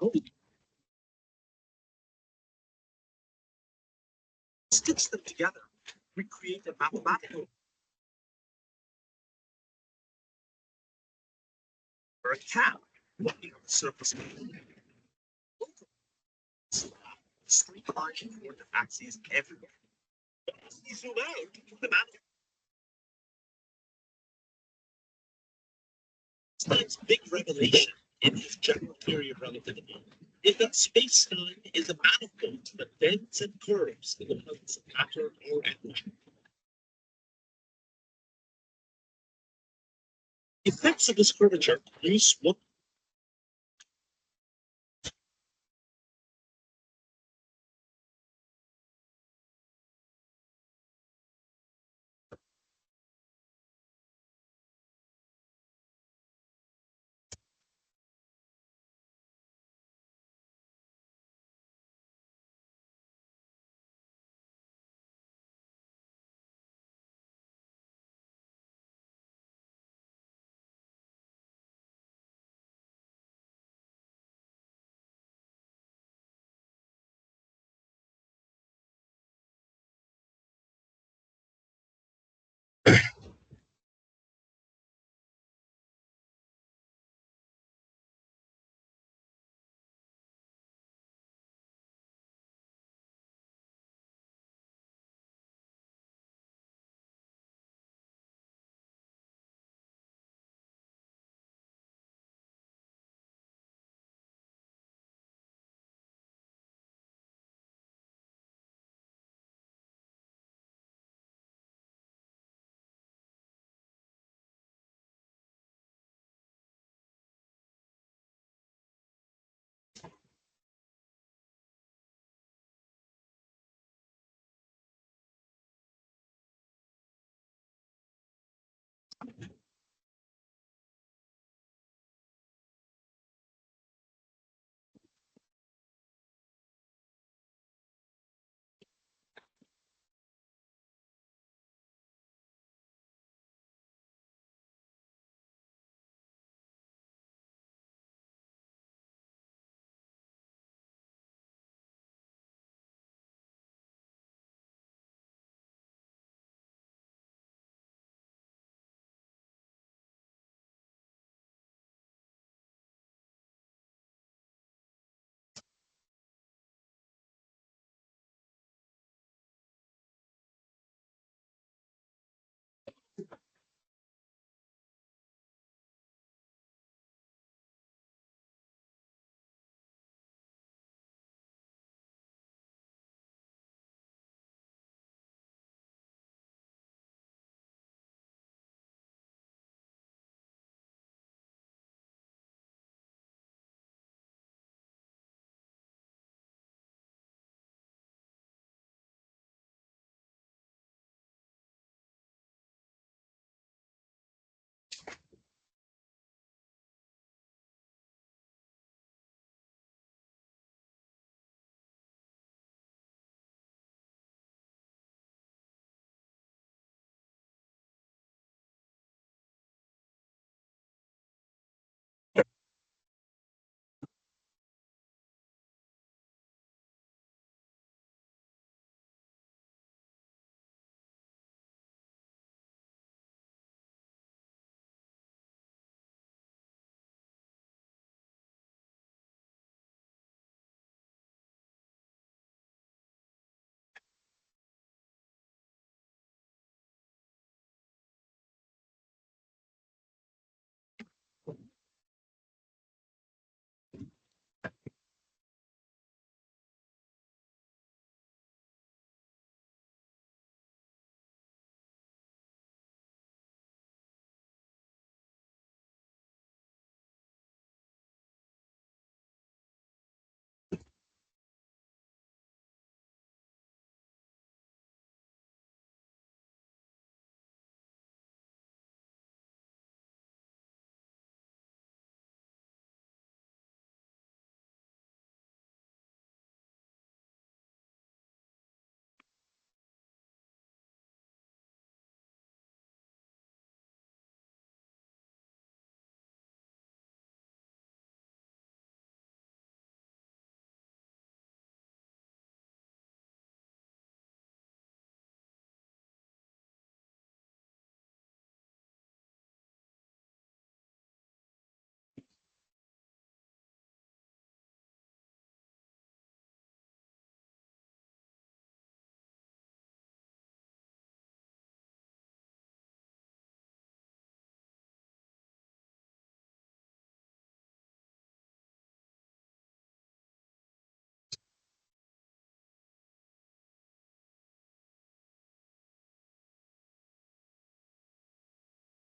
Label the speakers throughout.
Speaker 1: code. Stitch them together. We create a mathematical or a cat walking on the surface of the moon. Straight lines and coordinate axes everywhere. But as we zoom out, the Einstein's big revelation in his general theory of relativity is that space-time is a manifold that bends and curves in the presence of matter or energy. Effects of this curvature produce what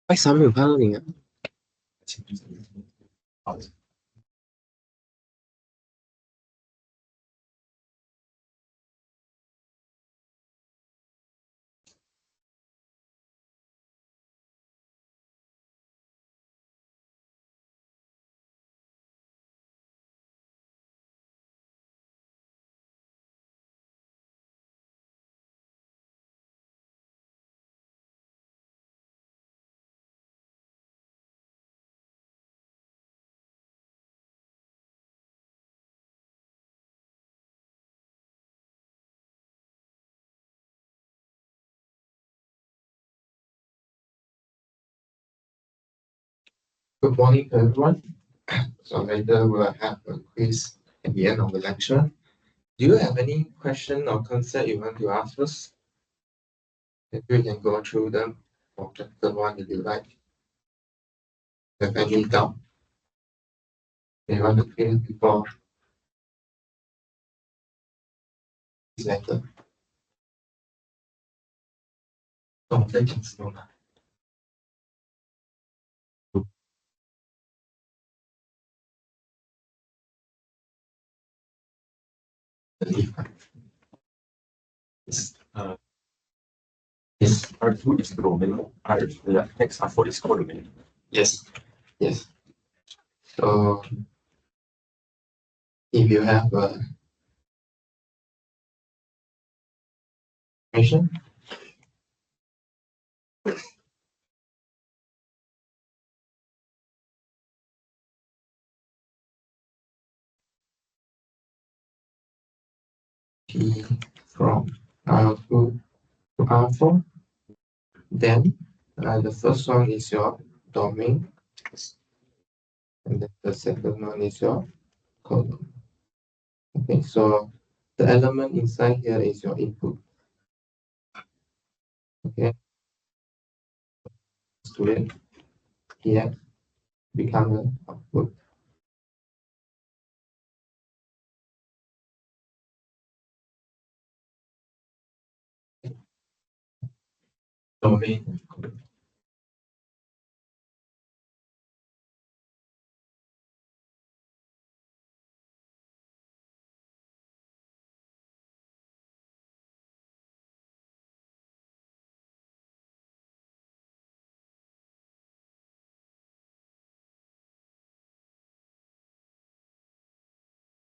Speaker 2: 为啥没有看到你啊？Good
Speaker 3: morning to everyone. So later we'll have a quiz at the end of the lecture. Do you have any question or concept you want to ask us? Maybe we can go through them or chapter one if you like. Have any doubt you want to clear before this lecture? Oh, thank you so much. Yes, R2 is growing. The X R4 is growing. Yes, yes. So if you have a question, P from R2 to R4, then the first one is your domain, and then the second one is your column. Okay, so the element inside here is your input. Okay, student here become the output. Domain.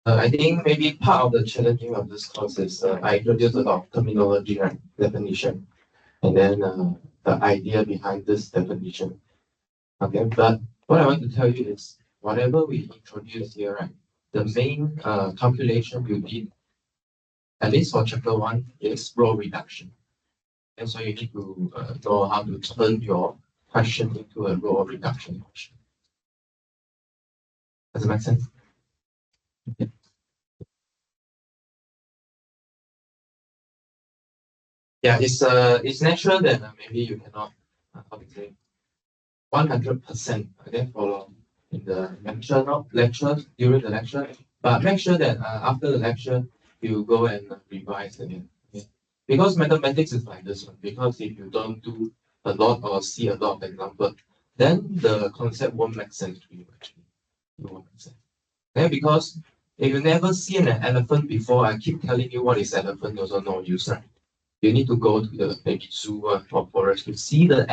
Speaker 3: I think maybe part of the challenging of this course is I introduced a lot of terminology and definition, and then the idea behind this definition. Okay, but what I want to tell you is whatever we introduce here, right, the main calculation you did, at least for chapter one, is row reduction. And so you need to know how to turn your question into a row reduction question. Does it make sense? Yeah, yeah, it's natural that maybe you cannot how to say 100% okay follow in the lecture during the lecture, but make sure that after the lecture you go and revise again. Okay? Because mathematics is like this one. Because if you don't do a lot or see a lot of example, then the concept won't make sense to you actually. It won't make sense. Okay? Because if you never seen an elephant before, I keep telling you what is elephant also no use, right? You need to go to the maybe zoo or forest to see the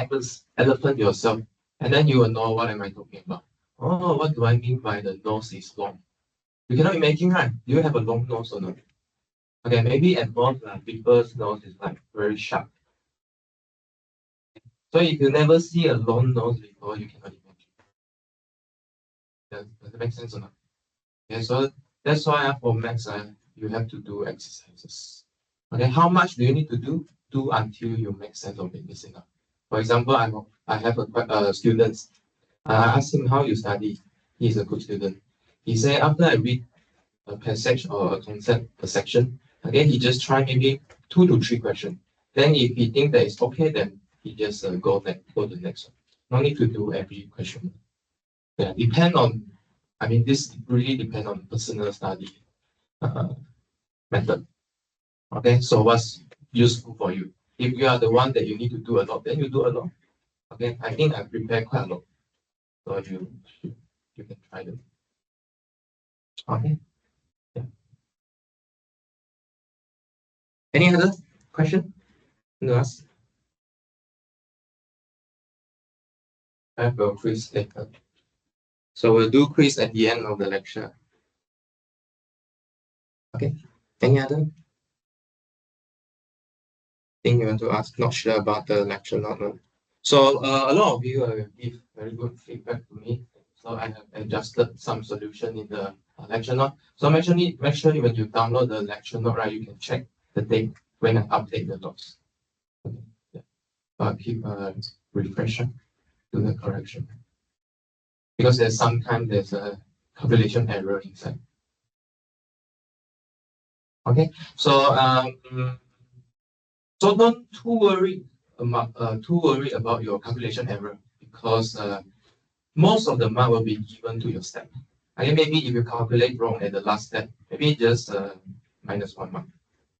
Speaker 3: elephant yourself, and then you will know what am I talking about. Oh, what do I mean by the nose is long? You cannot imagine, right? Do you have a long nose or not? Okay, maybe at most people's nose is like very sharp. So if you never see a long nose before, you cannot imagine. Does it make sense or not? Okay, so that's why for maths, you have to do exercises. Okay, how much do you need to do? Do until you make sense of it missing out. For example, I have a student. I asked him how you study. He's a good student. He said after I read a passage or a concept, a section, again he just try maybe 2 to 3 questions. Then if he think that it's okay, then he just go to the next one. No need to do every question. Yeah, depend on. I mean, this really depend on personal study uh, method. Okay, so what's useful for you? If you are the one that you need to do a lot, then you do a lot. Okay, I think I prepared quite a lot, so you can try them. Okay. Yeah. Any other question? No. Ask. I have a quiz later. So we'll do quiz at the end of the lecture. Okay. Any other thing you want to ask? Not sure about the lecture, not no. So a lot of you give very good feedback to me. So I have adjusted some solution in the lecture note. So make sure when you download the lecture note, right, you can check the date when I update the notes. Okay. Yeah. Keep refresher to the correction. Because there's a calculation error inside. Okay, so so don't too worry about your calculation error because most of the mark will be given to your step. Okay, maybe if you calculate wrong at the last step, maybe just -1 mark.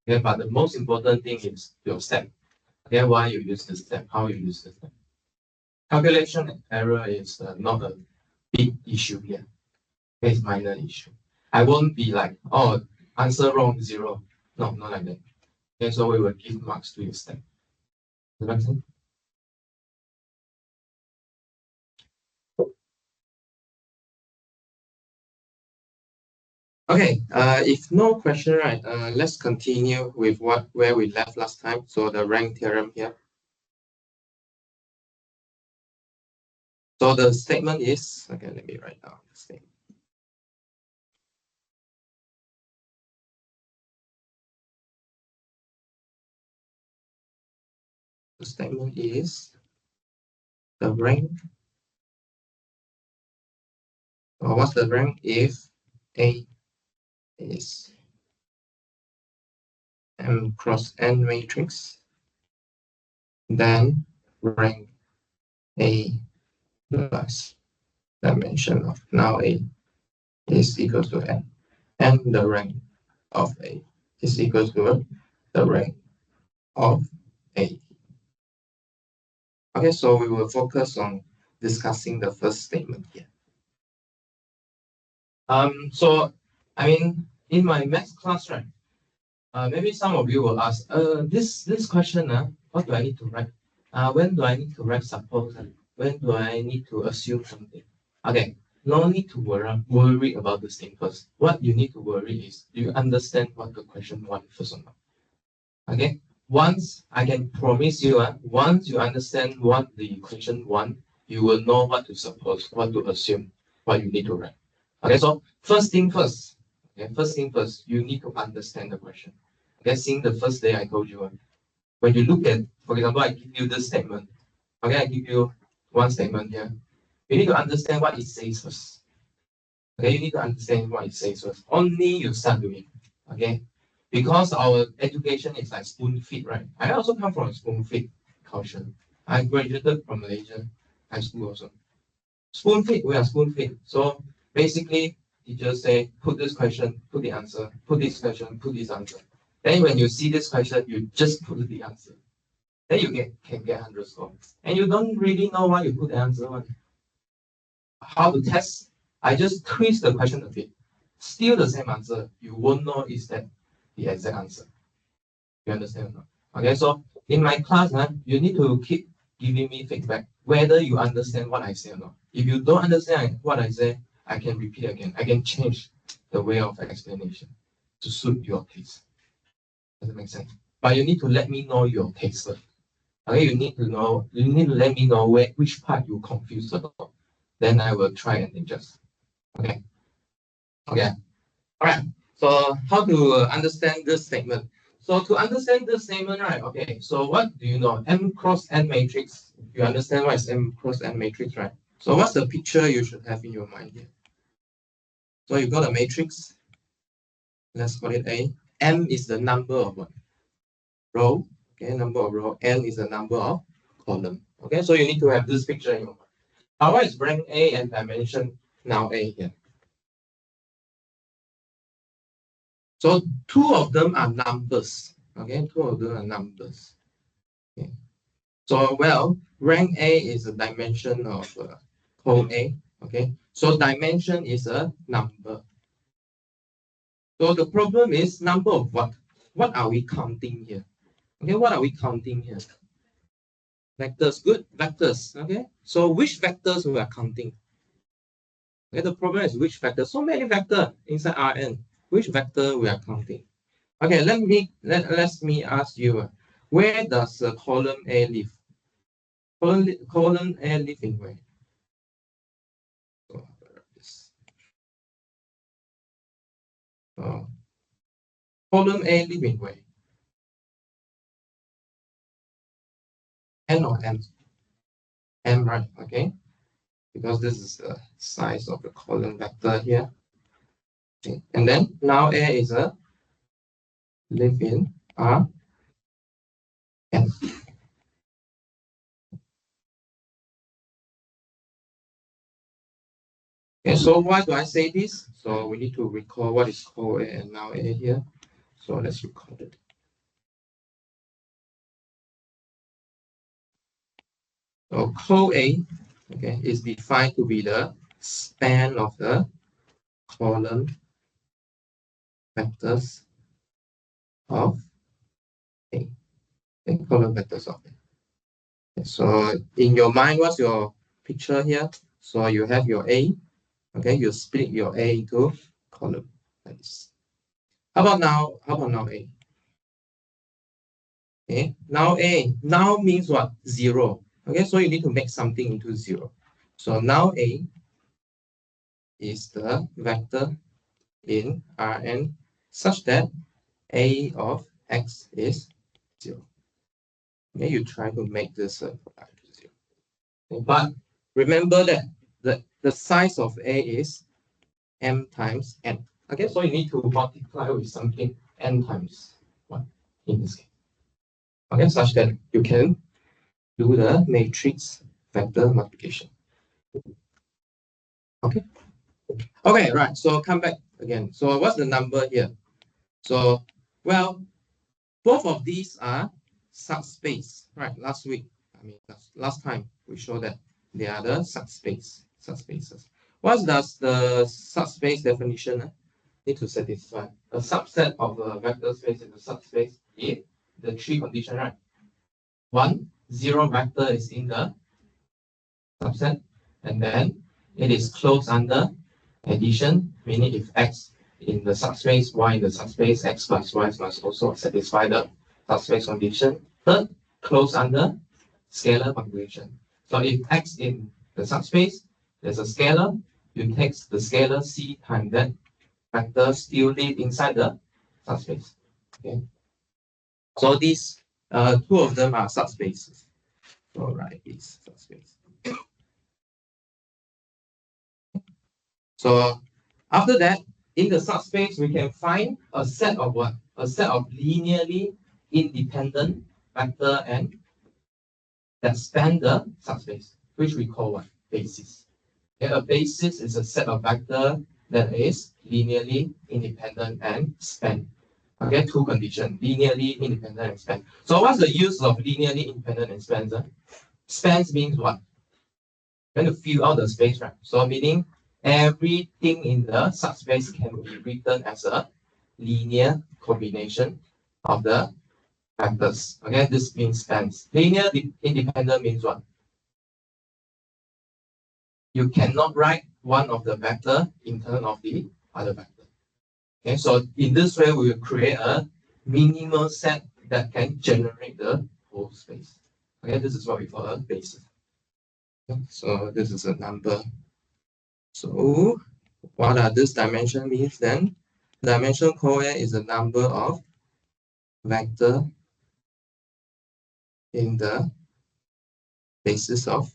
Speaker 3: Okay, but the most important thing is your step. Okay, why you use the step, how you use the step. Calculation error is not a big issue here. It's minor issue. I won't be like, oh, answer wrong, 0. No, not like that. Okay, so we will give marks to your step. Does that make sense? Okay, if no question, right, let's continue with where we left last time. So the rank theorem here. So the statement is, okay, let me write down the statement. The statement is the rank, or what's the rank if A is M cross N matrix, then rank A plus dimension of now A is equal to N, and the rank of A is equal to the rank of A. Okay, so we will focus on discussing the first statement here. So I mean, in my math class, right? Maybe some of you will ask, this question, what do I need to write? When do I need to write suppose? When do I need to assume something? Okay, no need to worry about this thing first. What you need to worry is, do you understand what the question wants first or not? Okay, once I can promise you, once you understand what the question wants, you will know what to suppose, what to assume, what you need to write. Okay, so first thing first. Okay, first thing first, you need to understand the question. Okay, seeing the first day I told you, when you look at, for example, I give you this statement. Okay, I give you one statement here. You need to understand what it says first. Okay, you need to understand what it says first. Only you start doing. Okay, because our education is like spoon feed, right? I also come from a spoon feed culture. I graduated from Malaysia high school also. Spoon feed, we are spoon feed. So basically, teachers say, put this question, put the answer, put this question, put this answer. Then when you see this question, you just put the answer. Then you can get 100 score. And you don't really know why you put the answer on. How to test? I just twist the question a bit. Still the same answer. You won't know is that the exact answer. You understand or not? Okay, so in my class, you need to keep giving me feedback whether you understand what I say or not. If you don't understand what I say, I can repeat again. I can change the way of explanation to suit your taste. Does it make sense? But you need to let me know your taste first. Okay, you need to let me know which part you confused about. Then I will try and adjust. Okay. Okay. All right. So how to understand this statement? So to understand this statement, right? Okay. So what do you know? M cross N matrix. You understand what is M cross N matrix, right? So what's the picture you should have in your mind here? So you got a matrix. Let's call it A. M is the number of what? Row. Okay, number of row. N is the number of column. Okay, so you need to have this picture in your mind. What is rank A and dimension now A here? So two of them are numbers. Okay, two of them are numbers. Okay. So well, rank A is a dimension of code A. Okay, so dimension is a number. So the problem is number of what? What are we counting here? Okay, what are we counting here? Vectors, good vectors. Okay, so which vectors we are counting? Okay, the problem is which vector. So many vector inside Rn. Which vector we are counting? Okay, let me ask you, where does column A live? Column A live in where? So, this. Uh, column A live in where? N or M? M, right? Okay, because this is the size of the column vector here. Okay. And then now A is a live in R N. Okay, so why do I say this? So we need to recall what is co A and now A here. So let's record it. So co A, okay, is defined to be the span of the column vectors of A. Okay, column vectors of A. Okay, so in your mind, what's your picture here? So you have your A, okay, you split your A into column like this. How about now? How about now A? Okay, now A. Now means what? Zero. Okay, so you need to make something into zero. So now A is the vector in Rn such that A of x is 0. Okay, you try to make this product 0. Okay, but remember that the size of A is m times n. Okay, so you need to multiply with something n times 1 in this case. Okay, such that you can do the matrix vector multiplication. Okay. Okay, right. So come back again. So what's the number here? So, well, both of these are subspace, right? Last time we showed that they are the subspaces. What does the subspace definition need to satisfy? A subset of a vector space is a subspace if the three condition, right? One, zero vector is in the subset, and then it is closed under addition, meaning if x in the subspace, y in the subspace, x plus y must also satisfy the subspace condition. Third, closed under scalar configuration. So if x in the subspace, there's a scalar, you take the scalar c times that vector still live inside the subspace. Okay. So these two of them are subspaces. So right, it's subspace. So after that, in the subspace, we can find a set of what? A set of linearly independent vector and that span the subspace, which we call what? Basis. Okay, a basis is a set of vector that is linearly independent and span. Okay, two conditions, linearly independent and span. So what's the use of linearly independent and spans? Spans means what? Going to fill out the space, right? So meaning everything in the subspace can be written as a linear combination of the vectors. Okay, this means spans. Linear independent means what? You cannot write one of the vector in terms of the other vector. Okay, so in this way, we will create a minimal set that can generate the whole space. Okay, this is what we call a basis. Okay, so this is a number. So what are this dimension means then? Dimension co-A is the number of vector in the basis of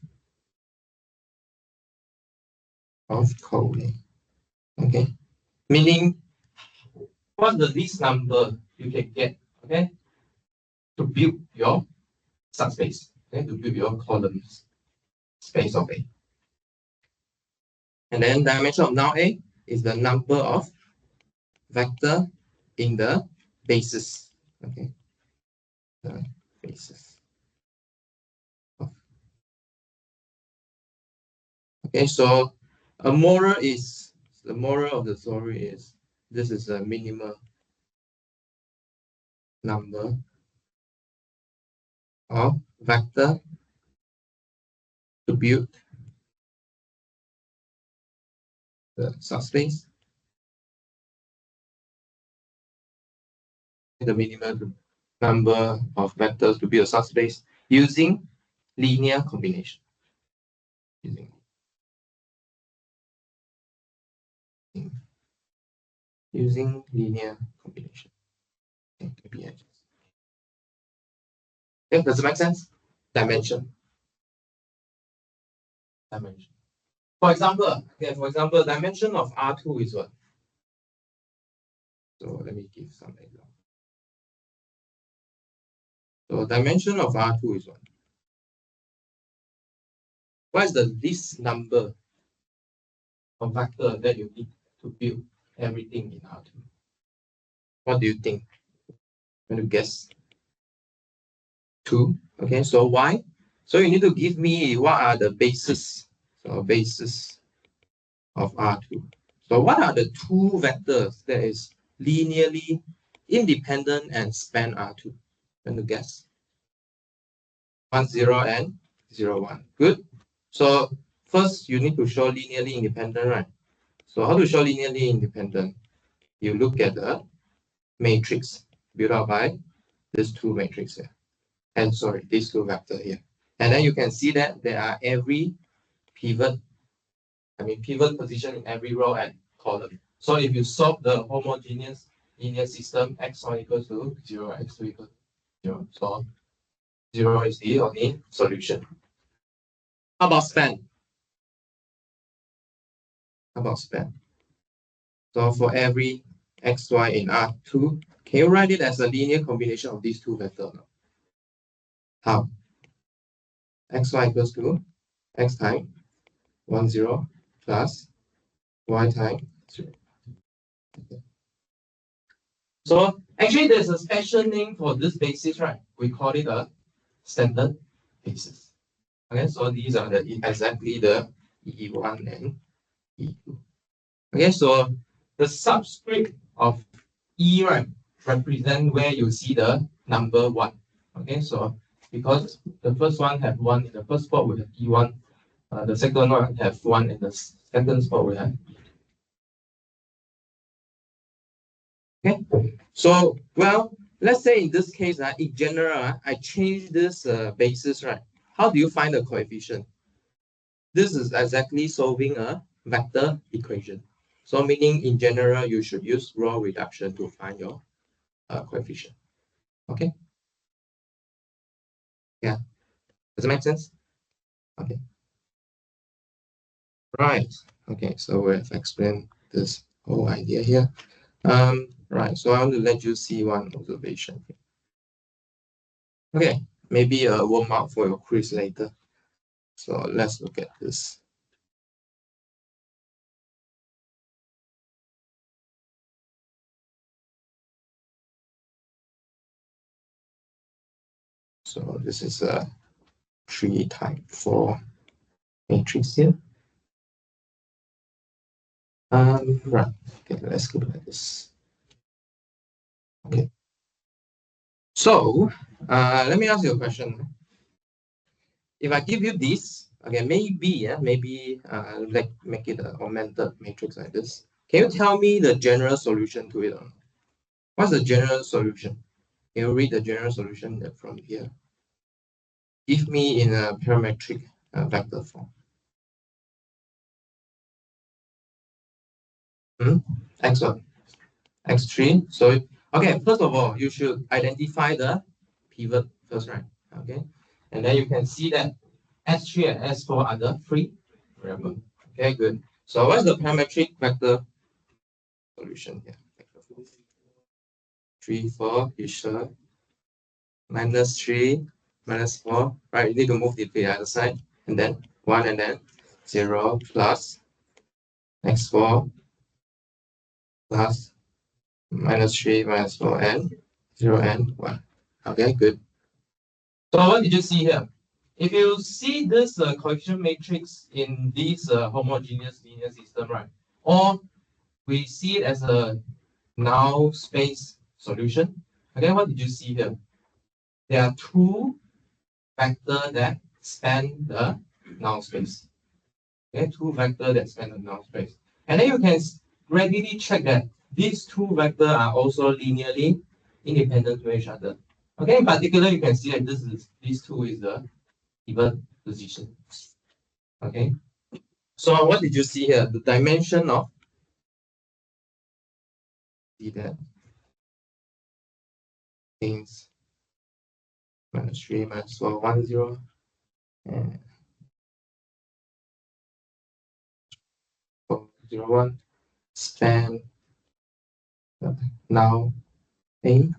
Speaker 3: co-A. Okay, meaning what's the least number you can get? Okay, to build your subspace. Okay, to build your columns space of A. And then dimension of now A is the number of vector in the basis. Okay, the basis. Okay, so the moral of the story is this is a minimal number of vector to build the subspace. The minimal number of vectors to build a subspace using linear combination. Using linear combination. Okay, does it make sense? Dimension. For example, dimension of R2 is what? So let me give some example. So dimension of R2 is what? What is the least number of vector that you need to build everything in R2? What do you think? Want to guess? 2. Okay, so why? So you need to give me what are the bases. So basis of R2. So what are the two vectors that is linearly independent and span R2? Want to guess? 1, 0 and 0, 1. Good. So first you need to show linearly independent, right? So how to show linearly independent? You look at the matrix built up by these two matrices here. And sorry, these two vectors here. And then you can see that there are every pivot position in every row and column. So if you solve the homogeneous linear system, x1 equals to 0, x2 equals to 0. So 0 is the only solution. How about span? So for every xy in R2, can you write it as a linear combination of these two vectors? How? Xy equals to x times 1, 0 plus y times 0. Okay. So actually there's a special name for this basis, right? We call it a standard basis. Okay, so these are exactly the E1 and E2. Okay, so the subscript of E, right, represent where you see the number 1. Okay, so because the first one have 1 in the first spot, we have E1. The second one have 1 in the second spot, we have. Okay, so well, let's say in this case, in general, I change this basis, right? How do you find the coefficient? This is exactly solving a vector equation. So meaning in general, you should use row reduction to find your coefficient. Okay. Yeah. Does it make sense? Okay. Right. Okay. So we have explained this whole idea here. Right. So I want to let you see one observation. Okay. Maybe a warm up for your quiz later. So let's look at this. So this is a 3 times 4 matrix here. Right. Okay, let's look at this. Okay. So let me ask you a question. If I give you this, okay, maybe like make it an augmented matrix like this. Can you tell me the general solution to it? What's the general solution? Can you read the general solution from here? Give me in a parametric vector form. X1, X3. So, okay, first of all, you should identify the pivot first, right? Okay, and then you can see that S3 and S4 are the free variable. Okay, good. So what's the parametric vector solution here? 3, 4, you sure? Minus 3, minus 4, right? You need to move to the other side, and then 1, and then 0 plus x4 plus minus 3, minus 4, and 0 and 1. Okay, good. So what did you see here? if you see this coefficient matrix in this homogeneous linear system, right? Or we see it as a null space solution. Okay, what did you see here? There are two vectors that span the null space. Okay, two vectors that span the null space. And then you can readily check that these two vectors are also linearly independent to each other. Okay, in particular, you can see that these two is the given position. Okay, so what did you see here? The dimension of, see that things -3 -4 1 0 and 4 0 1 span now A.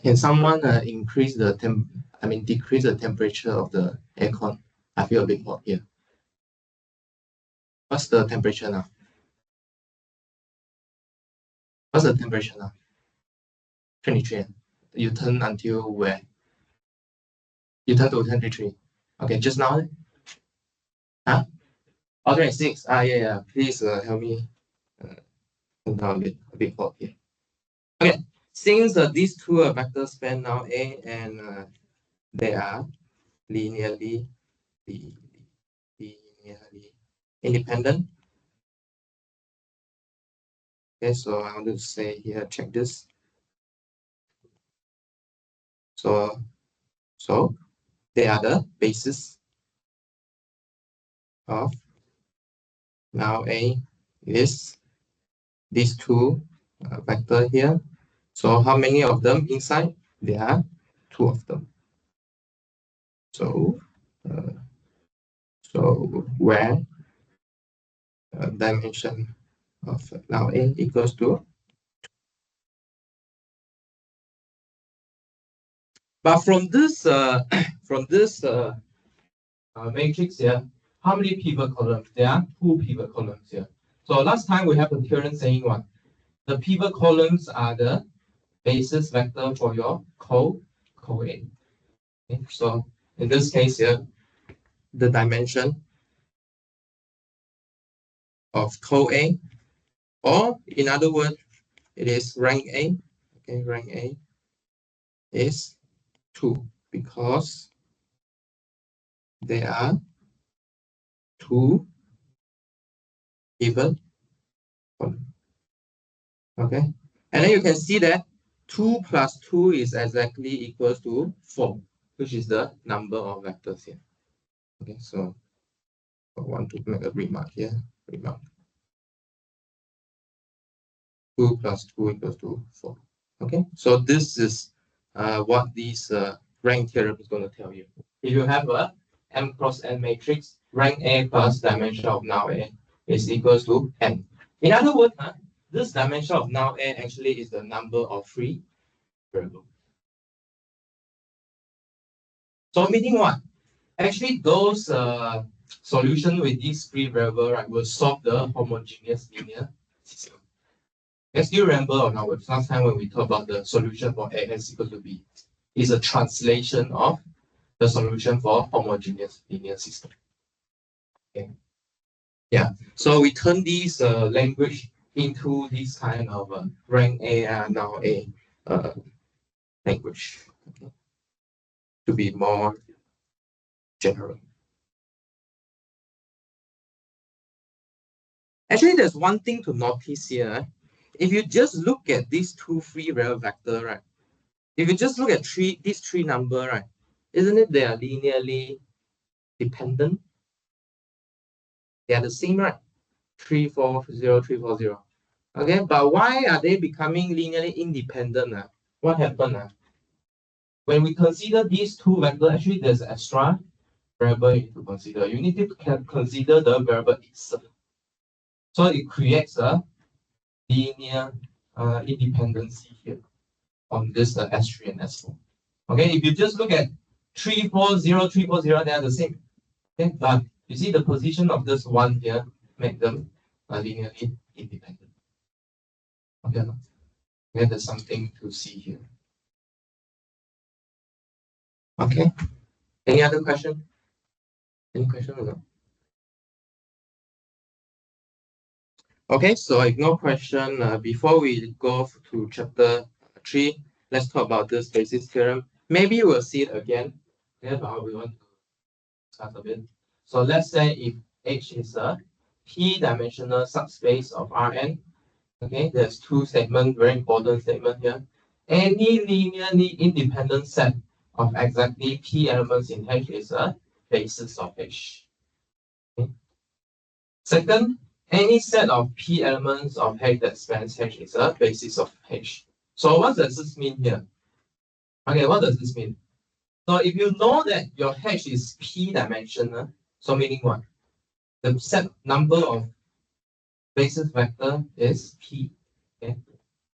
Speaker 3: Can someone increase the decrease the temperature of the aircon? I feel a bit hot here. What's the temperature now? What's the temperature now? 23. You turn until where? You turn to 23. Okay, just now? Huh? Oh, 26. Yeah, yeah. Please help me turn down a bit hot here. Okay, since these two vectors span now A and they are linearly independent. Okay, so I want to say here, check this. So they are the basis of now A is these two vector here. So how many of them inside? There are two of them. So where dimension of now A equals to. But from this matrix here, how many pivot columns? There are two pivot columns here. So last time we have a theorem saying what? The pivot columns are the basis vector for your co A. Okay, so in this case here, the dimension of co A, or in other words, it is rank A. Okay, rank A is 2 because there are two pivot columns. Okay, and then you can see that 2 plus 2 is exactly equals to 4, which is the number of vectors here. Okay, so I want to make a remark here. Remark 2 plus 2 equals to 4. Okay, so this is what this rank theorem is going to tell you. If you have a M cross N matrix, rank A plus dimension of now A is equals to N. In other words, this dimension of now A actually is the number of free variables. So meaning what? Actually, those solution with these free variable, right, will solve the homogeneous linear system. Can you remember on our last time when we talked about the solution for AX equal to B is a translation of the solution for homogeneous linear system. Okay. Yeah. So we turn this language into this kind of rank A now A language, okay, to be more general. Actually, there's one thing to notice here. If you just look at these two free variable vector, right? If you just look at these three number, right? Isn't it they are linearly dependent? They are the same, right? 3 4 0 3 4 0. Okay, but why are they becoming linearly independent? What happened? When we consider these two vectors, actually there's extra variable you need to consider. You need to consider the variable itself. So it creates a linear independency here on this S3 and S4. Okay, if you just look at 3 4 0 3 4 0, they are the same. Okay, but you see the position of this one here make them linearly independent. Okay, okay, there's something to see here. Okay, Any other question? Any question or no? Okay, so if no question, before we go to chapter 3, let's talk about this basis theorem. Maybe we'll see it again, okay, but we want to start a bit. So let's say if H is a p-dimensional subspace of Rn, okay, there's two statements, very important statement here. Any linearly independent set of exactly p elements in H is a basis of H. Okay. Second, any set of p elements of H that spans H is a basis of H. So what does this mean here? Okay, what does this mean? So if you know that your H is p-dimensional, so meaning what? The set number of basis vector is p. Okay.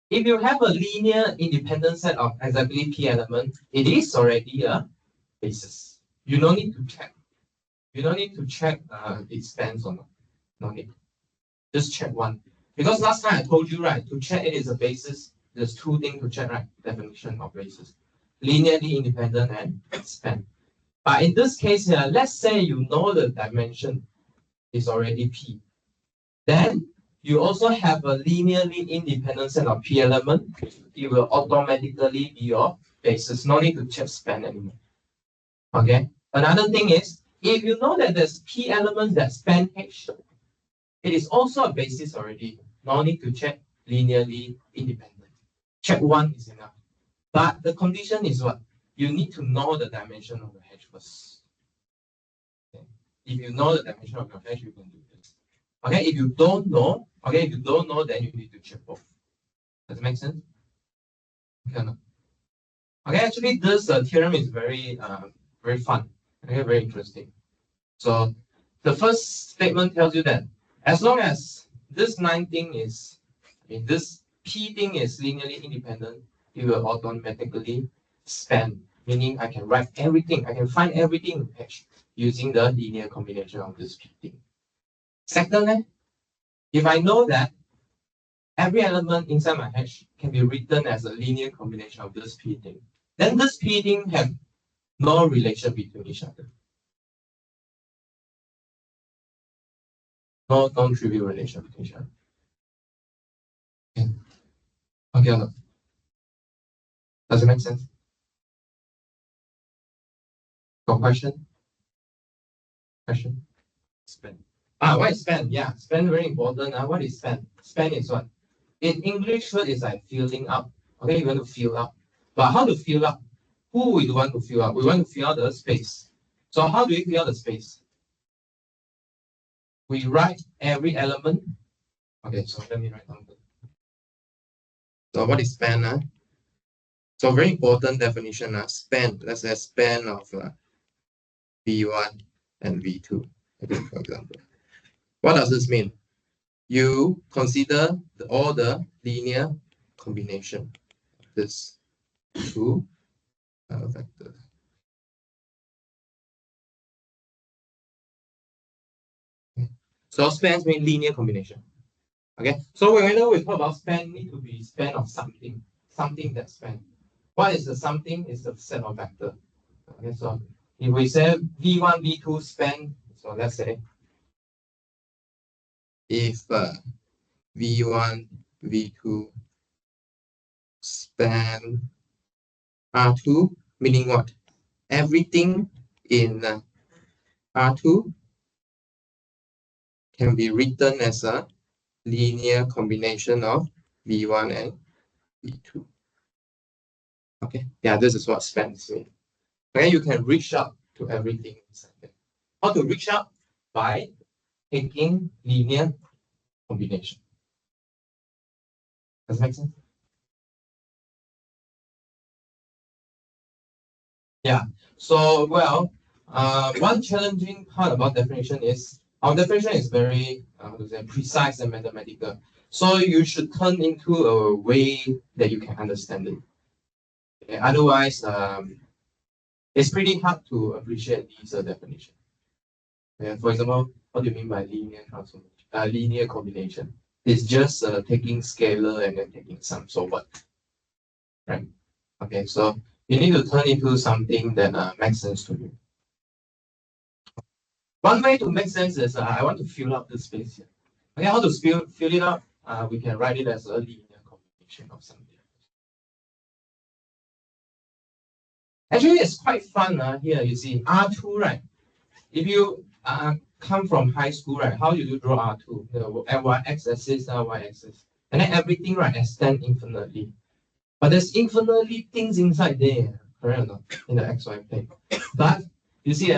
Speaker 3: If you have a linear independent set of exactly p elements, it is already a basis. You don't need to check. You don't need to check it spans or not. No need. Just check one. Because last time I told you, right, to check it is a basis, there's two things to check, right? Definition of basis. Linearly independent and span. But in this case here, let's say you know the dimension is already p. Then you also have a linearly independent set of p element. It will automatically be your basis. No need to check span anymore. Okay. Another thing is, if you know that there's p elements that span H, it is also a basis already. No need to check linearly independent. Check one is enough. But the condition is what? You need to know the dimension of the H first. Okay. If you know the dimension of your H, you can do this. Okay, if you don't know, then you need to check both. Does it make sense? Okay, no? Okay, actually, this theorem is very fun. Okay, very interesting. So the first statement tells you that as long as this this p thing is linearly independent, it will automatically span. Meaning I can write everything, I can find everything in H using the linear combination of this p thing. Second, if I know that every element inside my H can be written as a linear combination of this p thing, then this p thing have no relation between each other. No non-trivial relation between each other. Okay. Okay or not? Does it make sense? Got question? Question? Span. What is span? Yeah, span very important. What is span? Span is what? In English word is like filling up. Okay, you want to fill up. But how to fill up? Who we want to fill up? We want to fill out the space. So how do we fill out the space? We write every element. Okay, so let me write down. So what is span? So very important definition. Span. Let's say span of V1 and V2. Okay, for example. What does this mean? You consider all the linear combination of this two vectors. Okay. So spans mean linear combination. Okay, so whenever we talk about span, need to be span of something that span. What is the something? Is the set of vector. Okay, so if we say V1, V2 span, so let's say if V1, V2 span R2, meaning what? Everything in R2 can be written as a linear combination of V1 and V2. Okay, yeah, this is what spans mean. Okay, you can reach out to everything inside there. How to reach out? By taking linear combination. Does it make sense? Yeah. So, well, one challenging part about definition is our definition is very precise and mathematical. So you should turn into a way that you can understand it. Okay? Otherwise, it's pretty hard to appreciate these definitions. Okay? For example, what do you mean by linear transformation? Linear combination. It's just taking scalar and then taking sum. So what? Right? Okay, so you need to turn into something that makes sense to you. One way to make sense is I want to fill up the space here. Okay, how to fill it up? We can write it as a linear combination of something. Actually, it's quite fun. Here you see R2, right? If you come from high school, right? How do you draw R2? The x-axis, y-axis, and then everything, right, extend infinitely. But there's infinitely things inside there, correct or not? In the xy plane. But you see,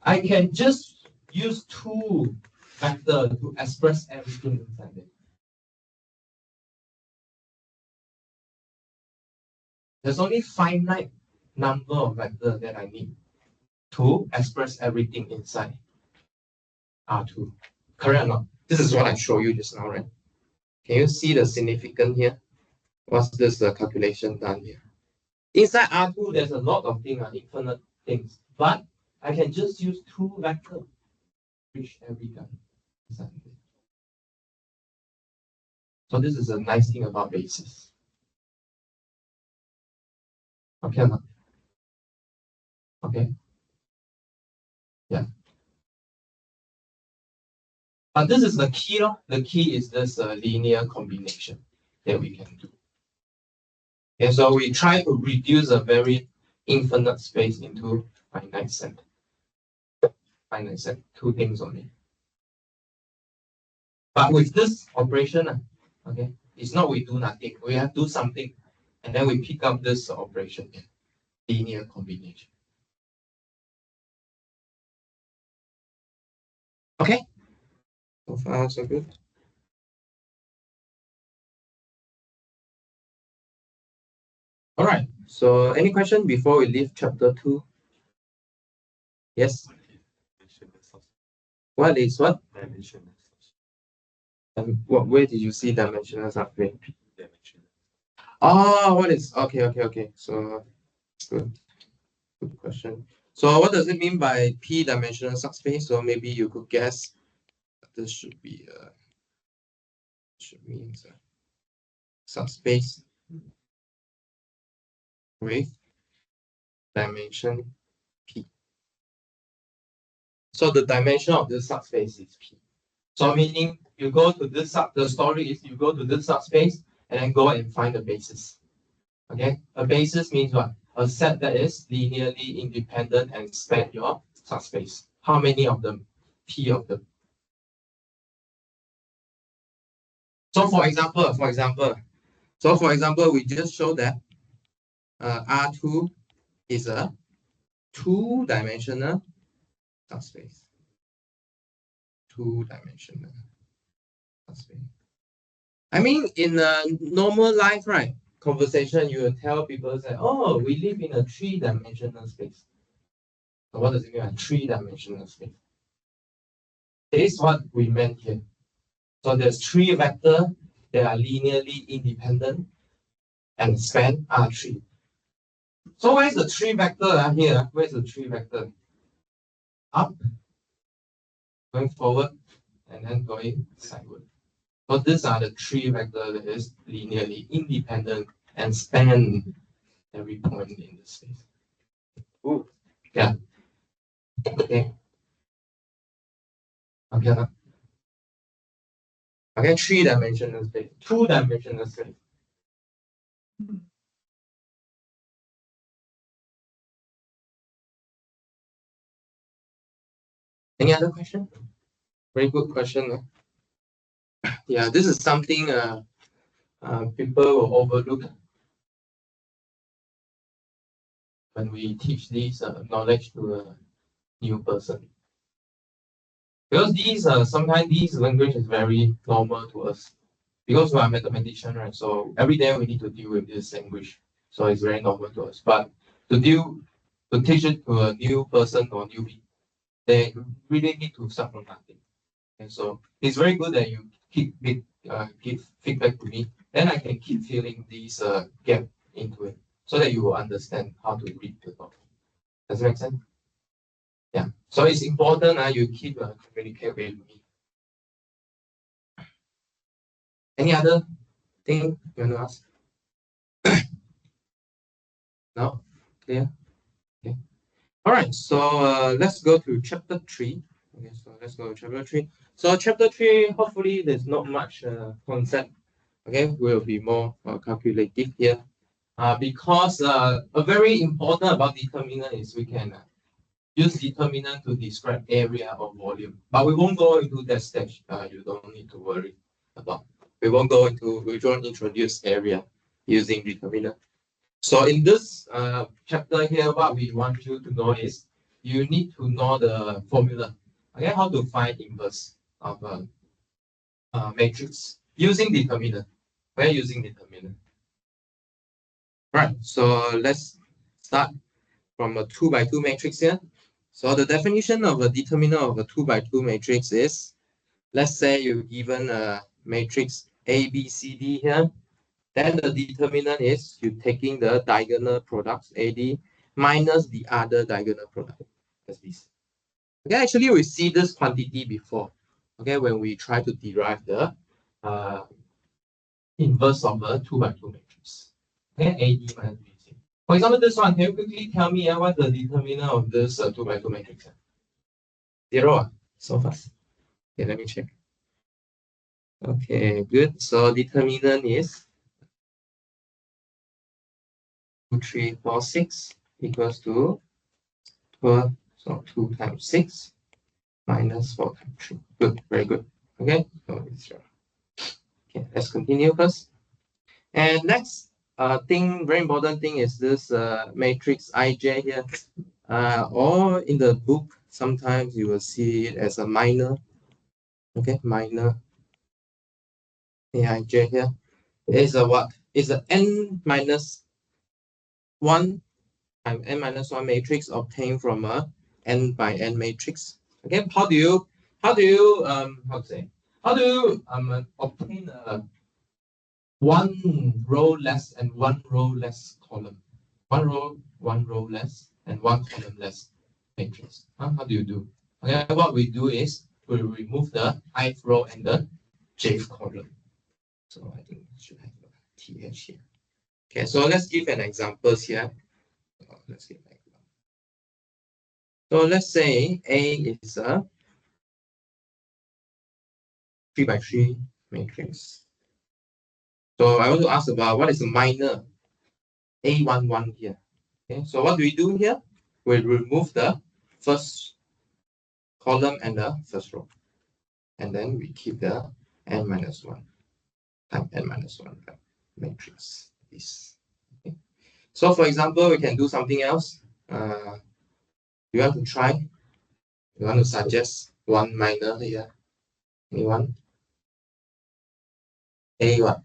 Speaker 3: I can just use two vectors to express everything inside there. There's only finite number of vectors that I need to express everything inside R2. Correct or not? This is what I showed you just now, right? Can you see the significance here? What's this calculation done here? Inside R2, there's a lot of things, infinite things. But I can just use two vectors to reach every gun inside there. So this is a nice thing about basis. Okay or not? Okay. Yeah. But this is the key. The key is this linear combination that we can do. And so we try to reduce a very infinite space into finite set. Finite set, two things only. But with this operation, okay, it's not we do nothing. We have to do something, and then we pick up this operation, linear combination. Okay. So far, so good. All right. So, any question before we leave chapter 2? Yes. What is what?
Speaker 2: Dimensional.
Speaker 3: Where did you see dimensional subgrid? Oh, what is okay. So good question. So what does it mean by p-dimensional subspace? So maybe you could guess this should be mean subspace with dimension p. So the dimension of this subspace is p. So meaning you go to this the story is you go to this subspace and then go and find the basis. Okay, a basis means what? A set that is linearly independent and span your subspace. How many of them? P of them. So for example, we just show that R2 is a two-dimensional subspace. Two-dimensional subspace. I mean, in a normal life, right? Conversation, you will tell people that, oh, we live in a three-dimensional space. So what does it mean by three-dimensional space? This is what we meant here. So there's three vectors that are linearly independent and span R3. So where's the three vector here? Where's the three vector? Up, going forward, and then going sideward. So these are the three vectors that is linearly independent and span every point in the space. Ooh, yeah. Okay. Okay. Okay, three-dimensional space, two-dimensional space. Any other question? Very good question. Yeah, this is something people will overlook when we teach this knowledge to a new person. Because these sometimes this language is very normal to us. Because we are mathematicians, right? So every day we need to deal with this language. So it's very normal to us. But to teach it to a new person or newbie, they really need to start from nothing. And so it's very good that you give feedback to me. Then I can keep filling this gap into it so that you will understand how to read the book. Does it make sense? Yeah. So it's important you keep communicate with me. Any other thing you want to ask? No? Clear? Okay. All right. So let's go to chapter 3. Okay, so let's go to chapter 3. So chapter 3, hopefully there's not much concept. Okay, will be more calculative here. Because a very important about determinant is we can use determinant to describe area or volume. But we won't go into that stage. You don't need to worry about. We won't introduce area using determinant. So in this chapter here, what we want you to know is you need to know the formula. Okay, how to find inverse of a matrix using determinant. We're using determinant. Right. So let's start from a 2 by 2 matrix here. So the definition of a determinant of a 2 by 2 matrix is, let's say you're given a matrix A, B, C, D here. Then the determinant is you taking the diagonal products AD minus the other diagonal product. That's this. Okay, actually we see this quantity before. Okay, when we try to derive the uh, inverse of a 2 by 2 matrix. Okay, AD minus BC. For example, this one, can you quickly tell me what's the determinant of this 2 by 2 matrix? 0. So fast. Okay, let me check. Okay, good. So determinant is 2, 3, 4, 6 equals to 12. So 2 times 6 minus 4 times 3. Good, very good. Okay, so it's 0. Okay, let's continue first. And next very important thing is this matrix Ij here. Or in the book, sometimes you will see it as a minor. Okay, minor Aij here is a what? Is a n minus 1 times n minus 1 matrix obtained from a n by n matrix. Okay, how to say, how do you obtain a one row less and one row less column, one row less and one column less matrix? How do you do? Okay, what we do is we remove the ith row and the jth column. So I think we should have a th here. Okay, so let's give an example here. Let's give an example. So let's say A is a 3 by 3 matrix. So I want to ask about what is a minor A11 here. Okay, so what do we do here? We remove the first column and the first row. And then we keep the n minus 1 times n minus 1 matrix. This. Okay. So for example, we can do something else. You want to try? You want to suggest one minor here? Anyone? A1.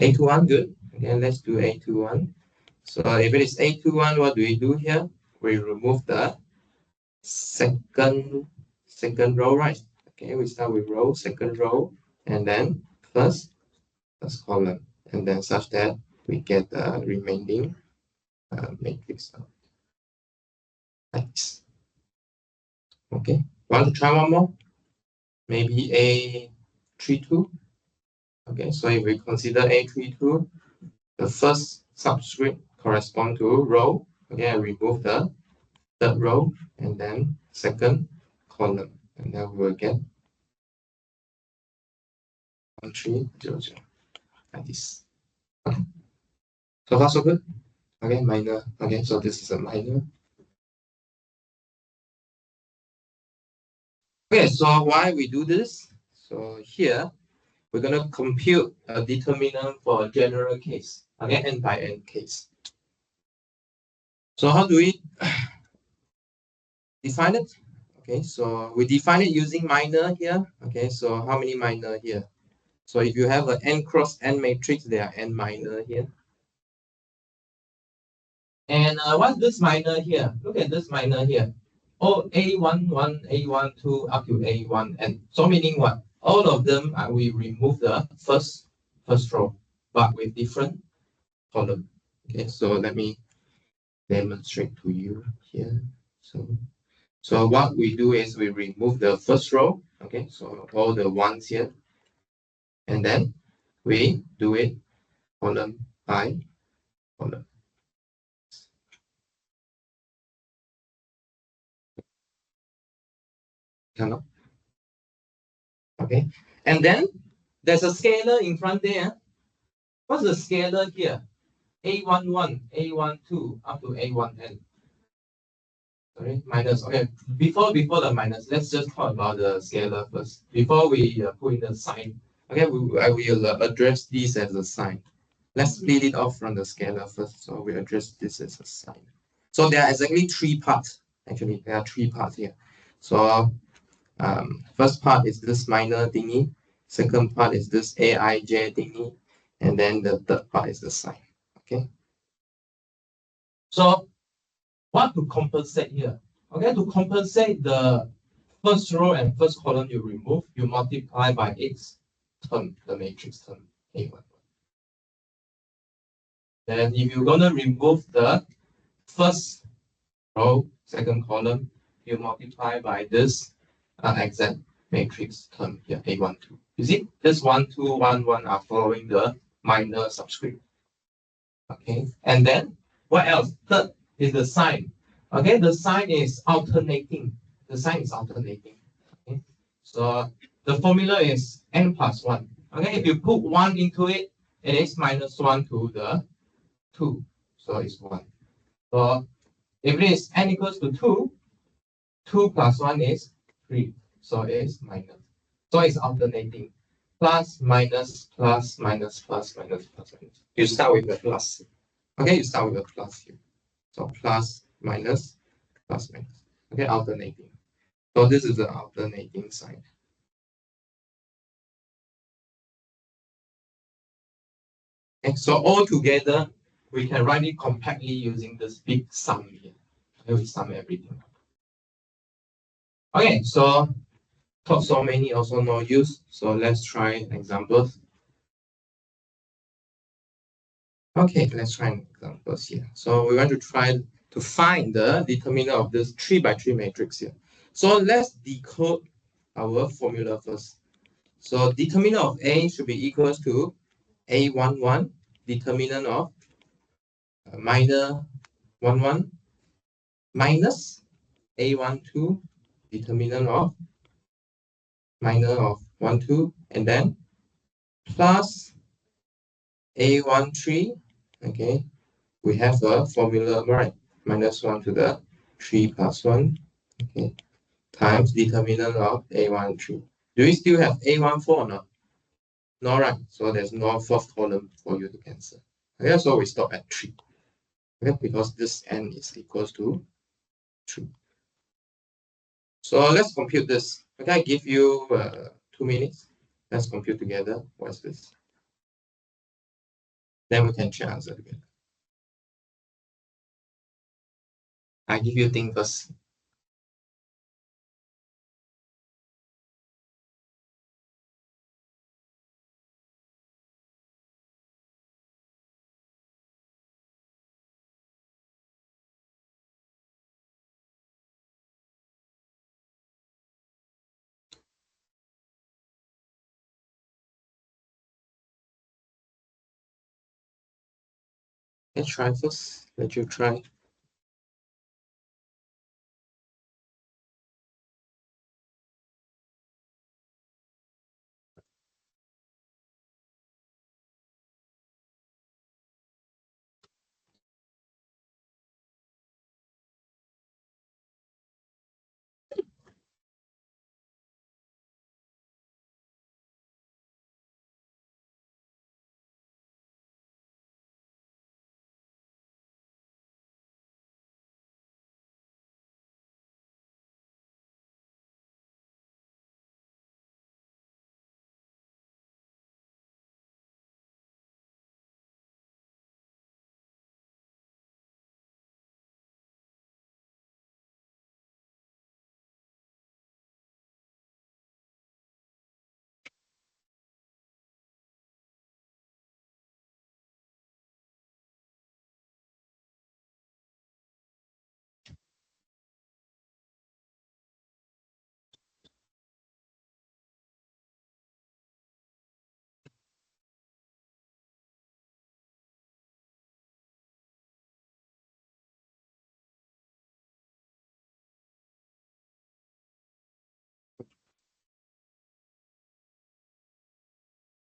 Speaker 3: A21, good. Okay, let's do A21. So if it is A21, what do we do here? We remove the second row, right? Okay, we start with row, second row, and then first column, and then such that we get the remaining matrix like this. Okay, want to try one more? Maybe A32. Okay, so if we consider A32, the first subscript correspond to row. Okay, I remove the third row and then second column, and then we will get 1300 like this. Okay. So far so good. Okay, minor. Okay, so this is a minor. Okay, so why we do this? So here we're gonna compute a determinant for a general case. Okay, n by n case. So how do we define it? Okay, so we define it using minor here. Okay, so how many minor here? So if you have an n cross n matrix, there are n minor here. And what's this minor here? Look at this minor here. Oh, A11, A12 up to A1. And so meaning what? All of them, we remove the first row, but with different column. Okay, so let me demonstrate to you here. So what we do is we remove the first row. Okay, so all the ones here. And then we do it column by column. Cannot. Okay. And then there's a scalar in front there. What's the scalar here? A11, A12 up to A1n. Sorry, minus. Okay, before the minus, let's just talk about the scalar first. Before we put in the sign, okay, I will address this as a sign. Let's split it off from the scalar first. So we address this as a sign. So there are exactly three parts. Actually, there are three parts here. So first part is this minor thingy. Second part is this Aij thingy, and then the third part is the sign. Okay. So what to compensate here? Okay, to compensate the first row and first column you remove, you multiply by its term, the matrix term A1. Then if you're gonna remove the first row, second column, you multiply by this exact matrix term here, A12. You see, this 1, 2, 1, 1 are following the minor subscript. Okay, and then what else? Third is the sign. Okay, the sign is alternating. The sign is alternating. Okay, so the formula is n plus 1. Okay, if you put 1 into it, it is minus 1 to the 2. So it's 1. So if it is n equals to 2, 2 plus 1 is 3. So it is minus. So it's alternating. Plus, minus, plus, minus, plus, minus, plus, minus. You start with the plus. Okay, you start with a plus here. So plus, minus, plus, minus. Okay, alternating. So this is the alternating sign. Okay, so all together, we can write it compactly using this big sum here. Okay, we sum everything. Okay, so thought so many also no use. So let's try examples. Okay, let's try examples here. So we want to try to find the determinant of this 3 by 3 matrix here. So let's decode our formula first. So determinant of A should be equals to A11, determinant of minor 11 minus A12, determinant of minor of 12, and then plus A13. Okay, we have a formula, right? Minus 1 to the 3 plus 1. Okay, times determinant of A13. Do we still have A14 or not? No, right? So there's no fourth column for you to cancel. Okay, so we stop at 3. Okay, because this n is equals to 3. So let's compute this. Okay, I give you 2 minutes. Let's compute together. What's this? Then we can check answer together. I give you thing first. Let's try first. Let you try.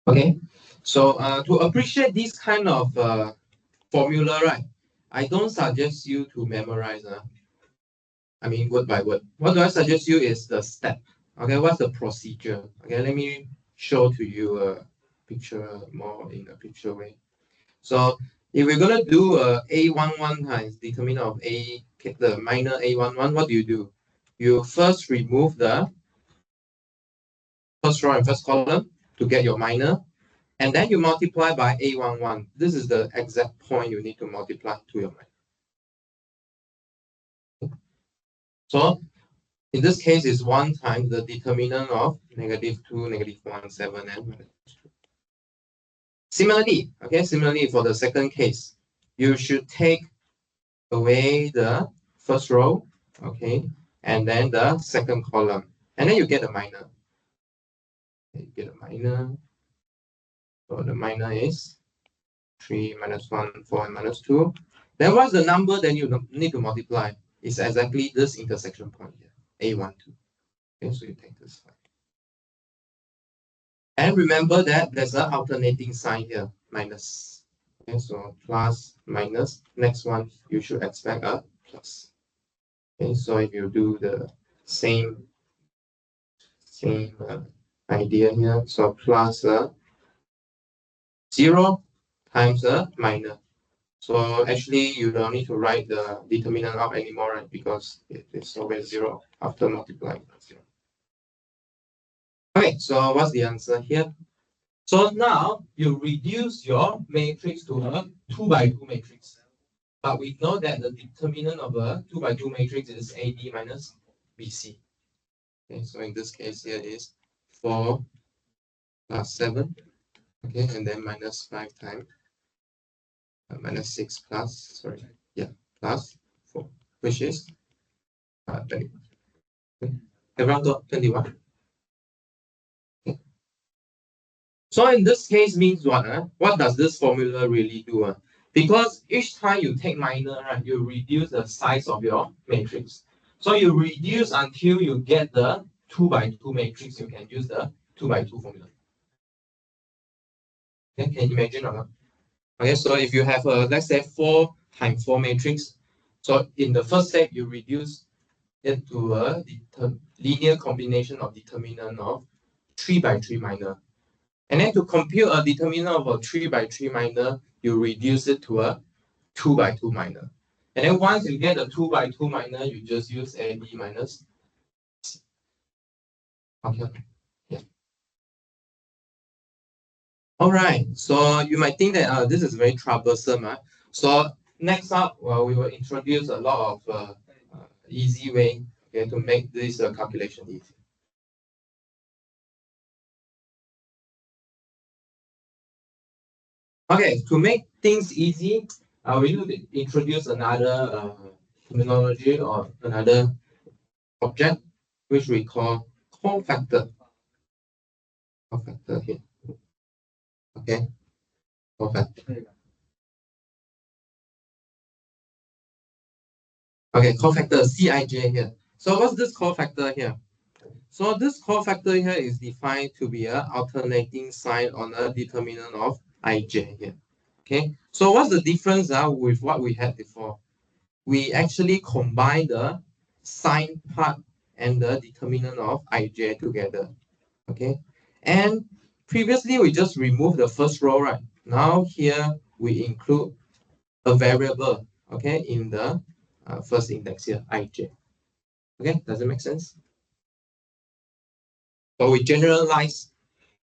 Speaker 3: Okay, so to appreciate this kind of formula, right, I don't suggest you to memorize. I mean, word by word. What do I suggest you is the step. Okay, what's the procedure? Okay, let me show to you a picture more in a picture way. So if we're gonna do A11 times determinant of A, the minor A11, what do? You first remove the first row and first column to get your minor, and then you multiply by A11. This is the exact point you need to multiply to your minor. So in this case, it's 1 times the determinant of -2, -1, 7, and -2. Similarly, for the second case, you should take away the first row, okay, and then the second column, and then you get a minor. You get a minor. So the minor is 3, -1, 4, and -2. Then what's the number that you need to multiply? It's exactly this intersection point here, A12. Okay, so you take this one. And remember that there's an alternating sign here, minus. Okay, so plus, minus. Next one, you should expect a plus. Okay, so if you do the same idea here, so plus 0 times a minus. So actually, you don't need to write the determinant out anymore, right? Because it is always 0 after multiplying 0. Okay, so what's the answer here? So now you reduce your matrix to a 2 by 2 matrix. But we know that the determinant of a 2 by 2 matrix is AB minus BC. Okay, so in this case here is 4 plus 7. Okay, and then minus 5 times minus 6 plus, sorry, yeah, plus 4, which is 20. Okay. Everyone got 21? Okay. So in this case means what? What does this formula really do? Because each time you take minor, right, you reduce the size of your matrix. So you reduce until you get the 2 by 2 matrix, you can use the 2 by 2 formula. Okay, can you imagine or not? Okay, so if you have a, let's say 4 times 4 matrix, so in the first step, you reduce it to a linear combination of determinant of 3 by 3 minor. And then to compute a determinant of a 3 by 3 minor, you reduce it to a 2 by 2 minor. And then once you get a 2 by 2 minor, you just use AB minus C. Okay. Yeah. All right. So you might think that this is very troublesome. So next up, we will introduce a lot of easy way, okay, to make this calculation easy. Okay, to make things easy, we need to introduce another terminology or another object, which we call cofactor. Cofactor here. Okay, cofactor. Okay, cofactor Cij here. So what's this cofactor here? So this cofactor here is defined to be an alternating sign on a determinant of ij here. Okay, so what's the difference with what we had before? We actually combine the sign part and the determinant of ij together. Okay, and previously we just removed the first row, right? Now here we include a variable, okay, in the first index here, ij. Okay, does it make sense? So we generalize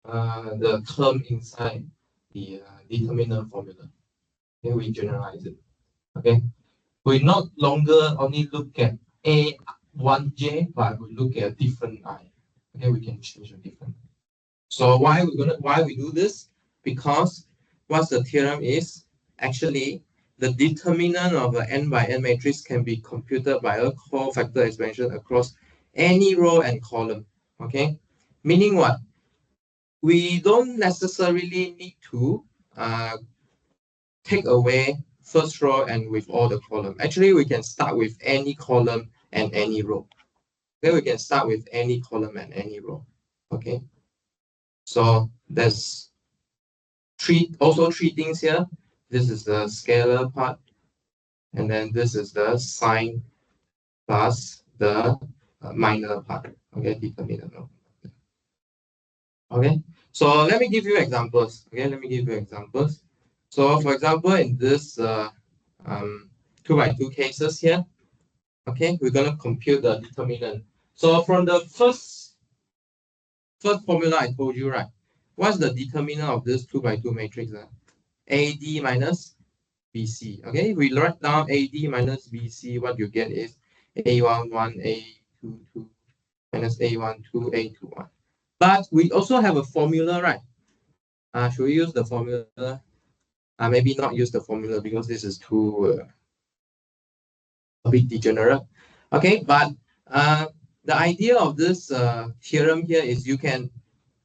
Speaker 3: the term inside the determinant formula. Okay, we generalize it. Okay, we not longer only look at A1j, but we look at different I. Okay, we can change a different. So why we do this? Because what the theorem is actually the determinant of an n by n matrix can be computed by a cofactor expansion across any row and column. Okay, meaning what? We don't necessarily need to take away first row and with all the column. Actually, we can start with any column and any row. Okay, we can start with any column and any row. Okay, so that's three things here. This is the scalar part, and then this is the sign plus the minor part. Okay, determinant. Okay, so let me give you examples. Okay, let me give you examples. So for example, in this 2 by 2 cases here, okay, we're gonna compute the determinant. So from the first formula I told you, right? What's the determinant of this 2 by 2 matrix? AD minus BC. Okay, we write down AD minus BC. What you get is A11, A22 minus A12, A21. But we also have a formula, right? Should we use the formula? Maybe not use the formula because this is too a bit degenerate. Okay, but the idea of this theorem here is you can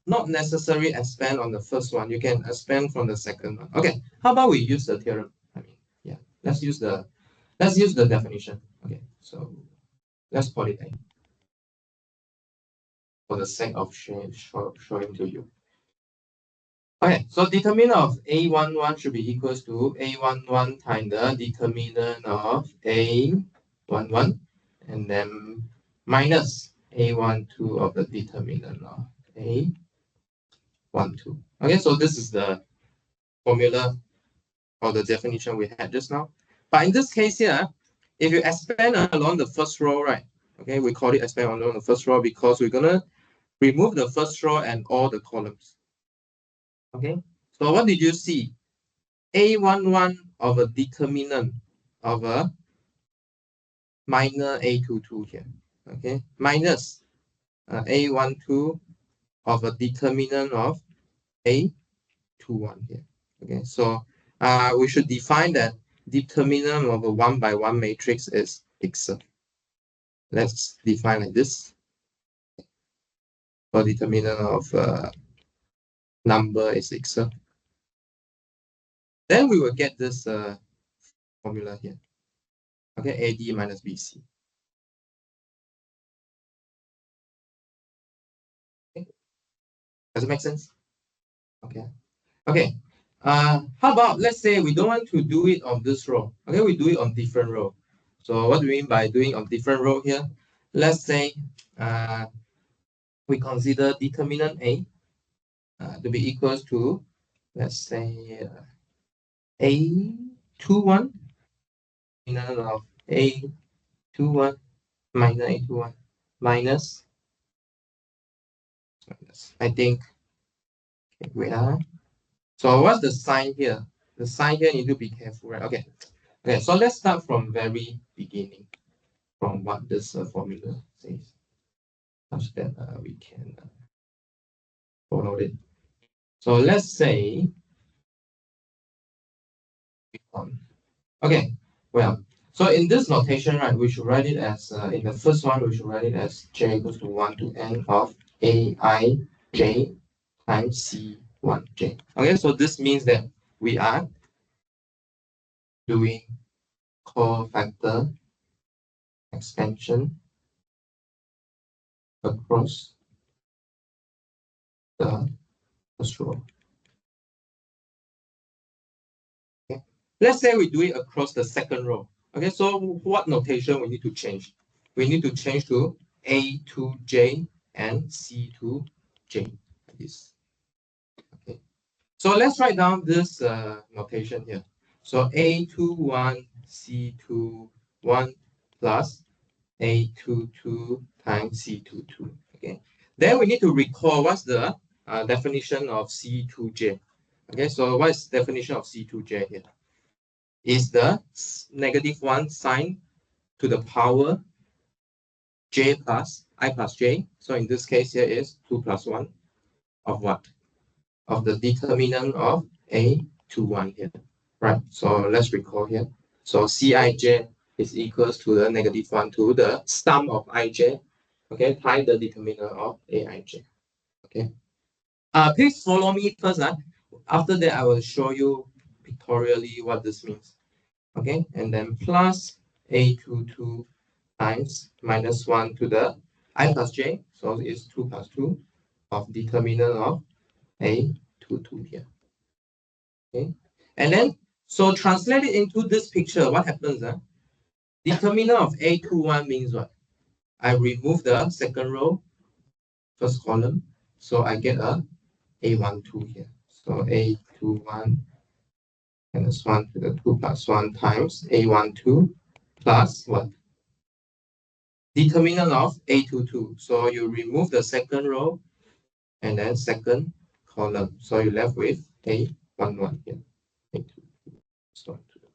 Speaker 3: not necessarily expand on the first one. You can expand from the second one. Okay, how about we use the theorem? I mean, yeah, let's use the definition. Okay, so let's put it in for the sake of showing to you. Okay, so determinant of A11 should be equals to A11 times the determinant of A11 and then minus A12 of the determinant of A12. Okay, so this is the formula or the definition we had just now. But in this case here, if you expand along the first row, right? Okay, we call it expand along the first row because we're gonna remove the first row and all the columns. Okay, so what did you see? A11 of a determinant of a minor A22 here. Okay, minus A12 of a determinant of A21 here. Okay, so we should define that determinant of a 1 by 1 matrix is fixed. Let's define like this. For determinant of number is fixed. Then we will get this formula here. Okay, AD minus BC. Okay. Does it make sense? Okay. Okay. How about let's say we don't want to do it on this row. Okay, we do it on different row. So what do we mean by doing on different row here? Let's say we consider determinant A to be equals to, let's say A21, determinant of A21 minus A21 minus, I think, okay, wait. So what's the sign here? The sign here need to be careful, right? Okay. Okay, so let's start from very beginning, from what this formula says, such that we can follow it. So let's say, okay, well, so in this notation, right, we should write it as, in the first one, we should write it as j equals to 1 to n of aij times c1j. Okay, so this means that we are doing cofactor expansion across the first row. Okay. Let's say we do it across the second row. Okay, so what notation we need to change? We need to change to A2J and C2J. Like this. Okay. So let's write down this notation here. So A21, C21 plus A22 times C22. Okay. Then we need to recall what's the definition of C2J. Okay, so what is definition of C2J here? Is the -1 sign to the power j plus I plus j. So in this case here is 2 plus 1 of what? Of the determinant of A21 here. Right, so let's recall here. So Cij is equals to the -1 to the sum of ij, okay, times the determinant of Aij. Okay. Please follow me first. After that, I will show you pictorially what this means. Okay, and then plus A22 times -1 to the I plus j, so it's 2 plus 2 of determinant of A22 here. Okay, and then so translate it into this picture. What happens? Determinant of A21 means what? I remove the second row, first column, so I get a A12 here. So A21 minus 1 to the 2 plus 1 times A12 plus what? Determinant of A22. So you remove the second row and then second column. So you're left with A11 here. A22 plus 1 to the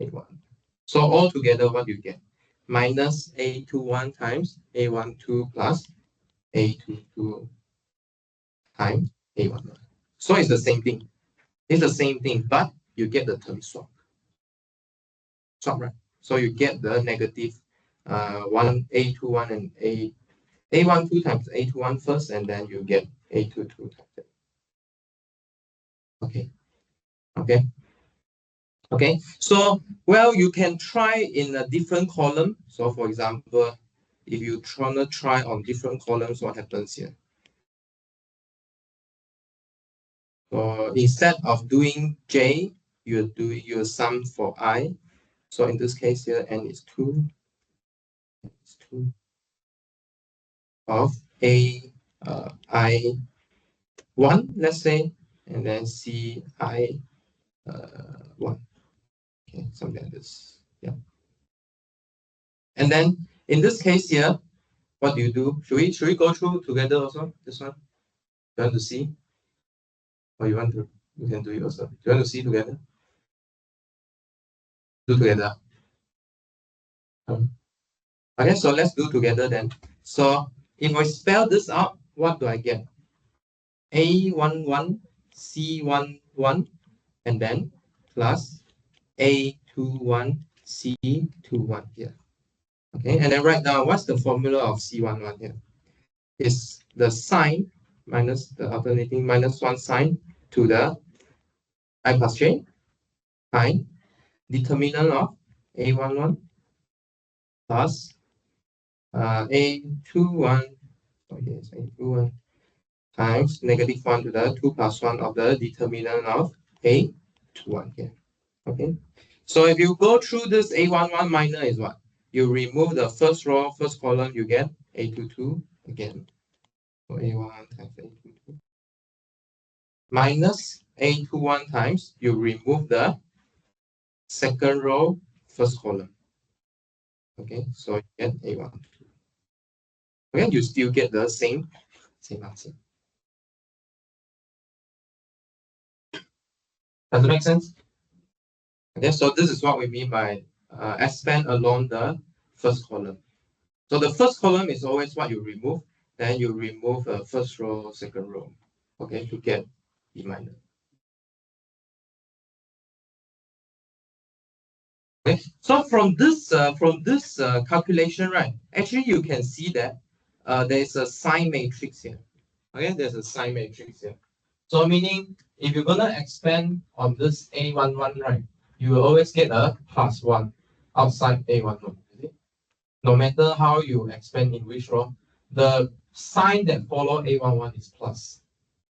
Speaker 3: 2, A1. So all together, what do you get? Minus A21 times A12 plus A22 times A11. So it's the same thing. It's the same thing, but you get the term swap. Swap, right? So you get the negative one A21 and A12 times A21 first, and then you get A22 times that. Okay. Okay. Okay. So well, you can try in a different column. So for example, if you wanna try on different columns, what happens here? So instead of doing J, you do your sum for I. So in this case here, N is 2. It's 2 of A I1, let's say, and then C I1. Okay, something like this. Yeah. And then in this case here, what do you do? Should we go through together also? This one? You want to see? Or you can do it also. Do you want to see together? Do together. Okay, so let's do together then. So if I spell this out, what do I get? A11, C11, and then plus A21, C21 here. Okay, and then write down what's the formula of C11 here? It's the sign minus the alternating minus 1 sign to the I plus j sign determinant of A11 plus A21, okay, it's A21 times negative 1 to the 2 plus 1 of the determinant of A21 here. Okay, so if you go through this A11 minor is what? You remove the first row, first column, you get A22 again. So A1 times A22 minus A21 times, you remove the second row, first column. Okay, so you get A1. Okay, you still get the same answer. Does it make sense? Okay, so this is what we mean by S-span along the first column. So the first column is always what you remove. Then you remove first row, second row, okay, to get E minor. Okay, so from this calculation, right? Actually, you can see that there is a sign matrix here. Okay, there's a sign matrix here. So meaning if you're gonna expand on this A11, right, you will always get a plus 1 outside A11. No matter how you expand in which row, the sign that follow A11 is plus.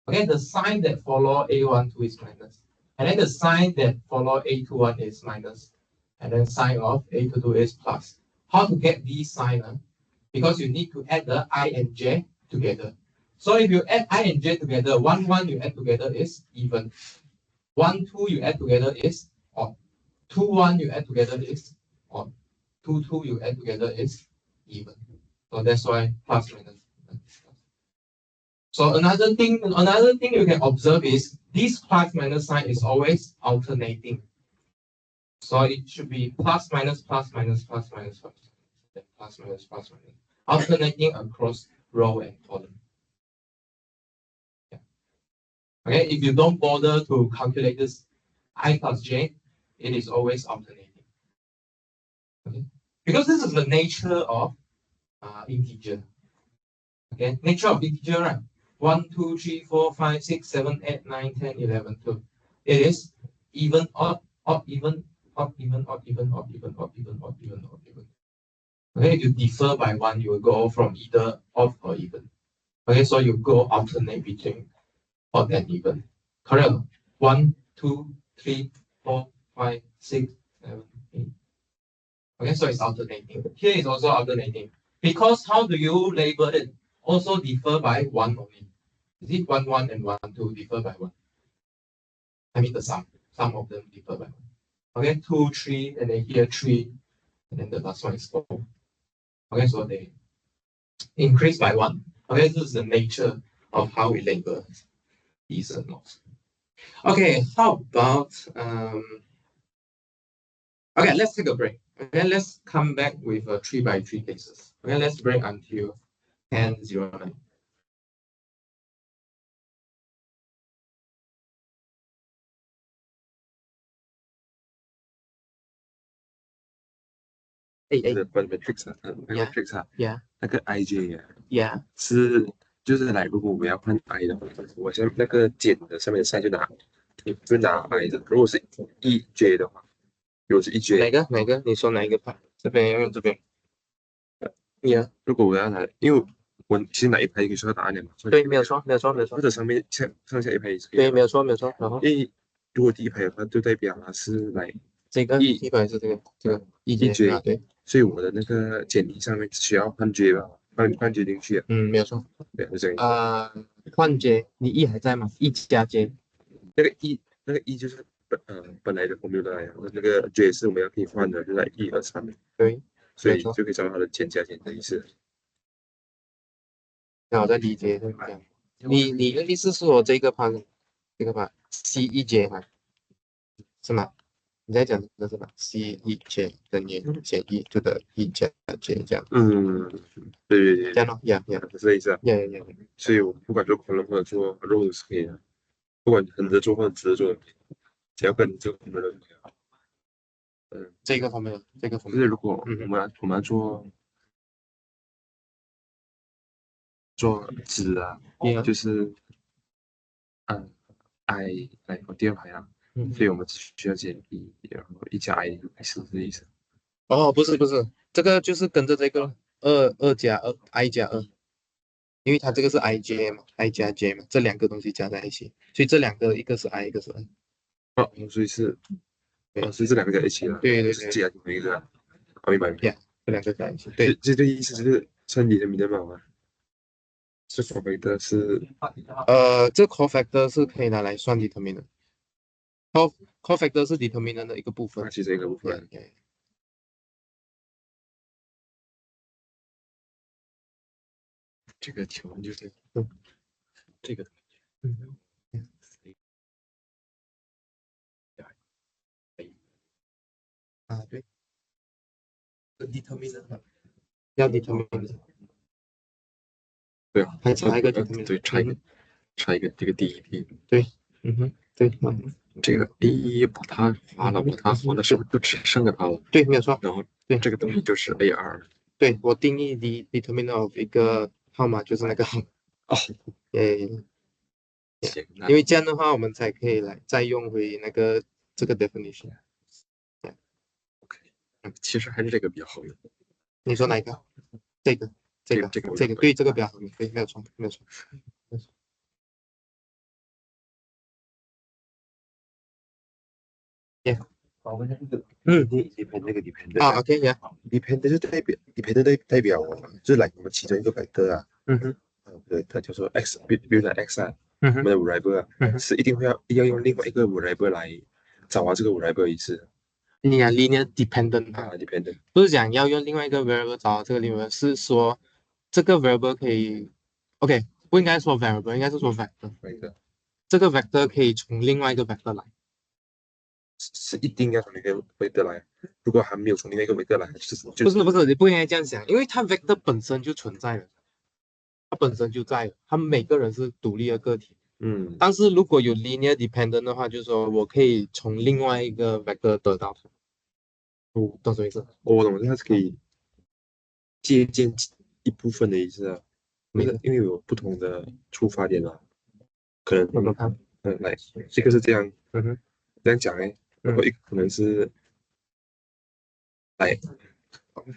Speaker 3: Okay, the sign that follow A12 is minus. And then the sign that follow A21 is minus. And then sign of A22 is plus. How to get these signs? Because you need to add the I and J together. So if you add I and J together, 1, 1 you add together is even. 1, 2 you add together is odd. 2, 1 you add together is odd. 2, 2 you add together is even. So that's why plus minus. So another thing you can observe is this plus minus sign is always alternating. So it should be plus minus plus minus plus minus plus minus plus minus, alternating across row and column. Yeah. Okay, if you don't bother to calculate this I plus j, it is always alternating. Okay, because this is the nature of integer. Okay, nature of integer, right? 1, 2, 3, 4, 5, 6, 7, 8, 9, 10, 11, 12. It is even, odd, odd, even, odd, even, odd, even, odd, even, odd, even, odd, even, odd, even. Okay, if you differ by 1, you will go from either odd or even. Okay, so you go alternate between odd and even. correct. 1, 2, 3, 4, 5, 6, 7, 8. Okay, so it's alternating. Here is also alternating. Because how do you label it? Also differ by 1 only. Is it 1, 1 and 1, 2 differ by 1? I mean the sum. Some of them differ by 1. Okay, 2, 3, and then here 3, and then the last one is 4. Okay, so they increase by 1. Okay, this is the nature of how we label these nodes. Okay, how about okay, let's take a break. Okay, let's come back with 3 by 3 cases. Okay, let's break until 10:09.
Speaker 2: 就是matrix 啊，那个 matrix 啊，
Speaker 3: Yeah,
Speaker 2: 那个 ij 啊，
Speaker 3: yeah.
Speaker 2: 是就是来，如果我们要换 i 的话，我现在那个减的上面的 sign 就拿 i 的，如果是 ej 的话，如果是 ej，
Speaker 3: 哪个？你说哪一个派？这边用这边。Yeah，
Speaker 2: 如果我要拿，因为我其实哪一排可以收到答案的嘛，
Speaker 3: 对，没有错。
Speaker 2: 或者上面上下一排也是可以。
Speaker 3: 对，没有错。然后，
Speaker 2: 因为如果第一排的话，就代表它是来
Speaker 3: 这个第一排是这个1J 对。
Speaker 2: 所以我的那个简历上面需要换 j 吧，换 j 进去。
Speaker 3: 没有错。
Speaker 2: 对，是这样。
Speaker 3: 换 J， 你 E 还在吗？E 加 J。
Speaker 2: 那个 e 就是本来的 formula 呀，那个 j 是我们要可以换的，就在1、2、3。
Speaker 3: 对，
Speaker 2: 所以就可以找到它的减加减的意思。
Speaker 3: 那我再理解一下。你的意思是说这个 part C 一 J 嘛，是吗？你在讲的是吧 ？C 一 J 等于减1就得1加 J 这样。
Speaker 2: 对，
Speaker 3: 这样咯，
Speaker 2: 是这意思啊。
Speaker 3: 呀。
Speaker 2: 所以我不管做column或者做 row 都是可以的，不管横着做或者直着做，只要跟这个 formula 就可以了。
Speaker 3: 这个方面，
Speaker 2: 就是如果我们要做直啊，就是i 来第二排啊，所以我们只需要减1，然后1加 i 是这意思。
Speaker 3: 哦，不是，这个就是跟着这个2加2 i 加2，因为它这个是 ij 嘛，i 加 j 嘛，这两个东西加在一起，所以这两个一个是 i，一个是 n。
Speaker 2: 所以是，所以这两个在一起了。
Speaker 3: 对，
Speaker 2: 是加同一个。明白。
Speaker 3: 这两个在一起。对，
Speaker 2: 这意思就是算你的名的嘛？是所谓的是
Speaker 3: 这 cofactor 是可以拿来算 determinant。cofactor 是 determinant 的一个部分。
Speaker 2: 其实一个部分。这个题目就是这个。
Speaker 3: 对。determinant 要 determinant。
Speaker 2: 对，
Speaker 3: 还差一个 determinant。
Speaker 2: 对，差一个这个第一题。
Speaker 3: 对，对。
Speaker 2: 这个第一把它划了，把它划的是不是就只剩个它了？
Speaker 3: 对，没有错。
Speaker 2: 然后对这个东西就是 AR。
Speaker 3: 对，我定义determinant of 一个号码就是那个号。
Speaker 2: 行，
Speaker 3: 因为这样的话我们才可以来再用回那个这个 definition。
Speaker 2: OK，其实还是这个比较好用。
Speaker 3: 你说哪一个？这个，对，这个比较好用，对，没有错。
Speaker 2: depend 就代表就是来我们其中一个 vector 啊。对，它叫做 x， 比如说 x 啊，我们的 variable 啊，是一定要用另外一个 variable 来找到这个 variable 意思。
Speaker 3: linear dependent
Speaker 2: dependent
Speaker 3: 不是讲要用另外一个 variable 找到这个 variable，是说这个 variable 可以 ，OK， 不应该说 variable， 应该是说 vector。这个 vector 可以从另外一个 vector 来。
Speaker 2: 是一定要从那个 vector 来，如果还没有从另外一个 vector 来，
Speaker 3: 不是，你不应该这样想，因为它 vector 本身就存在了，它本身就在了，他们每个人是独立的个体。但是如果有 linear dependent 的话，就是说我可以从另外一个 vector 得到它。懂什么意思？
Speaker 2: 我懂，它是可以借鉴一部分的意思啊。因为有不同的出发点啊，可能来这个是这样，这样讲哎，然后一个可能是来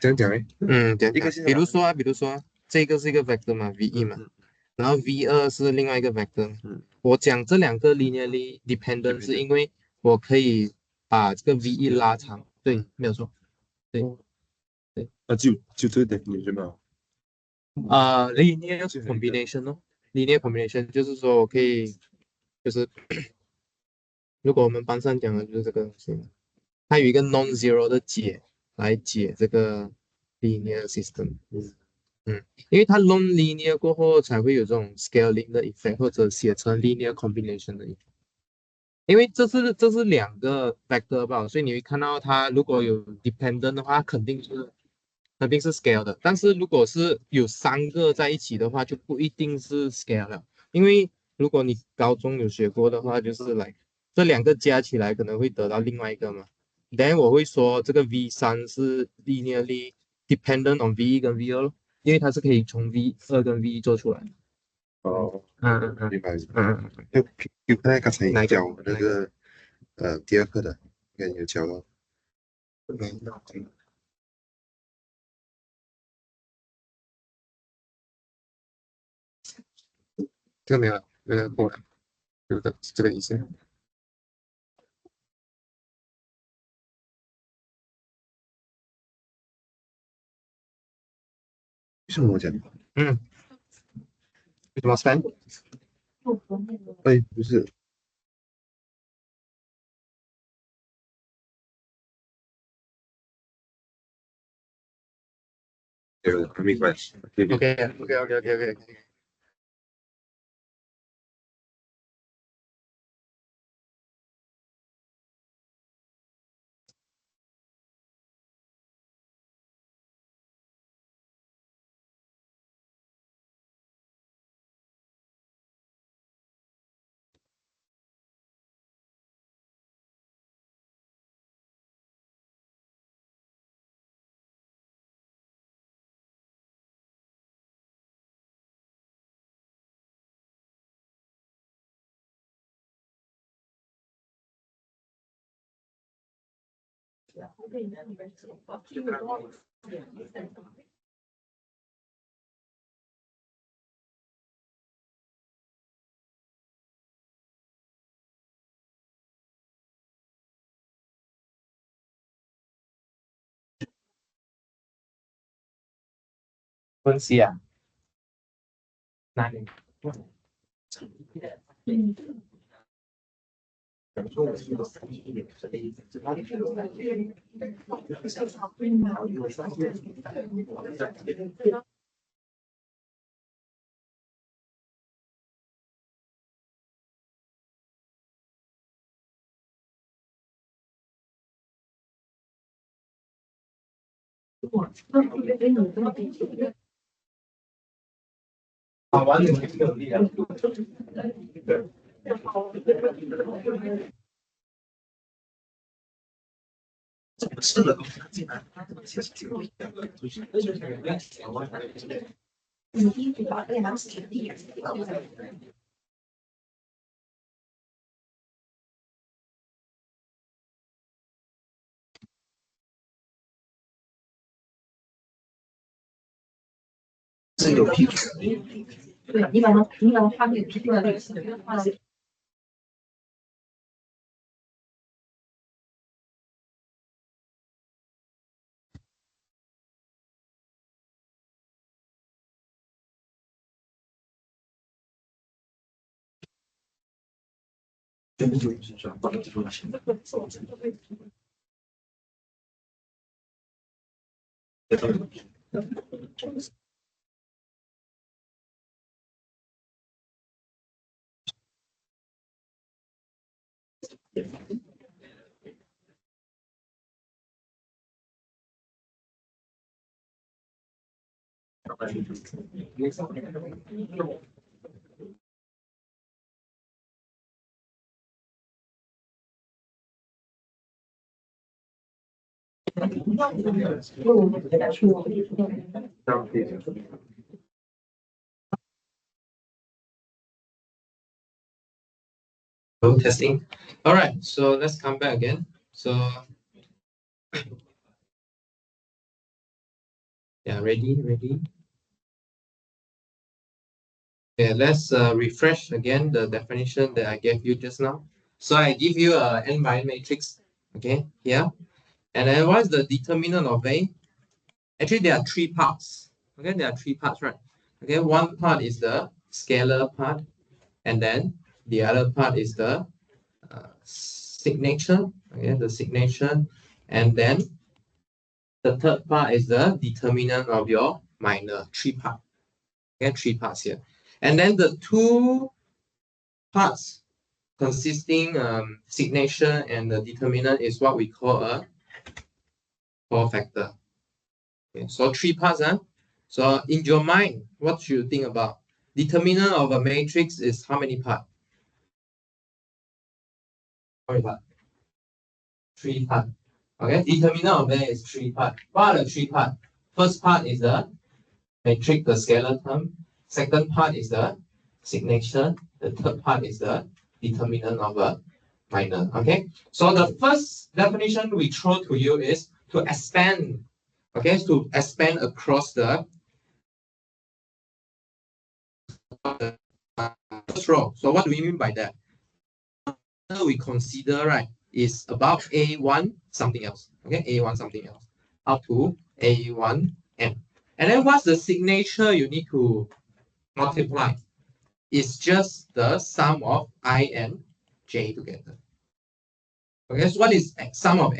Speaker 2: 这样讲哎，
Speaker 3: 一个比如说这个是一个 vector 嘛 ，v1 嘛，然后 v2 是另外一个 vector，
Speaker 4: 我讲这两个 linearly dependent 是因为我可以把这个 V1 拉长，对，没有错，对。
Speaker 2: 就这个 definition 嘛。
Speaker 4: linear
Speaker 2: 最后一个
Speaker 4: combination 哦，linear combination 就是说我可以，就是如果我们班上讲的就是这个东西，它有一个 non-zero 的解来解这个 linear system，因为它 non-linear 过后才会有这种 scaling 的 effect，或者写成 linear combination 的 effect。因为这是两个 vector 吧，所以你会看到它如果有 dependent 的话，肯定是 scale 的。但是如果是有三个在一起的话，就不一定是 scale 了。因为如果你高中有学过的话，就是来这两个加起来可能会得到另外一个嘛。then 我会说这个 V3是 linearly dependent on V1 跟 V2咯，因为它是可以从 V2跟 V1做出来。
Speaker 2: 哦，
Speaker 4: 嗯
Speaker 2: 明白。
Speaker 4: 嗯，
Speaker 2: 就刚才
Speaker 4: 哪一个
Speaker 2: 教那个第二课的，应该有教到。
Speaker 4: 这个没有了，过了，这个意思。
Speaker 2: 为什么我讲？
Speaker 4: 嗯，为什么 span？
Speaker 2: 哎，不是，对，我明白。对对，OK，OK，OK，OK，OK。
Speaker 4: 分析啊，哪里？好玩的有力量。
Speaker 1: 是的，进来，这有屁股。
Speaker 5: 对，你把它画给出来了，画了。
Speaker 4: Hello, testing. All right, so let's come back again. So, yeah, ready. Okay, let's refresh again the definition that I gave you just now. So I give you a n by n matrix, okay, here. And then what is the determinant of A? Actually, there are three parts. Okay, there are three parts, right? Okay, one part is the scalar part, and then the other part is the signature. Okay, the signature, and then the third part is the determinant of your minor. Three part. Okay, three parts here, and then the two parts consisting signature and the determinant is what we call a cofactor. Okay, so three parts. So in your mind, what should you think about? Determinant of a matrix is how many parts? How many parts? Three parts. Okay, determinant of A is three parts. What are the three parts? First part is the matrix, the scalar term. Second part is the signature. The third part is the determinant of a minor. Okay, so the first definition we throw to you is to expand. Okay, to expand across the first row. So what do we mean by that? We consider, right, is about A1 something else. Okay, A1 something else up to A1 n. And then what's the signature you need to multiply? It's just the sum of I and j together. Okay, so what is sum of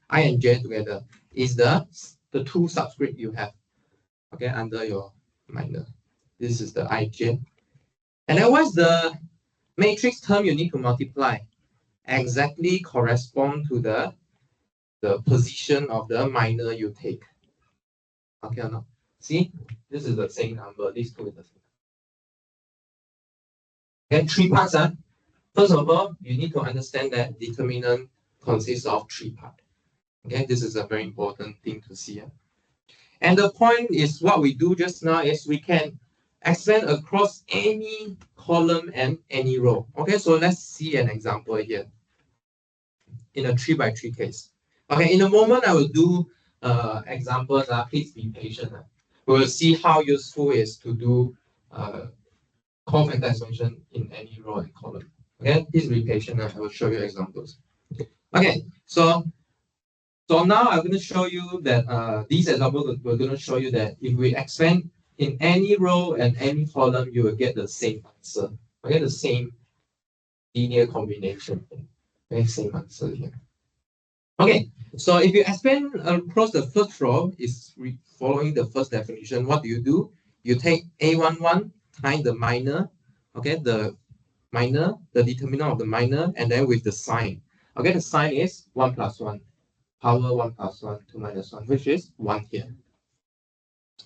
Speaker 4: I and j together? Is the two subscript you have, okay, under your minor. This is the ij. And then what's the matrix term you need to multiply? Exactly correspond to the position of the minor you take. Okay or not? See, this is the same number. These two is the same. Okay, three parts. First of all, you need to understand that determinant consists of three parts. Okay, this is a very important thing to see. And the point is what we do just now is we can expand across any column and any row. Okay, so let's see an example here in a 3 by 3 case. Okay, in a moment I will do examples. Please be patient. We will see how useful it is to do cofactor expansion in any row and column. Okay, please be patient. I will show you examples. Okay, so now I'm going to show you that these examples we're going to show you that if we expand in any row and any column, you will get the same answer. Okay, the same linear combination. Okay, same answer here. Okay, so if you expand across the first row, is following the first definition. What do? You take A11 times the minor, okay, the minor, the determinant of the minor, and then with the sign. Okay, the sign is 1 plus 1, power 1 plus 1, 2 minus 1, which is 1 here.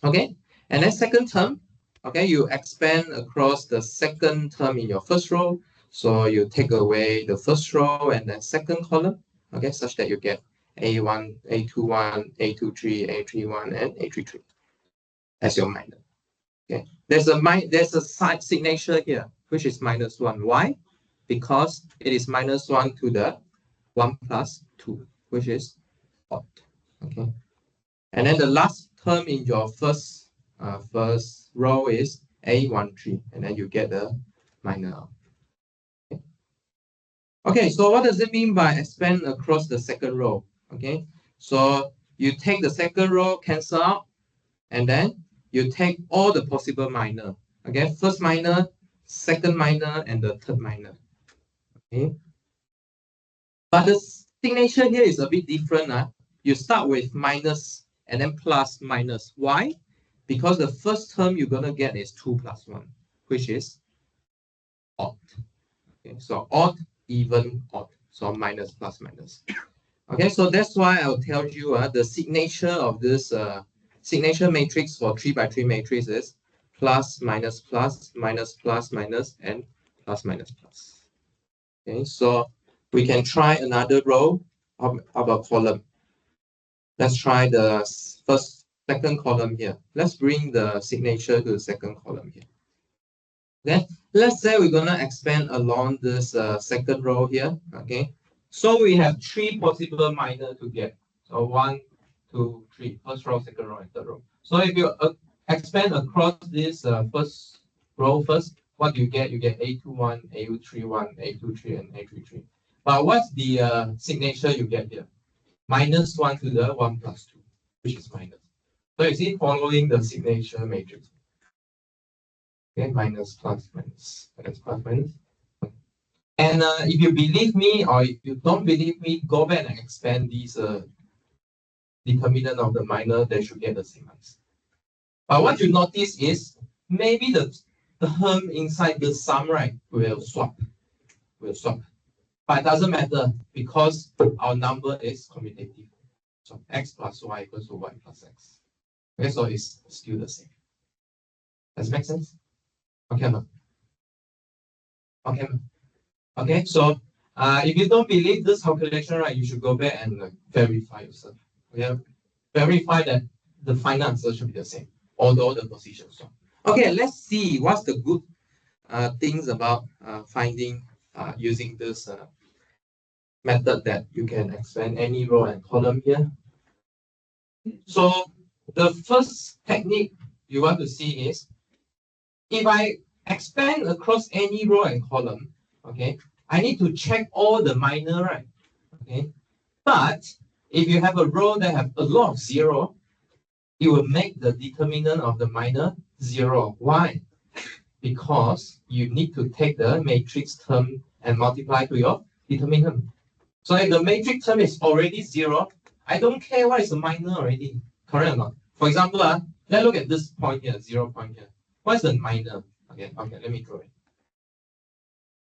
Speaker 4: Okay, and then second term, okay, you expand across the second term in your first row. So you take away the first row and then second column, okay, such that you get A1, A21, A23, A31, and A33 as your minor. Okay, there's a side signature here, which is -1. Why? Because it is -1 to the 1 plus 2, which is odd. Okay, and then the last term in your first row is A13, and then you get the minor. Okay, so what does it mean by expand across the second row? Okay, so you take the second row, cancel out, and then you take all the possible minor. Okay, first minor, second minor, and the third minor. Okay, but the signature here is a bit different. You start with minus and then plus minus. Why? Because the first term you're gonna get is 2 plus 1, which is odd. Okay, so odd, even, odd. So minus plus minus. Okay, so that's why I'll tell you the signature of this signature matrix for 3 by 3 matrix is plus, minus, plus, minus, plus, minus, and plus, minus, plus. Okay, so we can try another row of a column. Let's try the second column here. Let's bring the signature to the second column here. Okay, let's say we're gonna expand along this second row here. Okay, so we have 3 possible minor to get. So 1, 2, 3, first row, second row, and third row. So if you expand across this first row first,
Speaker 3: what do you get? You get A21, A31, A23, and A33. But what's the signature you get here? Minus 1 to the 1 plus 2, which is minus. So you see, following the signature matrix. Okay, minus, plus, minus, minus, plus, minus. And if you believe me or if you don't believe me, go back and expand these determinant of the minor, they should get the same answer. But what you notice is maybe the term inside the sum, right, will swap. But it doesn't matter because our number is commutative. So x plus y equals to y plus x. Okay, so it's still the same. Does it make sense? Okay, no? Okay, no? Okay, so if you don't believe this calculation, right, you should go back and verify yourself. Okay, verify that the final answer should be the same, although the position swap. Okay, let's see what's the good things about finding using this method that you can expand any row and column here. So the first technique you want to see is if I expand across any row and column, okay, I need to check all the minor, right? Okay, but if you have a row that have a lot of zero, it will make the determinant of the minor 0. Why? Because you need to take the matrix term and multiply to your determinant. So if the matrix term is already 0, I don't care what is the minor already. Correct or not? For example, let's look at this point here, 0 point here. What's the minor? Okay, let me draw it.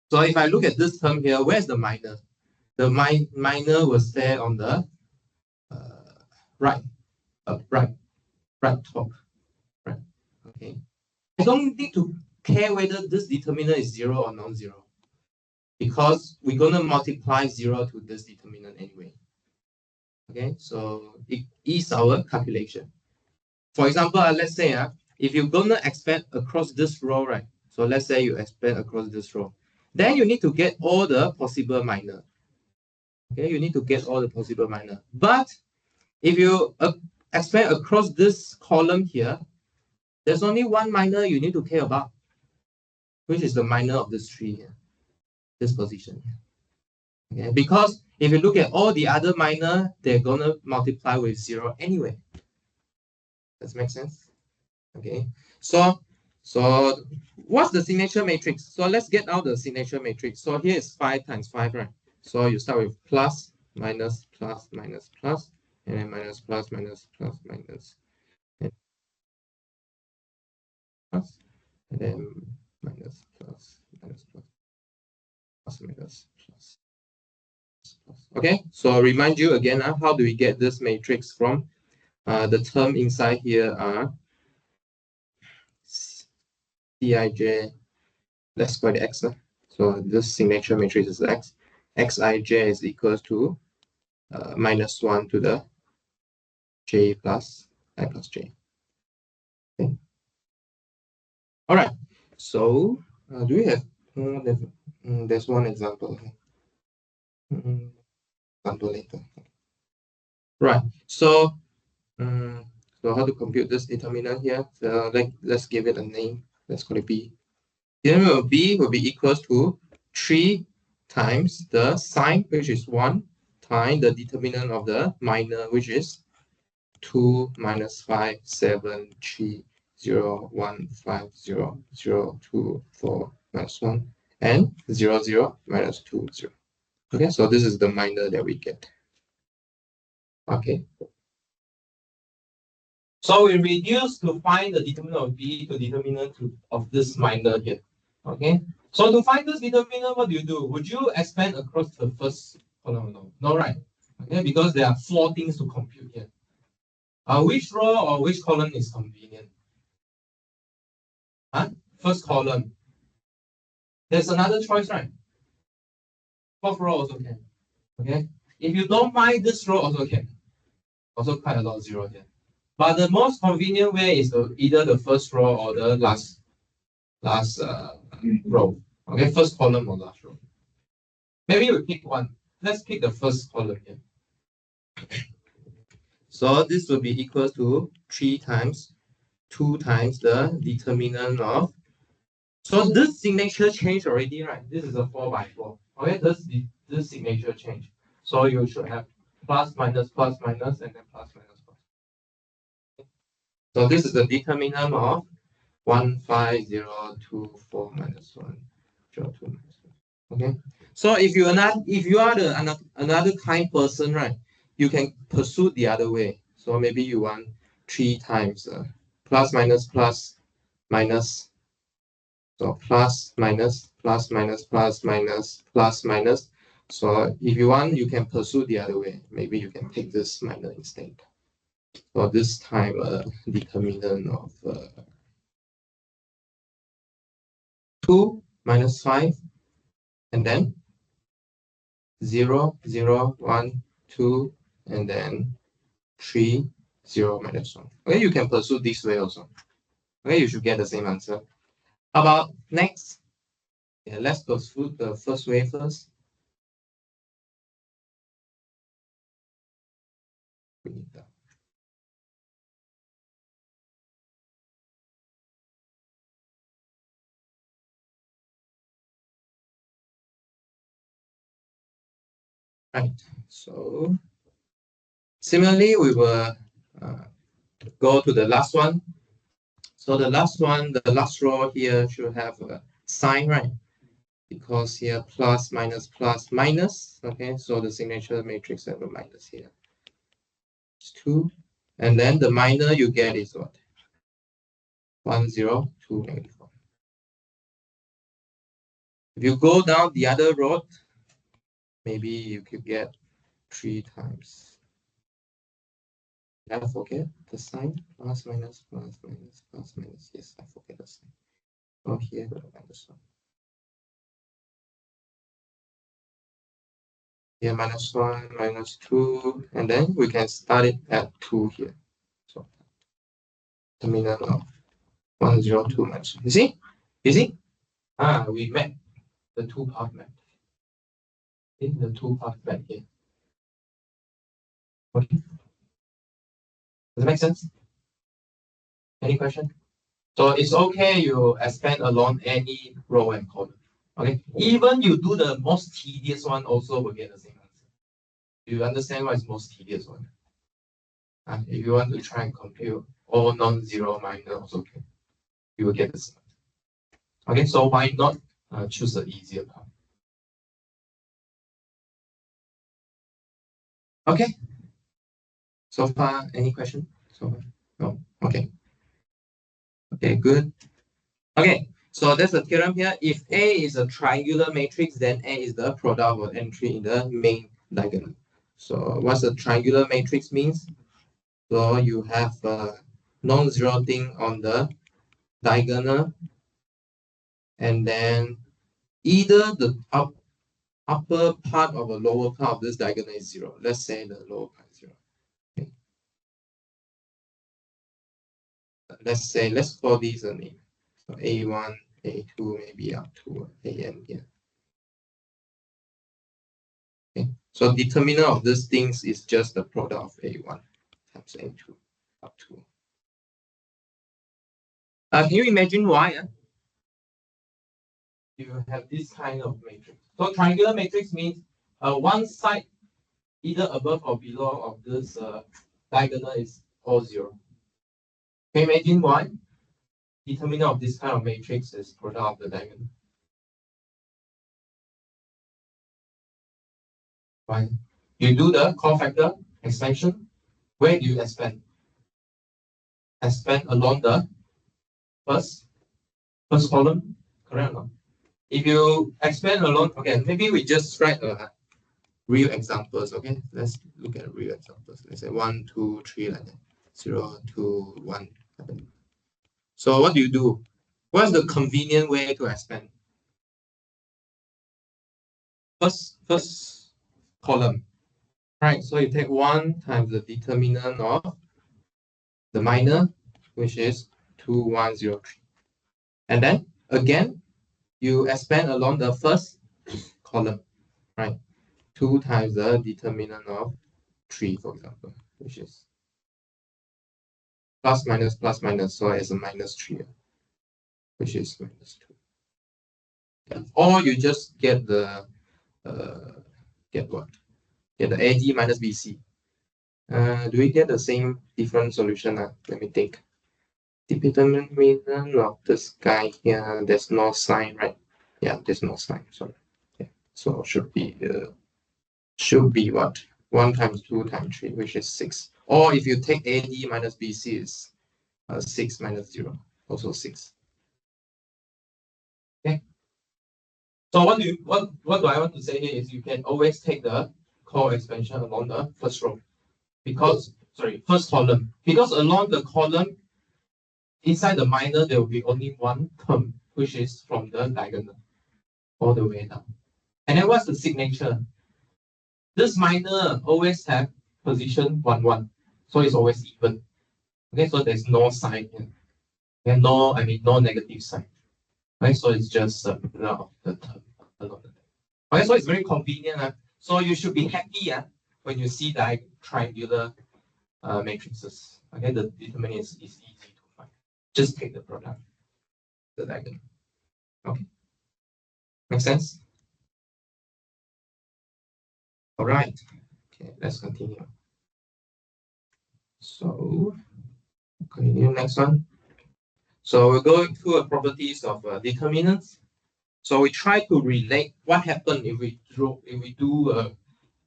Speaker 3: So if I look at this term here, where's the minor? The minor was there on the right top. Right. Okay. I don't need to care whether this determinant is 0 or non-zero, because we're going to multiply 0 to this determinant anyway. Okay, so it is our calculation. For example, let's say if you're going to expand across this row, right? So let's say you expand across this row. Then you need to get all the possible minor. Okay, you need to get all the possible minor. But if you expand across this column here, there's only one minor you need to care about, which is the minor of this tree here, this position here. Okay, because if you look at all the other minor, they're gonna multiply with 0 anyway. Does that make sense? Okay, so what's the signature matrix? So let's get out the signature matrix. So here is 5 times 5, right? So you start with plus, minus, plus, minus, plus, and then minus, plus, minus, plus, minus, and plus, and then minus, plus, minus, plus, plus, minus, plus. Okay, so remind you again, how do we get this matrix from? The term inside here are Cij, let's call it x. So this signature matrix is x. Xij is equals to minus 1 to the j plus I plus j. Okay. All right. So do we have there's one example. Example later. Right. So so how to compute this determinant here? So let's give it a name. Let's call it B. Determinant of B will be equals to 3 times the sign, which is 1, times the determinant of the minor, which is 2 minus 5, 7, 3, 0, 1, 5, 0, 0, 2, 4, minus 1, and 0, 0, minus 2, 0. Okay, so this is the minor that we get. Okay. So we reduce to find the determinant of B to determinant of this minor here. Okay. So to find this determinant, what do? Would you expand across the first column? No, right? Okay, because there are 4 things to compute here. Which row or which column is convenient? First column. There's another choice, right? 4th row also can. Okay. If you don't mind, this row also can. Also quite a lot of 0 here. But the most convenient way is either the first row or the last row. Okay, first column or last row. Maybe we pick one. Let's pick the first column here. So this will be equal to 3 times 2 times the determinant of So this signature change already, right? This is a 4 by 4. Okay, this signature change. So you should have plus minus plus minus and then plus minus plus. So this is the determinant of 15024 minus 102 minus 1. Okay. So if you are another kind person, right? You can pursue the other way. So maybe you want 3 times plus minus plus minus. So plus minus plus minus plus minus plus minus. So if you want, you can pursue the other way. Maybe you can take this minor instead. So this time determinant of 2 minus 5 and then 0, 0, 1, 2, and then 3, 0, minus 1. Okay, you can pursue this way also. Okay, you should get the same answer. How about next? Yeah, let's pursue the first way first. We need that. Right, so similarly, we will go to the last one. So the last one, the last row here should have a sign, right? Because here plus, minus, plus, minus. Okay, so the signature matrix have a minus here. It's 2. And then the minor you get is what? 1, 0, 2, negative 1. If you go down the other road, maybe you could get 3 times. I forget the sign. Plus, minus, plus, minus, plus, minus. Yes, I forget the sign. Oh, here the minus 1. Here minus 1, minus 2, and then we can start it at 2 here. So terminal of 102 minus 1. You see? You see? We met the 2 path map. In the 2 path map here. Okay. Does it make sense? Any question? So it's okay you expand along any row and column. Okay. Even you do the most tedious one, also will get the same answer. You understand what is most tedious one? If you want to try and compute all non-zero minor, also okay. You will get the same. Okay, so why not choose the easier path? Okay. So far, any question? So far? No. Okay. Okay, good. Okay, so that's the theorem here. If A is a triangular matrix, then A is the product of entry in the main diagonal. So what's the triangular matrix means? So you have a non-zero thing on the diagonal, and then either the upper part or the lower part of this diagonal is 0. Let's say the lower part is 0. Okay. Let's call these a name. So A1, A2, maybe up to AN here. Okay. So determinant of these things is just the product of A1 times A2 up to. Can you imagine why? You have this kind of matrix. So triangular matrix means one side either above or below of this diagonal is all 0. Can you imagine why? Determinant of this kind of matrix is product of the diagonal. Why? You do the cofactor expansion. Where do you expand? Expand along the first column, correct or not? If you expand along, okay, maybe we just write real examples. Okay, let's look at real examples. Let's say 1, 2, 3 like that. 0, 2, 1. So what do? What's the convenient way to expand? First column, right? So you take 1 times the determinant of the minor, which is 2, 1, 0, 3, and then again you expand along the first column, right? 2 times the determinant of 3, for example, which is plus minus, so it's a minus 3, which is minus 2.
Speaker 4: Or you just get the get what? Get the AD minus BC. Do we get the same different solution? Let me think. Determinant of this guy here, there's no sign, right? Yeah, there's no sign. Sorry. Yeah. So should be what? 1 times 2 times 3, which is 6. Or if you take AD minus BC is 6 minus 0, also 6. Okay. So what do I want to say here is you can always take the co-expansion along the first row. First column. Because along the column, inside the minor, there will be only one term, which is from the diagonal all the way down. And then what's the signature? This minor always have position 1, 1. So it's always even. Okay, so there's no sign here. And no negative sign. Right, so it's just the term along the way. Okay, so it's very convenient. So you should be happy when you see the triangular matrices. Okay, the determinant is easy to find. Just take the product, the diagonal. Okay, make sense? All right. Okay, let's continue. So, continue next one. So we're going through properties of determinants. So we try to relate what happens if we do a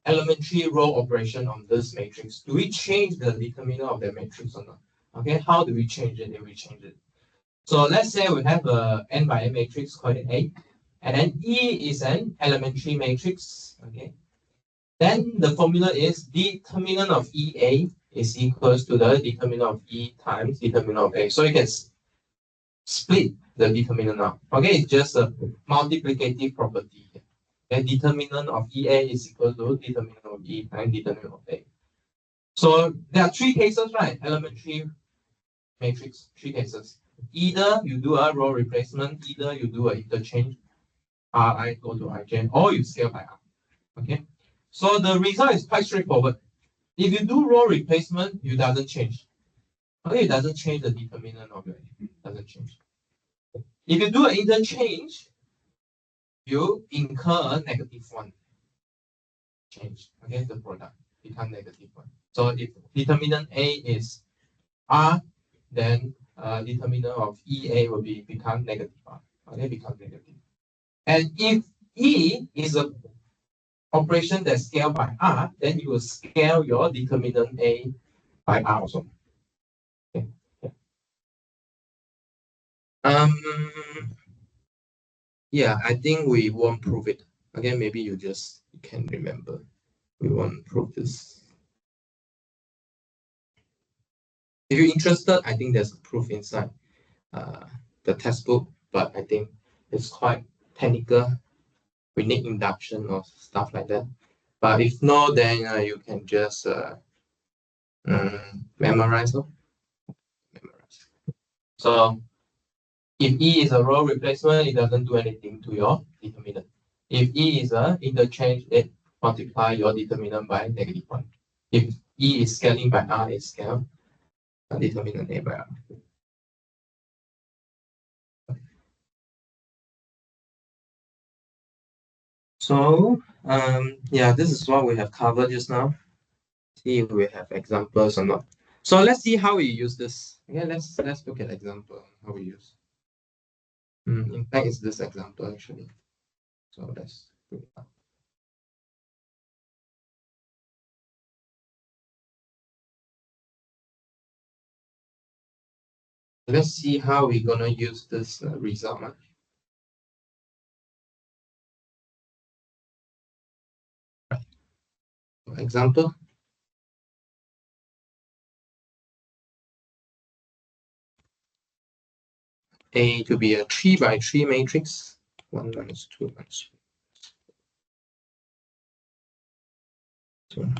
Speaker 4: elementary row operation on this matrix. Do we change the determinant of the matrix or not? Okay, how do we change it if we change it? So let's say we have a n by n matrix called A, and then E is an elementary matrix. Okay, then the formula is determinant of EA is equals to the determinant of E times determinant of A. So you can split the determinant now. Okay, it's just a multiplicative property. Okay, determinant of EA is equal to determinant of E times determinant of A. So there are 3 cases, right? Elementary matrix, 3 cases. Either you do a row replacement, either you do an interchange, Ri go to Ij, or you scale by R. Okay, so the result is quite straightforward. If you do row replacement, it doesn't change. Okay, it doesn't change the determinant of your A. Doesn't change. If you do an interchange, you incur a -1 change. Okay, the product become -1. So if determinant A is R, then determinant of EA will become -R. Okay, become negative. And if E is a operation that scale by R, then you will scale your determinant A by R also. Okay. Yeah, I think we won't prove it. Again, maybe you can remember. We won't prove this. If you're interested, I think there's a proof inside the textbook, but I think it's quite technical. We need induction or stuff like that. But if not, then you can just memorize. So if E is a row replacement, it doesn't do anything to your determinant. If E is an interchange, it multiply your determinant by -1. If E is scaling by R, it scale determinant A by R. So yeah, this is what we have covered just now. See if we have examples or not. So let's see how we use this. Okay, let's look at example how we use. In fact, it's this example actually. So let's bring it up. Let's see how we're gonna use this result. Right. For example, A to be a 3 by 3 matrix. 1 minus 2 minus 2.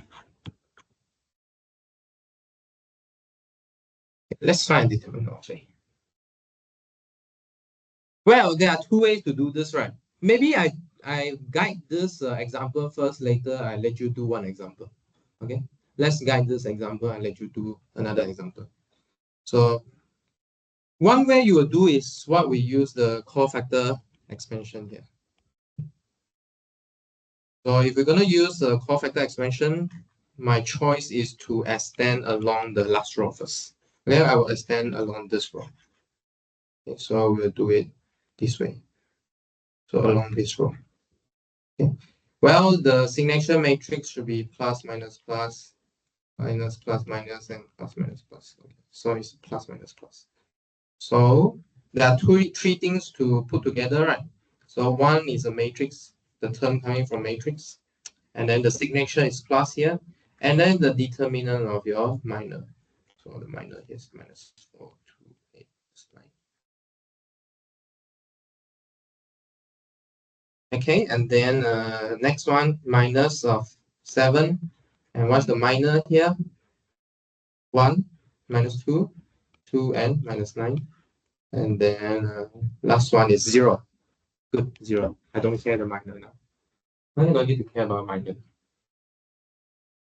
Speaker 4: Let's find determinant of A. Well, there are 2 ways to do this, right? Maybe I guide this example first, later I let you do one example. Okay, let's guide this example and let you do another example. So one way you will do is what we use the cofactor expansion here. So if we're going to use the cofactor expansion, my choice is to extend along the last row first. Okay, I will extend along this row. Okay, so I will do it this way. So along this row. Okay. Well, the signature matrix should be plus minus plus minus plus minus and plus minus plus. Okay. So it's plus minus plus. So there are three things to put together, right? So one is a matrix, the term coming from matrix, and then the signature is plus here, and then the determinant of your minor. So the minor here is minus 4, 2, 8, 9. Okay, and then next one, minus of 7. And what's the minor here? 1, minus 2, 2, and minus 9. And then last one is 0. Good, 0. I don't care the minor now. I don't need to care about minor.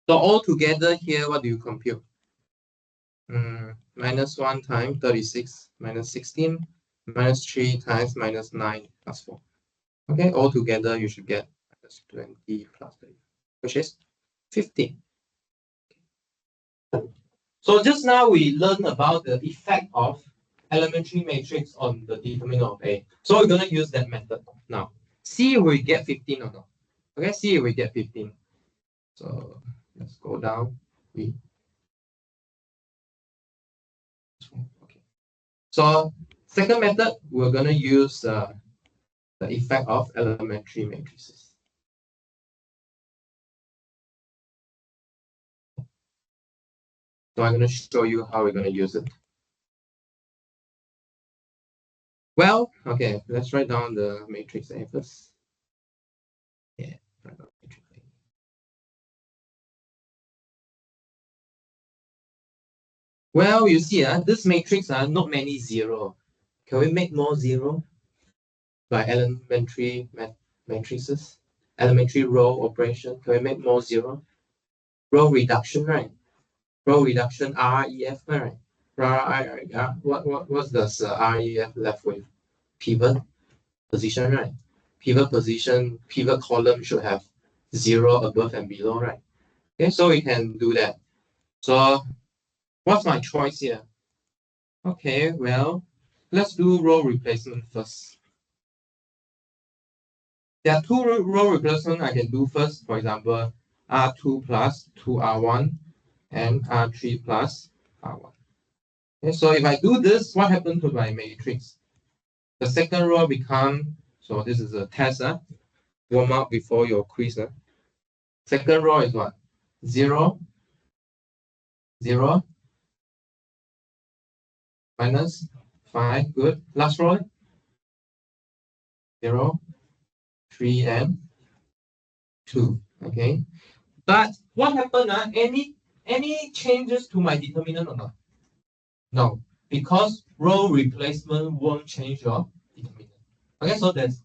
Speaker 4: So all together here, what do you compute? Minus 1 times 36 minus 16 minus 3 times minus 9 plus 4. Okay, all together you should get minus 20 plus 30, which is 15. So just now we learned about the effect of elementary matrix on the determinant of A. So we're going to use that method now. See if we get 15 or not. Okay, see if we get 15. So let's go down. Okay. So second method, we're going to use the effect of elementary matrices. So I'm going to show you how we're going to use it. Well, okay, let's write down the matrix A first. Yeah, write down matrix A. Well, you see, this matrix are not many zero. Can we make more zero by elementary matrices? Elementary row operation. Can we make more zero? Row reduction, right? Row reduction REF, right? What does REF left with? Pivot position, right? Pivot position, pivot column should have 0 above and below, right? Okay, so we can do that. So what's my choice here? Okay, well, let's do row replacement first. There are two row replacement I can do first. For example, R2 plus 2R1 and R3 plus R1. Okay, so if I do this, what happens to my matrix? The second row become, so this is a test, warm up before your quiz. Second row is what? 0, 0, minus 5, good. Last row, 0, 3, and 2. Okay. But what happened? Any changes to my determinant or not? No, because row replacement won't change your determinant. Okay, so there's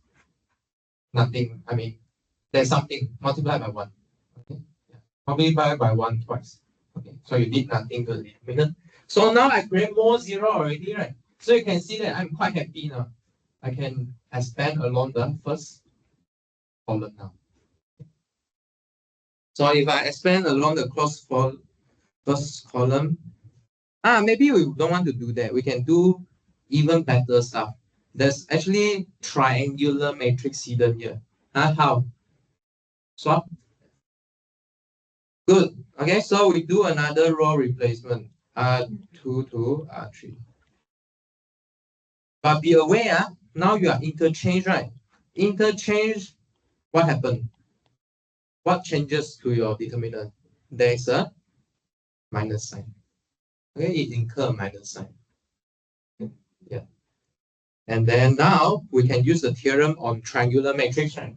Speaker 4: nothing. I mean, there's something multiplied by 1. Okay, yeah. Multiply by 1 twice. Okay, so you did nothing to the determinant. So now I create more 0 already, right? So you can see that I'm quite happy now. I can expand along the first column now. So if I expand along the first column, maybe we don't want to do that. We can do even better stuff. There's actually triangular matrix hidden here. How? Swap. Good. Okay, so we do another row replacement. R2 to R3. But be aware, now you are interchange, right? Interchange, what happened? What changes to your determinant? There is a minus sign. Okay, it incur a minus sign. Yeah. And then now we can use the theorem on triangular matrix, right?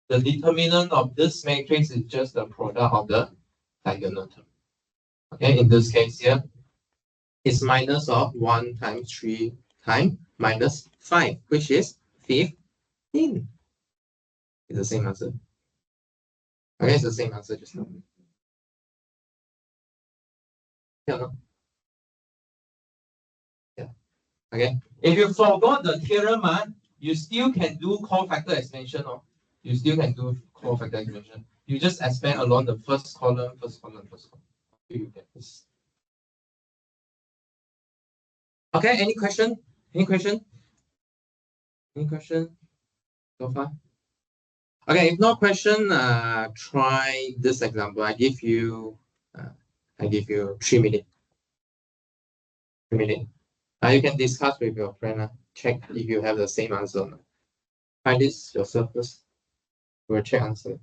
Speaker 4: The determinant of this matrix is just the product of the diagonal term. Okay, in this case here, it's minus of 1 times 3 times minus 5, which is 15. It's the same answer. Okay, it's the same answer just now. Yeah, no? Yeah. Okay. If you forgot the theorem,
Speaker 3: you still can do core factor expansion, or you still can do core factor expansion. You just expand along the first column, first column, first column. You get this. Okay, any question? Any question? Any question so far? Okay, if no question, try this example. I give you 3 minutes. 3 minutes. You can discuss with your friend. Check if you have the same answer. Try this yourself first. We'll check answer.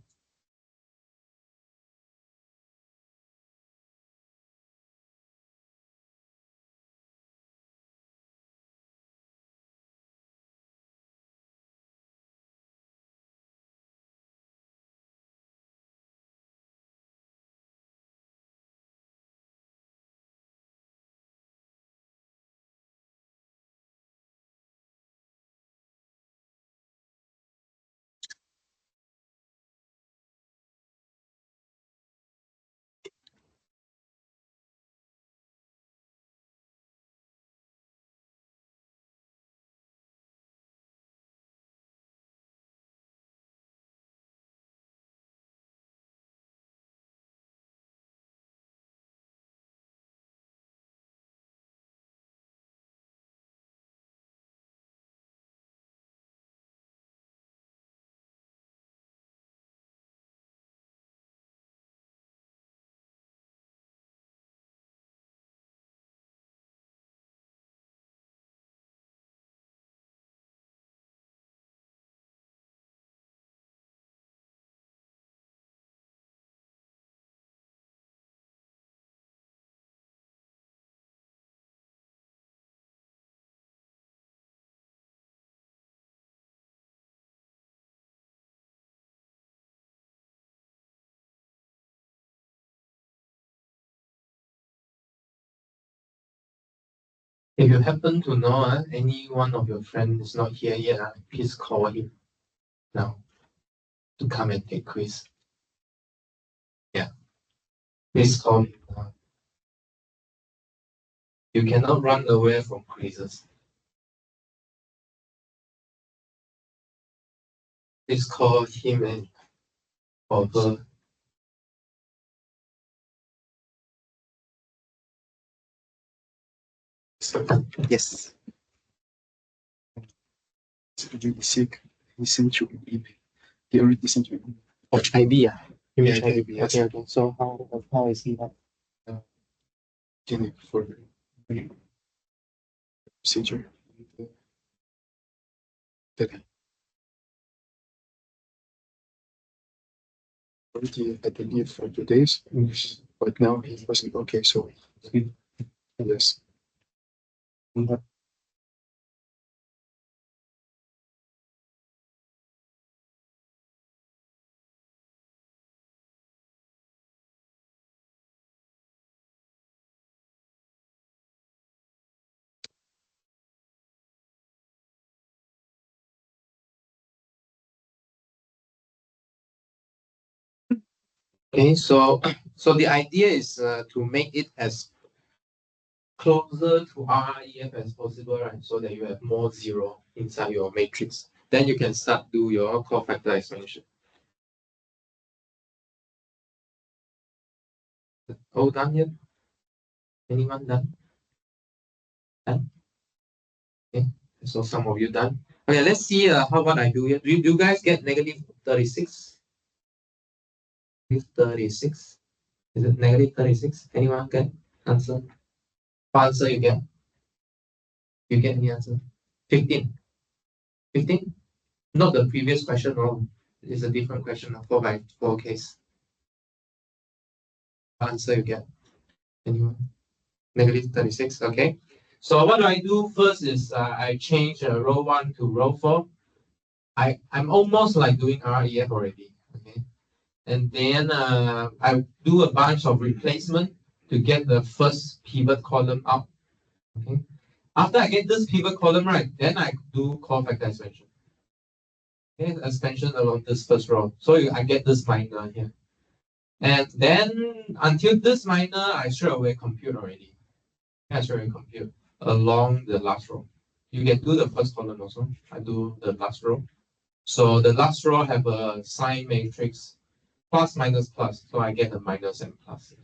Speaker 3: If you happen to know any one of your friends is not here yet, please call him now to come and take quiz. Yeah, please call him now. You cannot run away from quizzes. Please call him and or her.
Speaker 2: Yes. He sent you an email. He already sent you an email.
Speaker 4: Of IB, You mean
Speaker 2: Yeah,
Speaker 4: IB?
Speaker 2: yes.
Speaker 4: Okay. So how is he now?
Speaker 2: For procedure. Okay. Already, I believe, for 2 days, but now he wasn't okay, so yes.
Speaker 3: Okay, so the idea is to make it as closer to RREF as possible, right? So that you have more zero inside your matrix. Then you can start do your core factor expansion. All done yet? Anyone done? Done? Okay, so some of you done. Okay, let's see what I do here. Do you guys get negative 36? Negative 36. Is it negative 36? Anyone get answer? What answer you get? You get the answer? 15. 15? Not the previous question, no. It's a different question, 4 by 4 case. What answer you get? Anyone? Negative 36, okay. So what I do first is I change row 1 to row 4. I'm almost like doing REF already, okay. And then I do a bunch of replacement to get the first pivot column up, okay. After I get this pivot column right, then I do core factor expansion. Okay, expansion along this first row. So I get this minor here. And then until this minor, I straight away compute already. I straight away compute along the last row. you can do the first column also. I do the last row. So the last row have a sign matrix plus minus plus. So I get a minus and plus.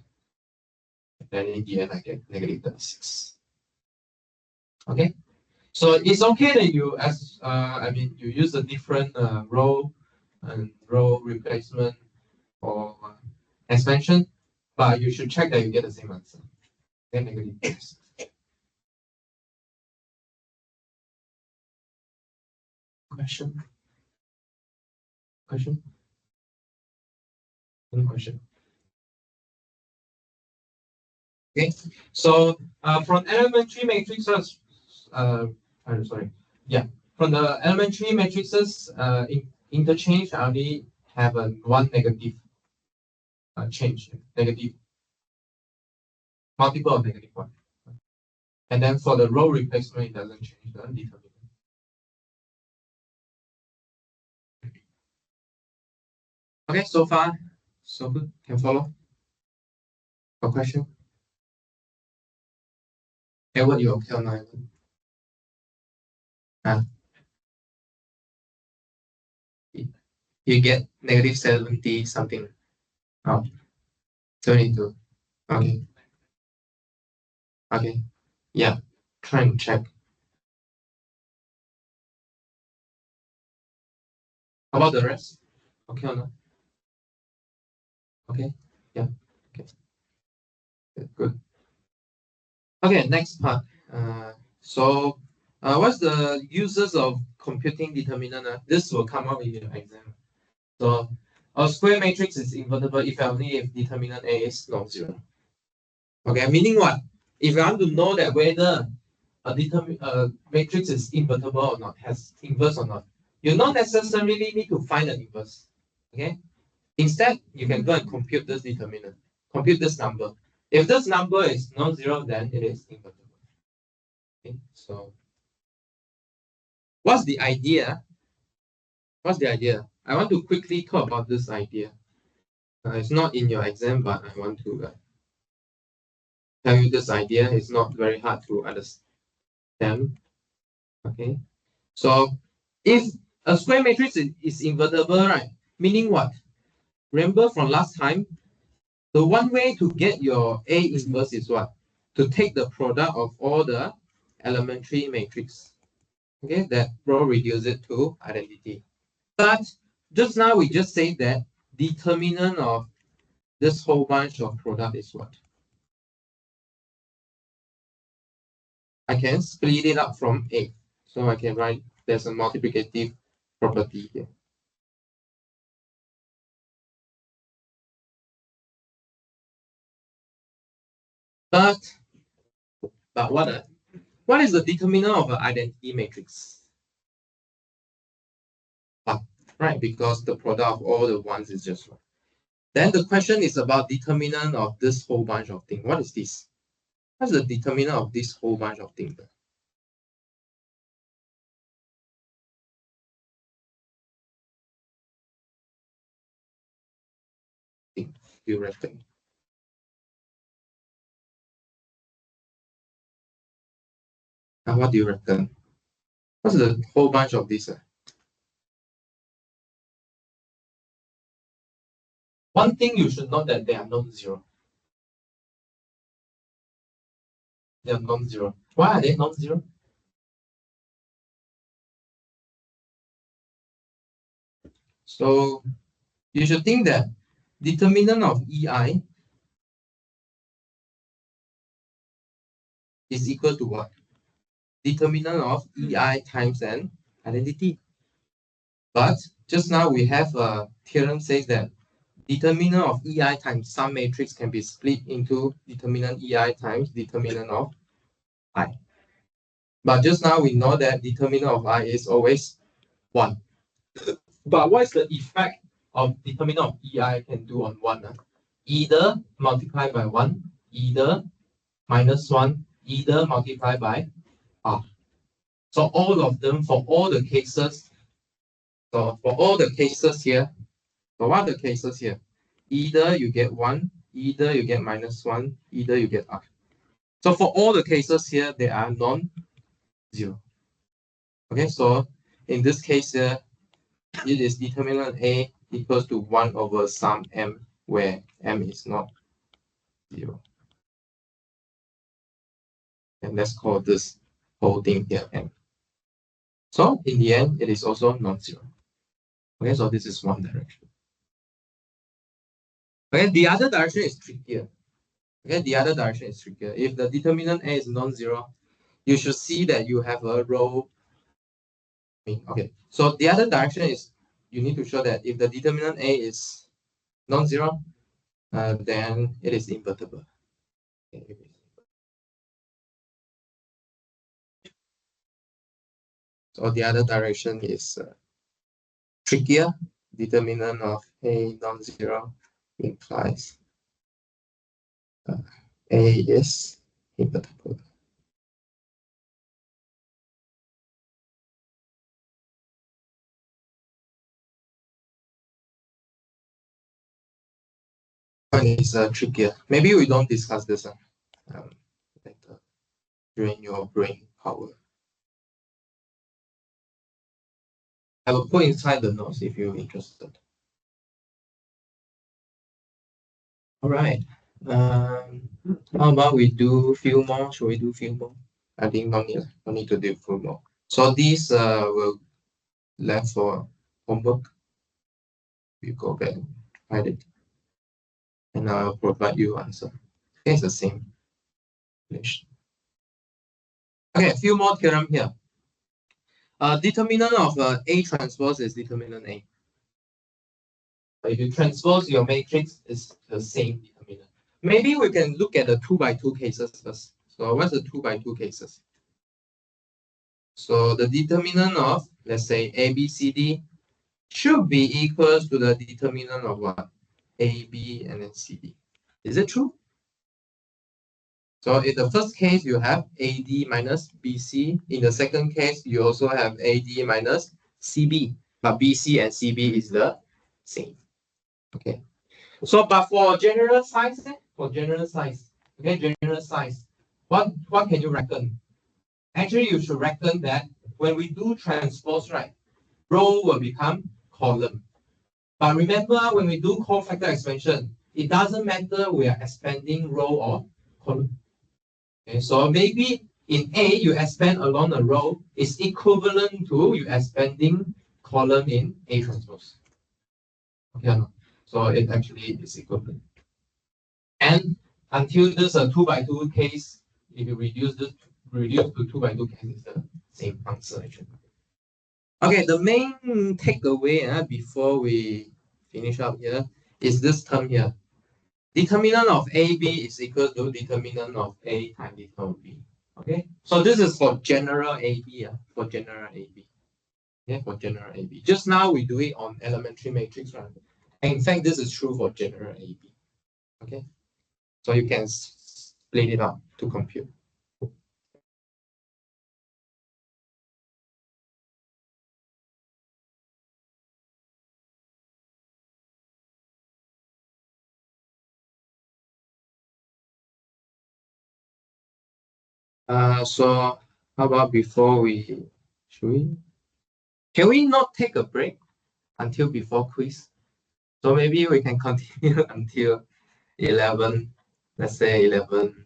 Speaker 3: Then in the end I get negative 36. Okay. So it's okay that you you use a different row and row replacement or expansion, but you should check that you get the same answer. Then negative 36. Question? Question? Any question? Okay, so from elementary matrices, I'm sorry, yeah, from the elementary matrices interchange, I only have a one negative change, negative multiple of negative one, and then for the row replacement, it doesn't change the determinant. Okay, so far, so good. Can follow? A question? Edward, you okay on that? You get negative 70 something. Oh, 72. Okay. Okay. Yeah. Try and check. How about the rest? Okay or not? Okay. Yeah. Okay. Good. Okay. Next part. What's the uses of computing determinant? This will come up in your exam. So, a square matrix is invertible if only if determinant A is non-zero. Okay. Meaning what? If you want to know that whether a matrix is invertible or not, has inverse or not, you don't necessarily need to find the inverse. Okay. Instead, you can go and compute this determinant. Compute this number. If this number is non-zero, then it is invertible. Okay. So, what's the idea? What's the idea? I want to quickly talk about this idea. It's not in your exam, but I want to tell you this idea. It's not very hard to understand. Okay. So, if a square matrix is invertible, right? Meaning what? Remember from last time, the one way to get your A inverse is what? To take the product of all the elementary matrix. Okay, that will reduce it to identity. But just now we just say that determinant of this whole bunch of product is what? I can split it up from A. So I can write there's a multiplicative property here. But what is the determinant of an identity matrix? Right, because the product of all the ones is just one. Then the question is about determinant of this whole bunch of things. What is this? What's the determinant of this whole bunch of things? You reckon? Now, what do you reckon? What's the whole bunch of this? One thing you should know that they are non-zero. They are non-zero. Why are they non-zero? So you should think that determinant of EI is equal to what? Determinant of EI times an identity. But just now we have a theorem says that determinant of EI times some matrix can be split into determinant EI times determinant of I. But just now we know that determinant of I is always 1. But what is the effect of determinant of EI can do on 1? Either multiply by 1, either minus 1, either multiply by R. So all of them for all the cases. So for all the cases here, for what are the cases here? Either you get 1, either you get minus 1, either you get R. So for all the cases here, they are non-zero. Okay, so in this case here, it is determinant A equals to 1 over sum m, where m is not 0. And let's call this whole thing here m. So in the end, it is also non-zero. Okay, so this is one direction. Okay, the other direction is trickier. Okay, the other direction is trickier. If the determinant A is non-zero, you should see that you have a row. Okay, so the other direction is you need to show that if the determinant A is non-zero, then it is invertible. Okay. So the other direction is trickier. Determinant of A non-zero implies A is invertible. One is trickier. Maybe we don't discuss this later during your brain power. I will put inside the notes if you're interested. All right. How about we do few more? Should we do few more? I think no need to do few more. So these will left for homework. You go back and write it, and I'll provide you answer. Okay, it's the same. Okay, a few more theorem here. Determinant of A transpose is determinant A. If you transpose your matrix, it's the same determinant. Maybe we can look at the 2 by 2 cases first. So what's the 2 by 2 cases? So the determinant of, let's say, ABCD should be equals to the determinant of what? AB and then CD. Is it true? So in the first case, you have AD minus BC. In the second case, you also have AD minus CB. But BC and CB is the same. Okay. So, but for general size, what can you reckon? Actually, you should reckon that when we do transpose, right, row will become column. But remember, when we do cofactor expansion, it doesn't matter we are expanding row or column. Okay, so maybe in A, you expand along a row is equivalent to you expanding column in A transpose. Okay, so it actually is equivalent. And until this 2 by 2 case, if you reduce to 2 by 2 case, it's the same answer actually. Okay, the main takeaway before we finish up here is this term here. Determinant of AB is equal to determinant of A times determinant of B. Okay, so this is for general AB, for general AB. Yeah, for general AB. Just now we do it on elementary matrix, right? And in fact, this is true for general AB. Okay, so you can split it up to compute. So how about before we can we not take a break until before quiz? So maybe we can continue until 11, let's say 11,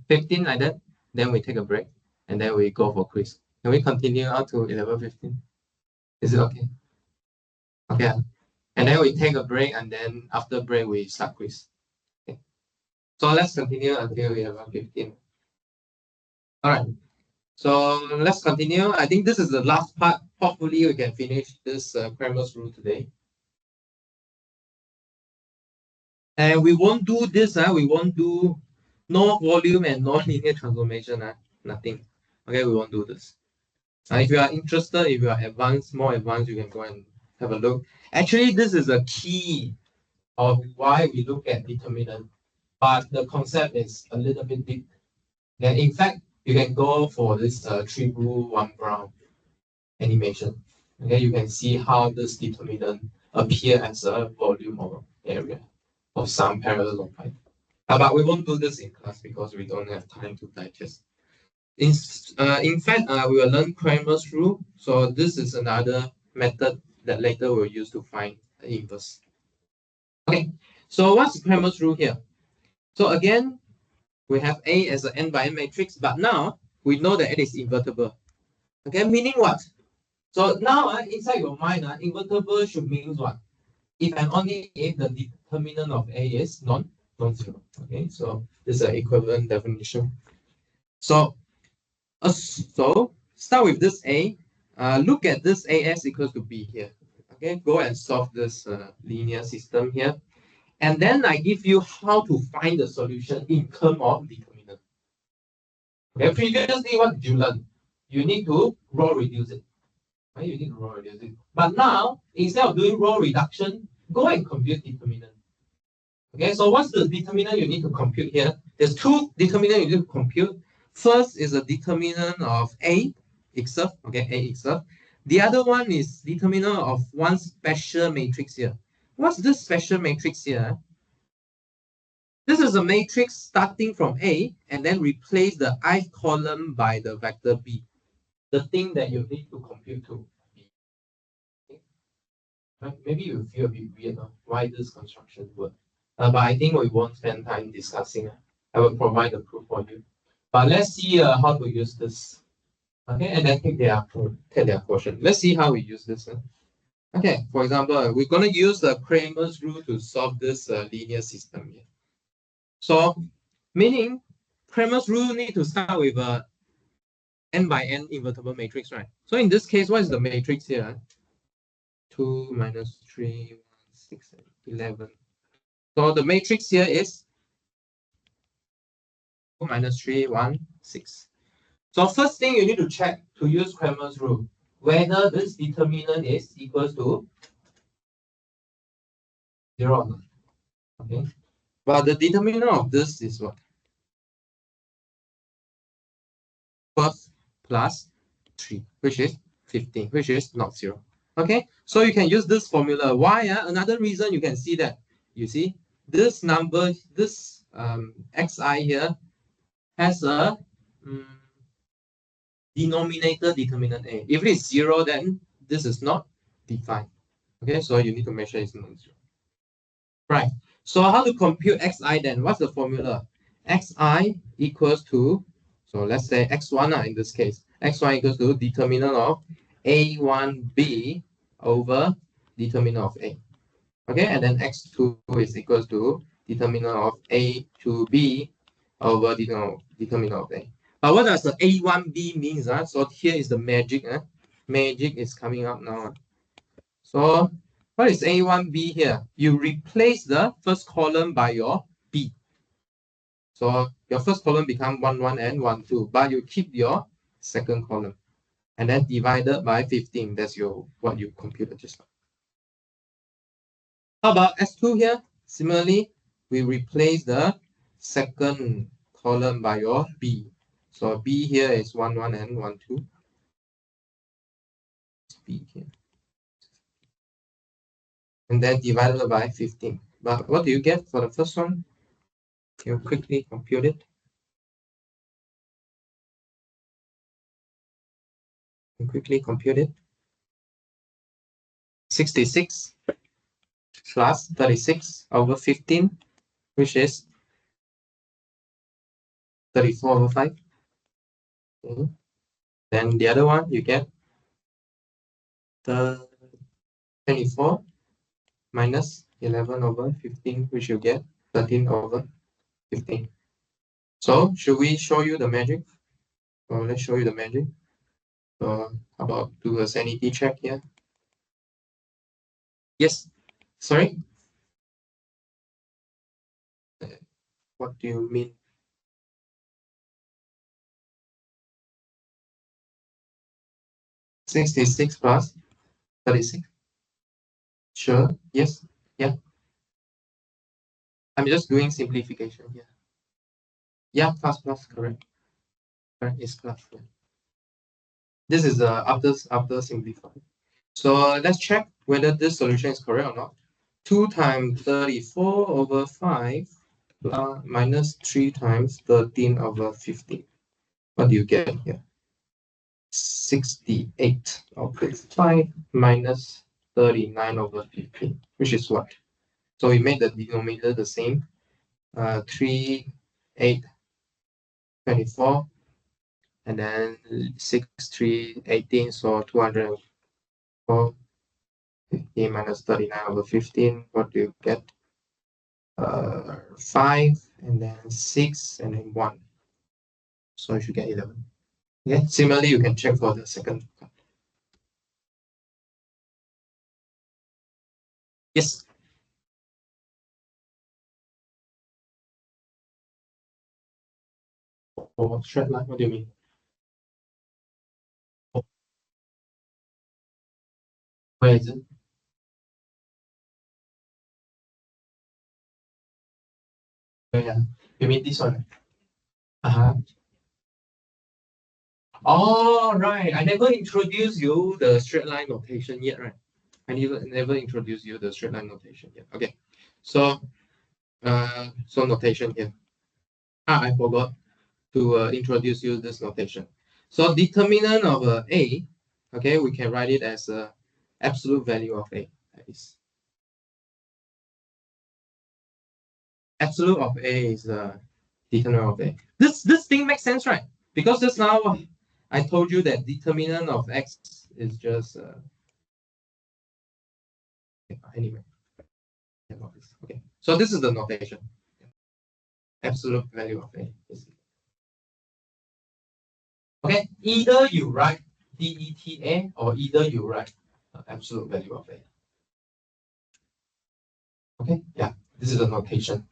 Speaker 3: 15 like that. Then we take a break and then we go for quiz. Can we continue out to 11:15? Is it okay? Okay. And then we take a break and then after break we start quiz. Okay. So let's continue until 11:15. All right. So let's continue. I think this is the last part. Hopefully we can finish this Cramer's rule today. And we won't do this. We won't do no volume and no linear transformation. Nothing. Okay, we won't do this. If you are interested, if you are advanced, more advanced, you can go and have a look. Actually, this is a key of why we look at determinant. But the concept is a little bit deep. Then in fact, you can go for this 3 blue, 1 brown animation. Okay, you can see how this determinant appear as a volume or area of some parallel of pi. But we won't do this in class because we don't have time to digest.
Speaker 4: In fact, we will learn Cramer's rule. So this is another method that later we'll use to find the inverse. Okay, so what's Cramer's rule here? So again, we have A as an n by n matrix, but now we know that it is invertible. Okay, meaning what? So now inside your mind, invertible should mean what? If and only if the determinant of A is non-zero. Okay, so this is an equivalent definition. So start with this A. Look at this AS equals to B here. Okay, go and solve this linear system here. And then I give you how to find the solution in terms of determinant. Okay, previously what did you learn? You need to row reduce it. Right? You need to row reduce it. But now, instead of doing row reduction, go and compute determinant. Okay, so what's the determinant you need to compute here? There's two determinants you need to compute. First is a determinant of A itself. Okay, A itself. The other one is determinant of one special matrix here. What's this special matrix here? This is a matrix starting from A and then replace the ith column by the vector B. The thing that you need to compute to B. Okay. Right? Maybe you feel a bit weird why this construction works. But I think we won't spend time discussing. I will provide the proof for you. But let's see how to use this. Okay, and then take their portion. Let's see how we use this. Okay, for example, we're going to use the Cramer's rule to solve this linear system here. So, meaning Cramer's rule need to start with a n by n invertible matrix, right? So in this case, what is the matrix here? 2 minus 3, 1, 6, 11. So the matrix here is 2 minus 3, 1, 6. So first thing you need to check to use Cramer's rule, whether this determinant is equals to 0 or not. Okay. But the determinant of this is what? First plus 3, which is 15, which is not 0. Okay, so you can use this formula. Why? Another reason you can see that, you see, this number, this xi here has a denominator determinant A. If it is 0, then this is not defined. Okay, so you need to make sure it's not 0. Right, so how to compute xi then? What's the formula? Xi equals to, so let's say x1 in this case. X1 equals to determinant of A1b over determinant of A. Okay, and then x2 is equals to determinant of A2b over determinant of A. But what does the A1b means? So here is the magic. Magic is coming up now. So what is A1b here? You replace the first column by your B. So your first column becomes 1, 1 and 1, 2, but you keep your second column. And then divided by 15. That's what you computed just now. How about S2 here? Similarly, we replace the second column by your B. So B here is 1, 1 and 1, 2. B here. And then divided by 15. But what do you get for the first one? You quickly compute it. Quickly compute it. 66 plus 36 over 15, which is 34 over 5. Okay. Then the other one, you get the 24 minus 11 over 15, which you get 13 over 15. So should we show you the magic? So let's show you the magic. So how about do a sanity check here? Yes. Sorry? What do you mean? $66 plus 36. Sure. Yes. Yeah. I'm just doing simplification here. Yeah, plus, correct. Correct, is plus. Yeah. This is after simplifying. So let's check whether this solution is correct or not. 2 times 34 over 5 minus 3 times 13 over 15. What do you get here? 68 of 5 minus 39 over 15, which is what? So we made the denominator the same. 3, 8, 24, and then 6, 3, 18, so 204. 15 minus 39 over 15, what do you get? 5, and then 6, and then 1. So you should get 11. Okay, similarly, you can check for the second part. Yes. Or straight line, what do you mean? Where is it? Oh, yeah. You mean this one? Uh-huh. Oh, right. I never introduced you the straight line notation yet, right? I never introduced you the straight line notation yet. Okay. So notation here. I forgot to introduce you this notation. So determinant of A, okay, we can write it as absolute value of A. That is absolute of A is determinant of A. This thing makes sense, right? Because just now I told you that determinant of X is just anyway. Okay, so this is the notation. Absolute value of A is okay. Either you write DETA or either you write absolute value of A. Okay, yeah, this is the notation.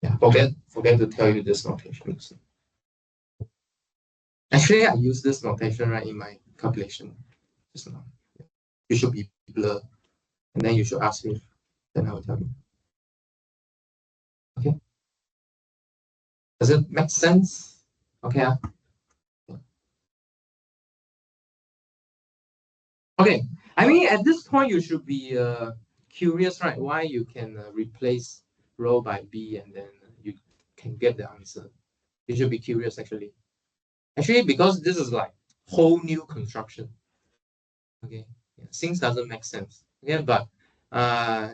Speaker 4: Yeah, forget to tell you this notation. Actually, I use this notation right in my calculation just now. You should be blur, and then you should ask me, then I will tell you. Okay. Does it make sense? Okay. Okay. I mean, at this point, you should be curious, right? Why you can replace row by B and then you can get the answer. You should be curious, actually. Actually, because this is like whole new construction. Okay, yeah, things doesn't make sense. Okay, but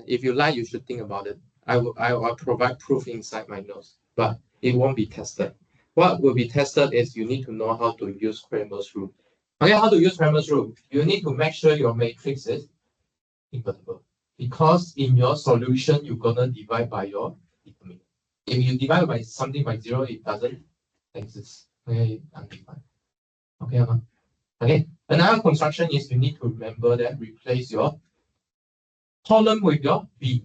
Speaker 4: if you like, you should think about it. I will provide proof inside my notes, but it won't be tested. What will be tested is you need to know how to use Cramer's rule. Okay, how to use Cramer's rule? You need to make sure your matrix is invertible, because in your solution you're gonna divide by your determinant. If you divide by something by 0, it doesn't exist. Okay, undefined. Okay, okay. Another construction is you need to remember that replace your column with your B.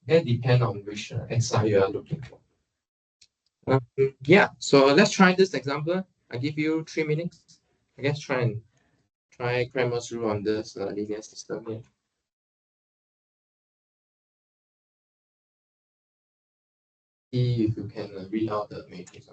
Speaker 4: That depends on which XI you are looking for. Yeah, so let's try this example. I give you 3 minutes. I guess try Cramer's rule on this linear system here. See if you can read out the matrix.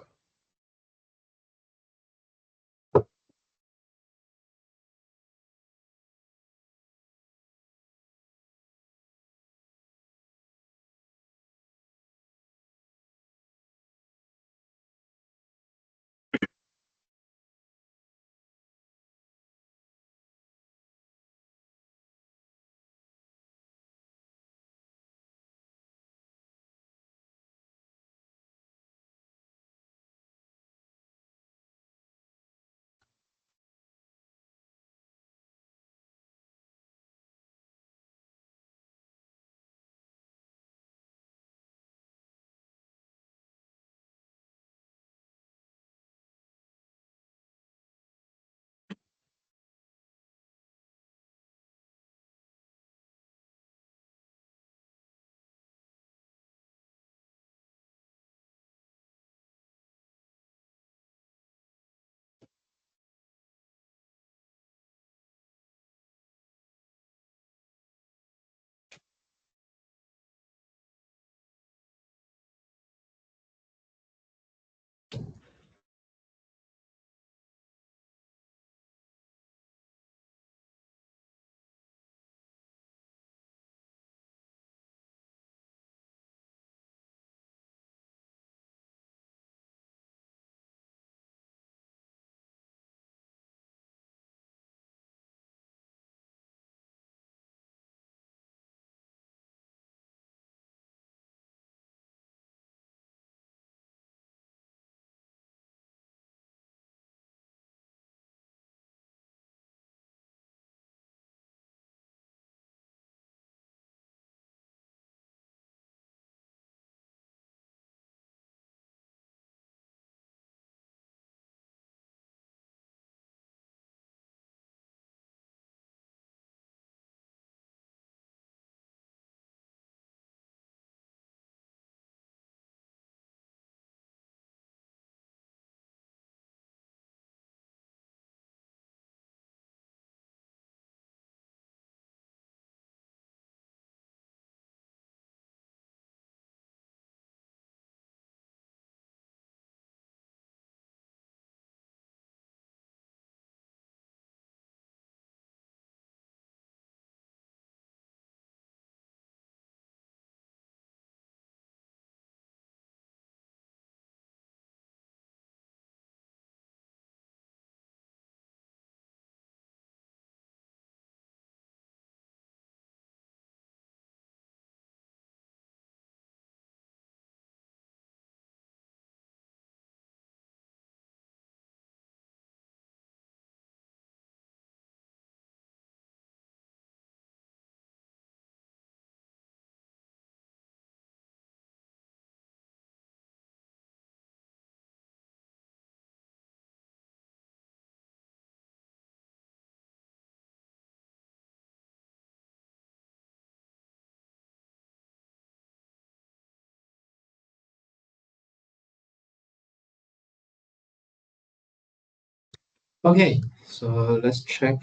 Speaker 4: Okay, so let's check.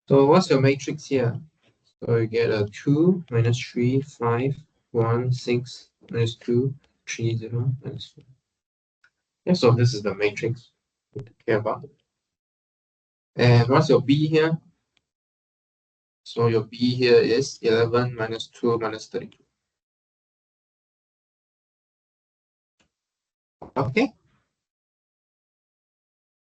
Speaker 4: So what's your matrix here? So you get a 2, minus 3, 5, 1, 6, minus 2, 3, 0, minus 4. Yeah, so this is the matrix we care about. And what's your B here? So your B here is 11 minus 2 minus 32. Okay.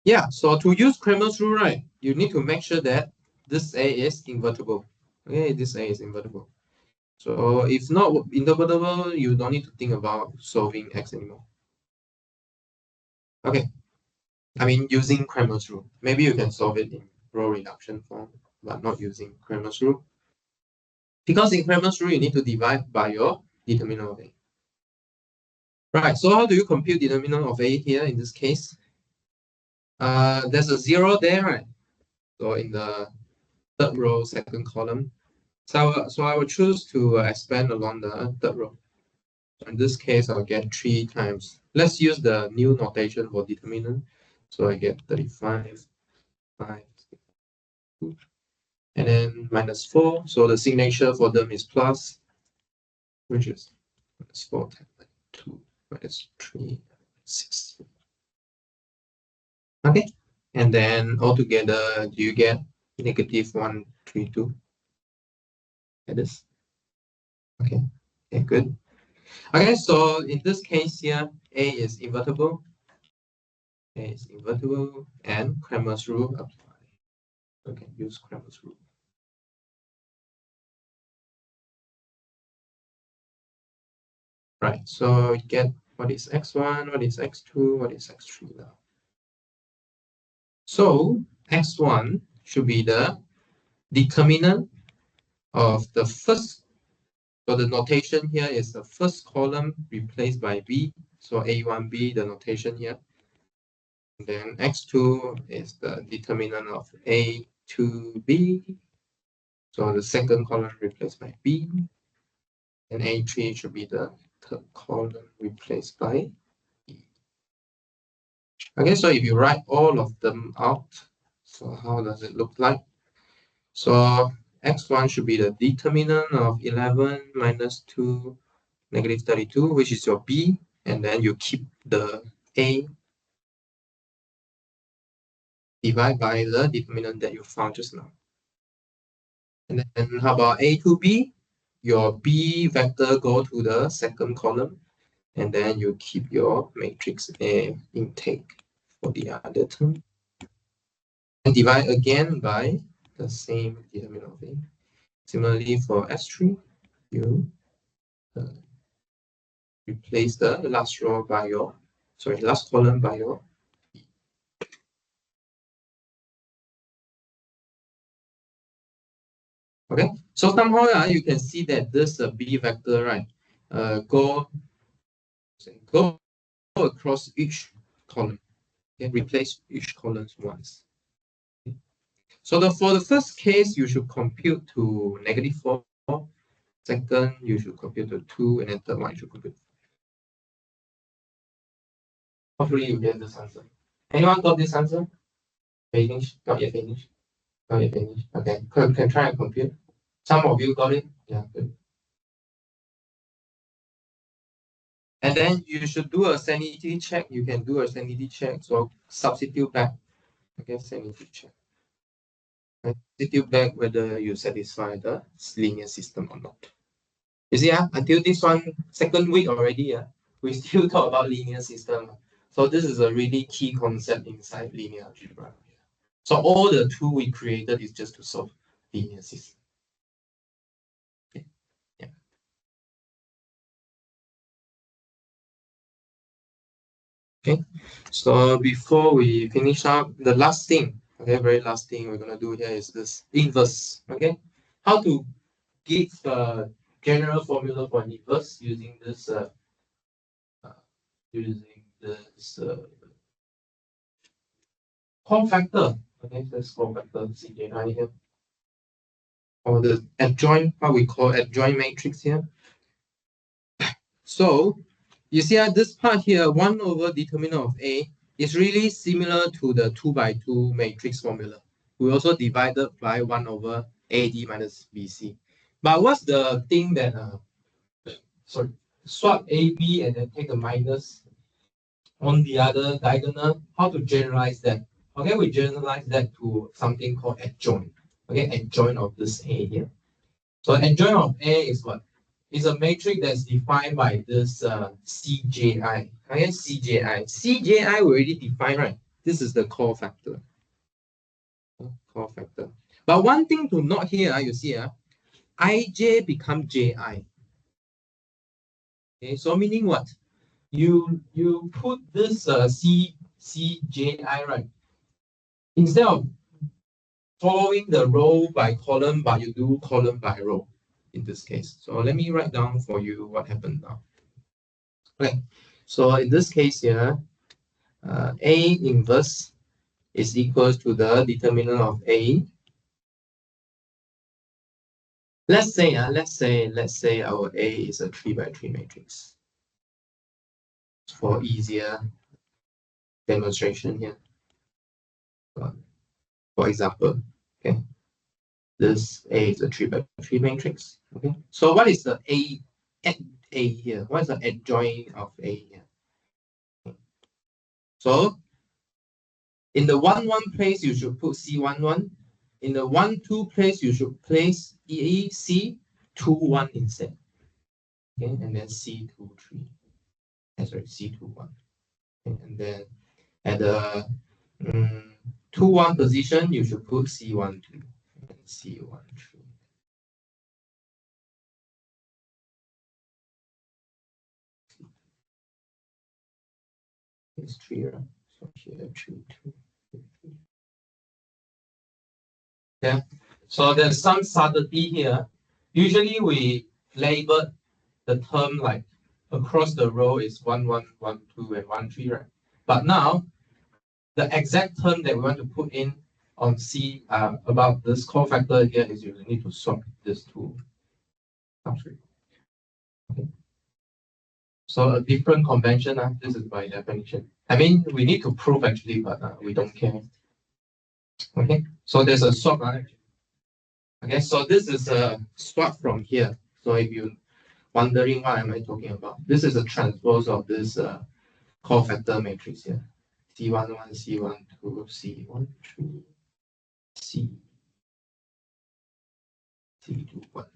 Speaker 4: Yeah, so to use Cramer's rule, right, you need to make sure that this A is invertible. Okay, this A is invertible. So if not invertible, you don't need to think about solving X anymore. Okay. I mean, using Cramer's rule. Maybe you can solve it in row reduction form, but not using Cramer's rule. Because in Cramer's rule, you need to divide by your determinant of A. Right, so how do you compute determinant of A here in this case? There's a 0 there, right? So in the third row, second column. So I will choose to expand along the third row. So in this case, I'll get 3 times. Let's use the new notation for determinant. So I get 35, 5, 2, and then minus 4. So the signature for them is plus, which is minus 4 times 2 minus 3, 6. Okay. And then altogether, do you get negative 132? That is. Okay. Okay, good. Okay, so in this case here, A is invertible. A is invertible and Cramer's rule apply. Okay, use Cramer's rule. Right, so we get what is x1, what is x2, what is x3 now. So x1 should be the determinant of the first. So the notation here is the first column replaced by B. So A1B, the notation here. And then x2 is the determinant of A2B. So the second column replaced by B. And A3 should be the third column replaced by E. Okay, so if you write all of them out, so how does it look like? So x1 should be the determinant of 11 minus 2 negative 32, which is your B, and then you keep the A divided by the determinant that you found just now. And then how about A to B? Your B vector go to the second column, and then you keep your matrix A intake for the other term. And divide again by the same determinant of A. Similarly for S3, you replace the last row by your, last column by your E. Okay, so somehow you can see that this B vector, right, go across each column. Okay, replace each column once. Okay. So for the first case, you should compute to -4. Second, you should compute to 2, and then third one you should compute. Hopefully you get this answer. Anyone got this answer? Finish? Not yet finished. Not yet finished. Okay, can try and compute. Some of you got it. Yeah, good. And then you should do a sanity check. You can do a sanity check. So substitute back. Okay, sanity check. And substitute back whether you satisfy the linear system or not. You see, until this one, second week already, we still talk about linear system. So this is a really key concept inside linear algebra. So all the tool we created is just to solve linear system. Okay. Yeah. Okay. So before we finish up, the last thing, okay, very last thing we're gonna do here is this inverse. Okay, how to give a general formula for an inverse using this form factor. Okay, this form factor CJ9 here. Or the adjoint, what we call adjoint matrix here. So you see this part here, 1 over determinant of A It's really similar to the 2 by 2 matrix formula. We also divided by 1 over AD minus BC. But what's the thing that, sorry, swap AB and then take a minus on the other diagonal? How to generalize that? Okay, we generalize that to something called adjoint. Okay, adjoint of this A here. So adjoint of A is what? It's a matrix that's defined by this CJI. Okay, CJI. CJI we already defined, right? This is the core factor. Core factor. But one thing to note here, you see, IJ become JI. Okay, so meaning what? You put this CJI, right? Instead of following the row by column, but you do column by row in this case. So let me write down for you what happened now. Okay, so in this case here, A inverse is equals to the determinant of A. Let's say our A is a 3 by 3 matrix. For easier demonstration here. For example, okay, this A is a 3 by 3 matrix. Okay, so what is the A at A here? What is the adjoint of A here? So in the 1, 1 place, you should put C11. In the 1, 2 place, you should place C21 instead. Okay, and then C23. Sorry, C21. Okay, and then at the 2, 1 position, you should put C12 and C13. It's 3, right? So here 3, 2, 3. Yeah. So there's some subtlety here. Usually we label the term like across the row is 1, 1, 1, 2, and 1, 3, right? But now the exact term that we want to put in on C about this core factor here is you need to swap this two. Okay. So a different convention, this is by definition. I mean, we need to prove actually, but we don't care. Okay, so there's a swap, right? Okay, so this is a swap from here. So if you're wondering what am I talking about, this is a transpose of this core factor matrix here. C11, C12, C13, C21.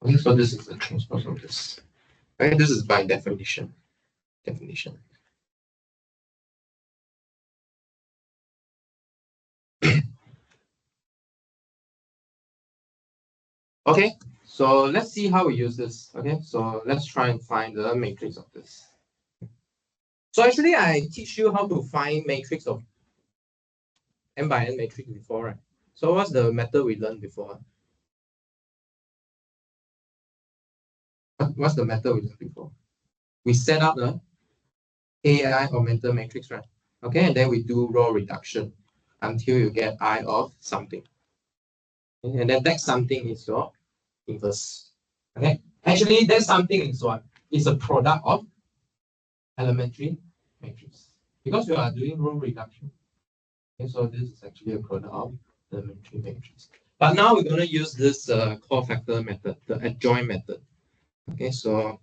Speaker 4: Okay, so this is the transpose of this. Okay, this is by definition. Okay, so let's see how we use this. Okay, so let's try and find the matrix of this. So actually, I teach you how to find matrix of n by n matrix before, right? So what's the method we learned before? What's the method we learned before? We set up the AI augmented matrix, right? Okay, and then we do row reduction until you get I of something. Okay, and then that something is your inverse. Okay, actually, that something is what? It's a product of elementary matrix because we are doing row reduction. Okay, so this is actually a product of elementary matrix. But now we're going to use this core factor method, the adjoint method. Okay, so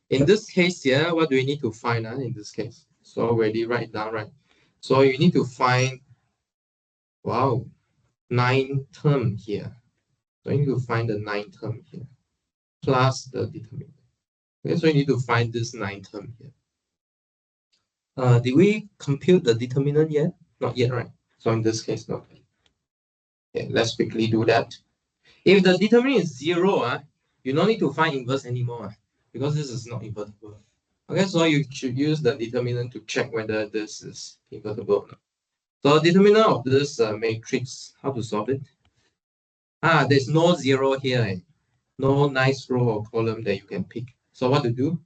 Speaker 4: in this case here, what do we need to find in this case? So already write down, right? So you need to find, wow, 9 term here. So you need to find the 9 term here plus the determinant. Okay, so you need to find this 9 term here. Did we compute the determinant yet? Not yet, right? So in this case, not yet. Okay, let's quickly do that. If the determinant is 0, you don't need to find inverse anymore because this is not invertible. Okay, so you should use the determinant to check whether this is invertible or not. So determinant of this matrix, how to solve it? There's no 0 here. No nice row or column that you can pick. So what to do?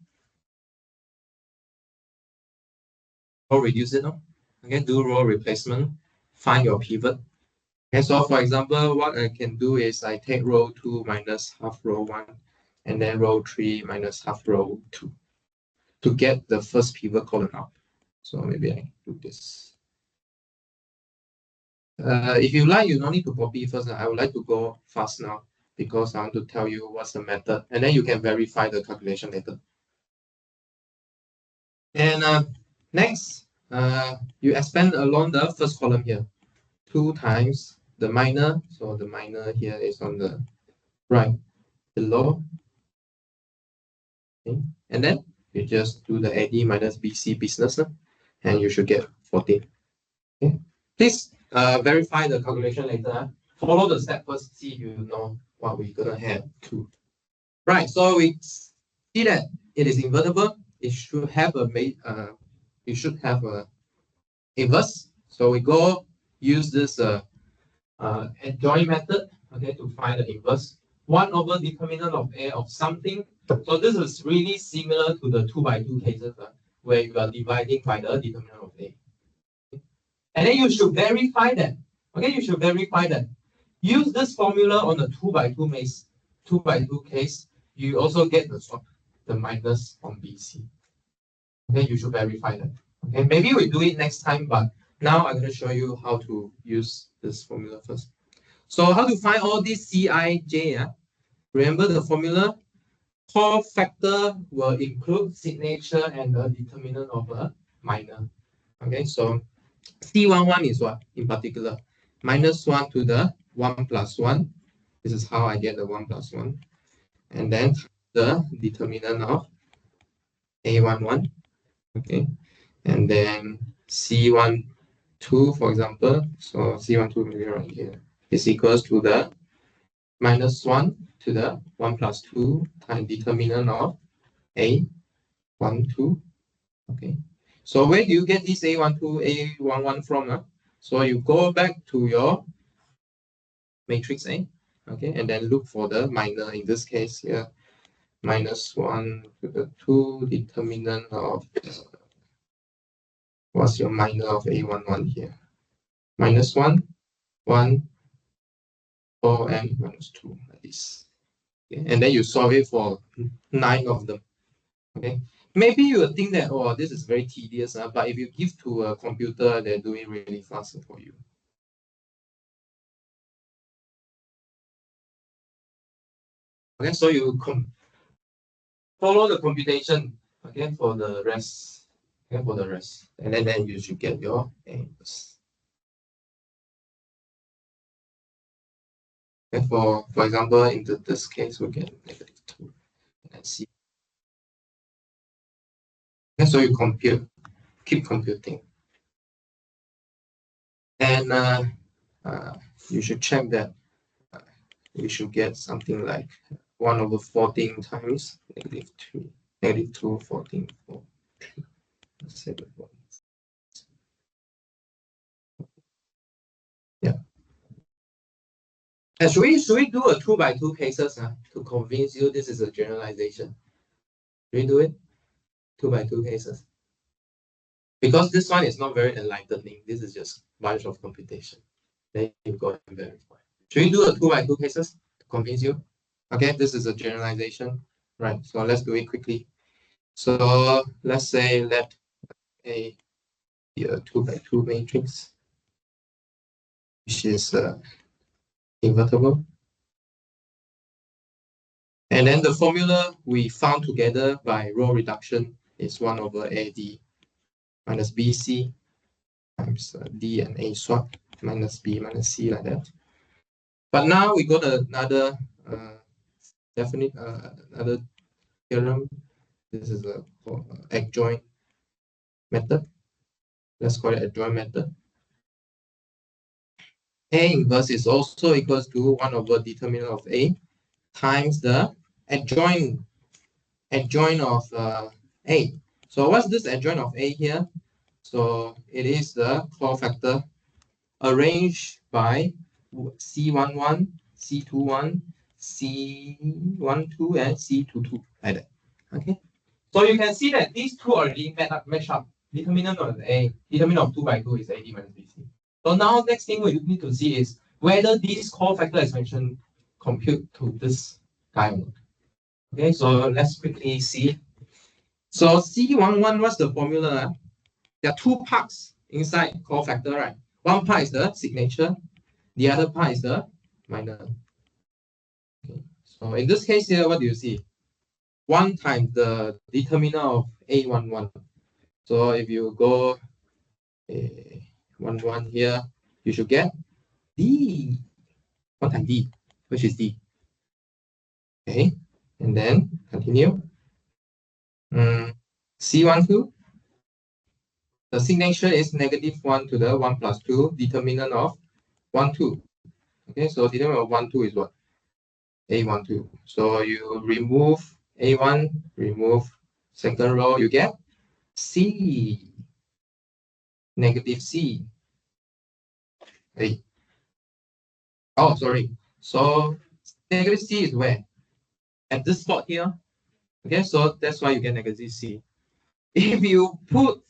Speaker 4: Or reduce it, no? Okay, do row replacement, find your pivot, Okay, so for example, what I can do is I take row 2 minus half row 1, and then row 3 minus half row 2 to get the first pivot column out. So maybe I do this. If you like, you don't need to copy first. I would like to go fast now because I want to tell you what's the method, and then you can verify the calculation later. And next, you expand along the first column here, 2 times the minor. So the minor here is on the right below. Okay. And then you just do the AD minus BC business, and you should get 14. Okay. Please verify the calculation later. Follow the step first, see if you know what we're gonna have to. Right, so we see that it is invertible. It should have a inverse. So we go use this adjoint method, okay, to find the inverse. 1 over determinant of A of something. So this is really similar to the 2 by 2 cases where you are dividing by the determinant of A. And then you should verify that. Okay, you should verify that. Use this formula on the 2 by 2 case. You also get the minus from BC. Okay, you should verify that. Okay, maybe we do it next time, but now I'm going to show you how to use this formula first. So how to find all these Cij? Remember the formula? Core factor will include signature and the determinant of a minor. Okay, so C11 is what in particular? Minus 1 to the 1 plus 1. This is how I get the 1 plus 1. And then the determinant of A11. Okay, and then C12, for example. So C12 maybe right here is equals to the minus 1 to the 1 plus 2 times determinant of A12. Okay, so where do you get this A12, A11 from? So you go back to your matrix A, okay, and then look for the minor. In this case here, minus 1 to the 2 determinant of what's your minor of A11 here? Minus 1, 1, 4, and minus 2, like this. Okay, and then you solve it for 9 of them. Okay, maybe you will think that, oh, this is very tedious, but if you give to a computer, they're doing really fast for you. Okay, so you follow the computation, okay, for the rest, okay, for the rest, and then you should get your answers. Okay, for example, in this case, we get -2. Let's see. Okay, so you compute, keep computing, and you should check that you should get something like 1 over 14 times -2, -2, 14, 4, 3, 7, 1. Yeah. And should we do a 2 by 2 cases to convince you this is a generalization? Should we do it? 2 by 2 cases? Because this one is not very enlightening. This is just a bunch of computation. Then you go and verify. Should we do a 2 by 2 cases to convince you? Okay, this is a generalization. Right, so let's do it quickly. So let's say let A be a 2 by 2 matrix, which is invertible. And then the formula we found together by row reduction is 1 over AD minus BC times D and A swap minus B minus C, like that. But now we got another another theorem. This is a adjoint method. Let's call it adjoint method. A inverse is also equals to 1 over determinant of A times the adjoint of A. So what's this adjoint of A here? So it is the core factor arranged by C11, C21, C12, and C22, like that. Okay. So you can see that these two already match up. Determinant of A, determinant of 2 by 2 is AD minus BC. So now next thing we need to see is
Speaker 3: whether this cofactor expansion compute to this guy or not. Okay, so let's quickly see. So C11, what's the formula? There are two parts inside cofactor, right? One part is the signature, the other part is the minor. Okay. So in this case here, what do you see? 1 times the determinant of A11. So if you go A11 here, you should get D. 1 times D, which is D. Okay, and then continue. C12, the signature is -1 to the 1 plus 2, determinant of 1, 2. Okay, so determinant of 1, 2 is what? A12. So you remove A1, remove second row, you get C, -C. Hey. Oh, sorry. So -C is where? At this spot here. Okay, so that's why you get -C. If you put,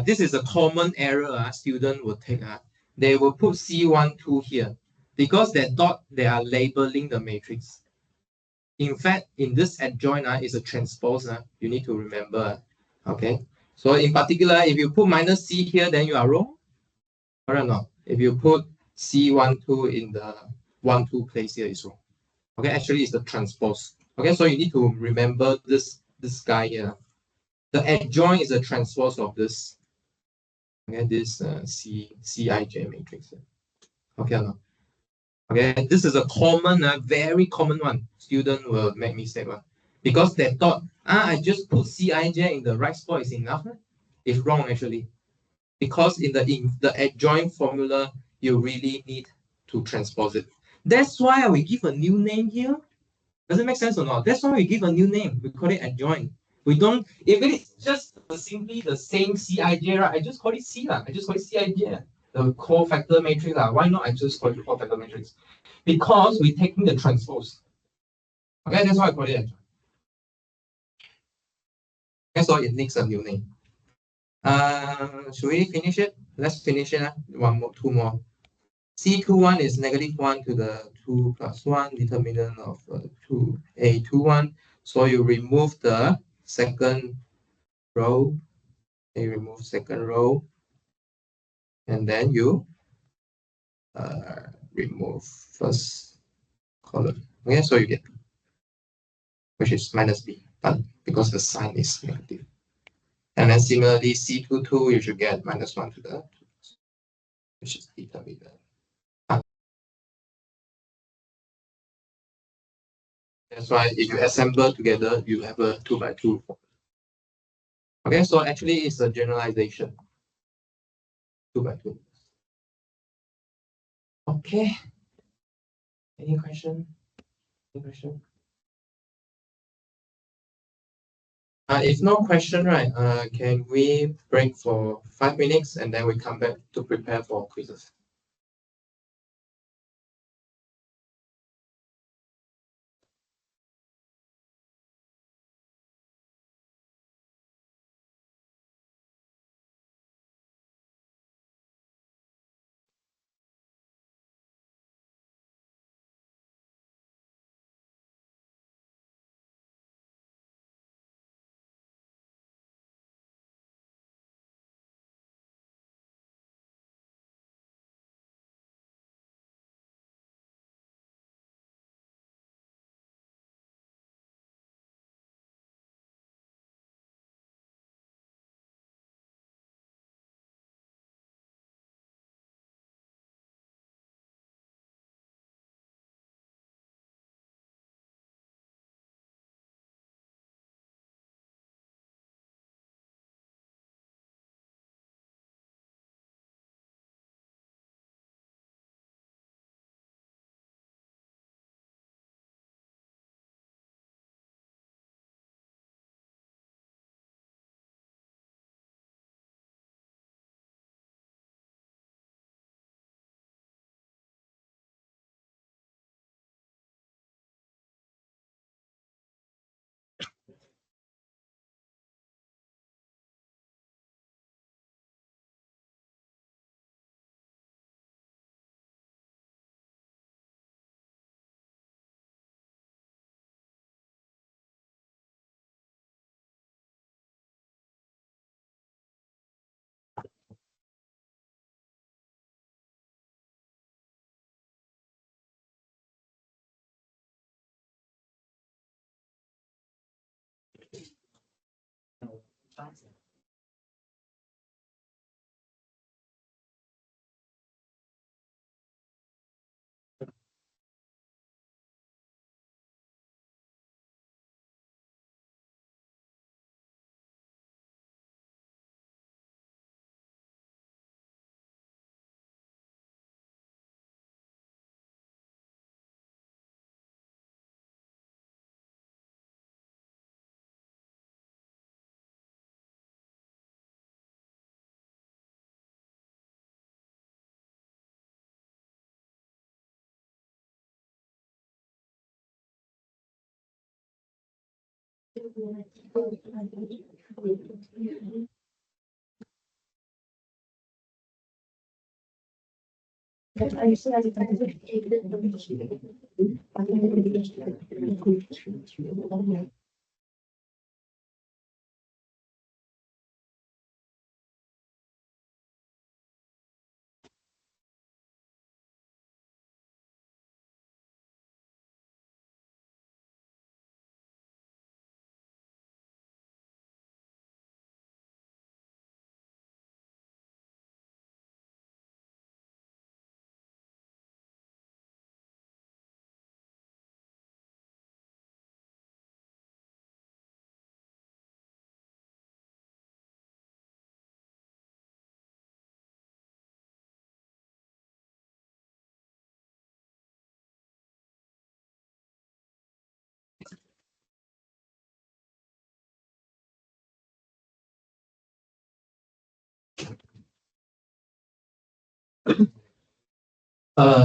Speaker 3: this is a common error student will take. They will put C12 here because that dot, they are labeling the matrix. In fact, in this adjoint is a transpose. You need to remember. Okay, so in particular, if you put -C here, then you are wrong. Or not. If you put C12 in the 1, 2 place here, is wrong. Okay, actually, it's the transpose. Okay, so you need to remember this guy here. The adjoint is a transpose of this. Okay, this Cij matrix. Okay, no. Okay, this is a common, very common one. Student will make mistake one because they thought, I just put Cij in the right spot is enough. It's wrong actually, because in the adjoint formula, you really need to transpose it. That's why we give a new name here. Does it make sense or not? That's why we give a new name. We call it adjoint. We don't, if it is just simply the same Cij, right? I just call it C. I just call it Cij. The cofactor matrix. Why not I just call it cofactor matrix? Because we're taking the transpose. Okay, that's why I call it adjoint. Okay, so it needs a new name. Should we finish it? Let's finish it. Two more. C21 is -1 to the 2 plus 1 determinant of 2 A21. So you remove the second row. You remove second row, and then you remove first column. Okay, so you get, which is -B, but because the sign is negative. And then similarly, C22, you should get -1 to the 2, which is determinant. That's why if you assemble together, you have a 2 by 2. Okay, so actually it's a generalization. 2 by 2. Okay. Any question? Any question? If no question, right? Can we break for 5 minutes and then we come back to prepare for quizzes?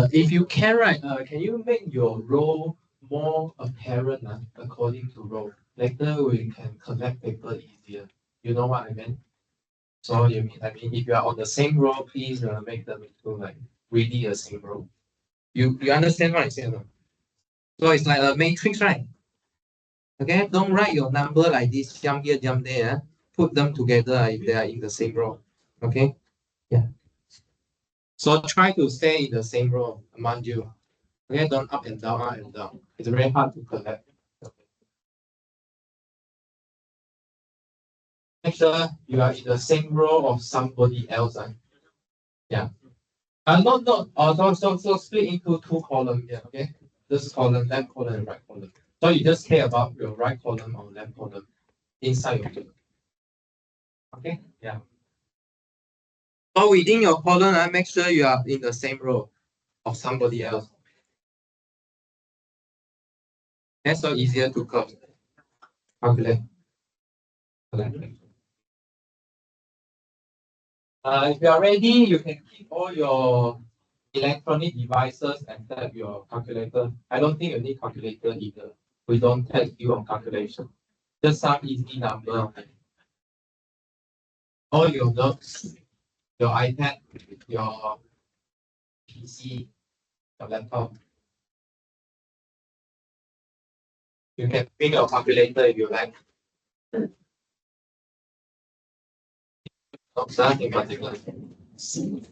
Speaker 3: If you can, right, can you make your role more apparent according to role? Later we can collect paper easier. You know what I mean? So you mean, I mean, if you are on the same row, please make them into like really a same row. You understand what I say? No? So it's like a matrix, right? Okay, don't write your number like this, jump here, jump there. Put them together if they are in the same row. Okay? Yeah. So try to stay in the same row among you. Okay, don't up and down, up and down. It's very hard to collect. Okay. Make sure you are in the same row of somebody else. Yeah. Not. So split into two columns here. Okay. This column, left column, and right column. So you just care about your right column or left column inside your column. Okay. Yeah. So within your column, make sure you are in the same row of somebody else. That's so easier to calculate. If you are ready, you can keep all your electronic devices except your calculator. I don't think you need calculator either. We don't test you on calculation. Just some easy number. All your notes, your iPad, your PC, your laptop. You can bring your calculator if you like. Not in particular. Since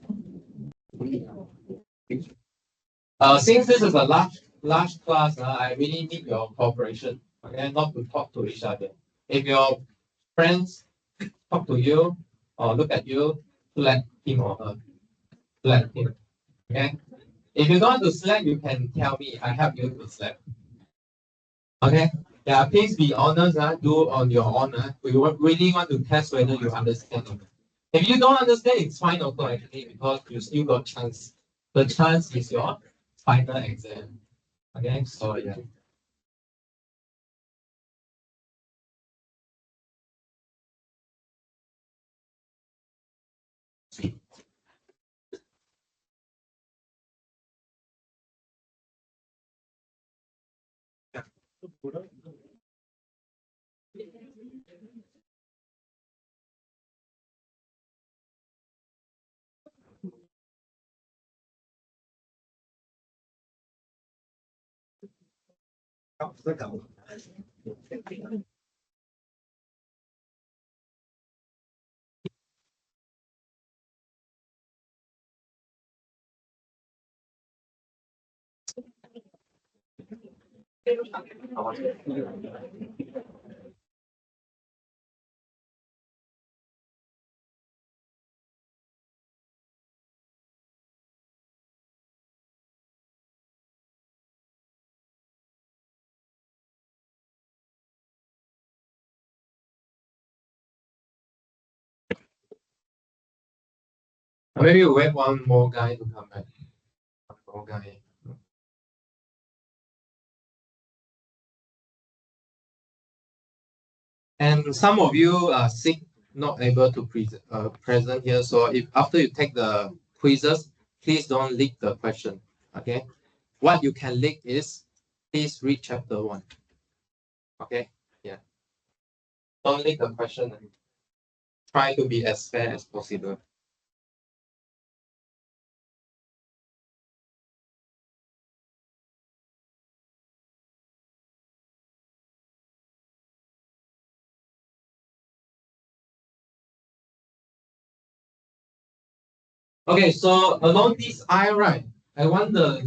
Speaker 3: this is a large class, I really need your cooperation. Okay, not to talk to each other. If your friends talk to you or look at you, let him or her. Let him. Okay. If you don't want to slack, you can tell me. I help you to slack. Okay. Yeah, please be honest. Do on your own. We really want to test whether you understand. If you don't understand, it's fine also actually because you still got chance. The chance is your final exam. Okay. So yeah. Maybe we wait one more guy to come back. One more guy. And some of you are sick, not able to present here. So if after you take the quizzes, please don't leak the question. Okay. What you can leak is please read chapter 1. Okay. Yeah. Don't leak the question. Try to be as fair as possible. Okay, so along this I, right, I want the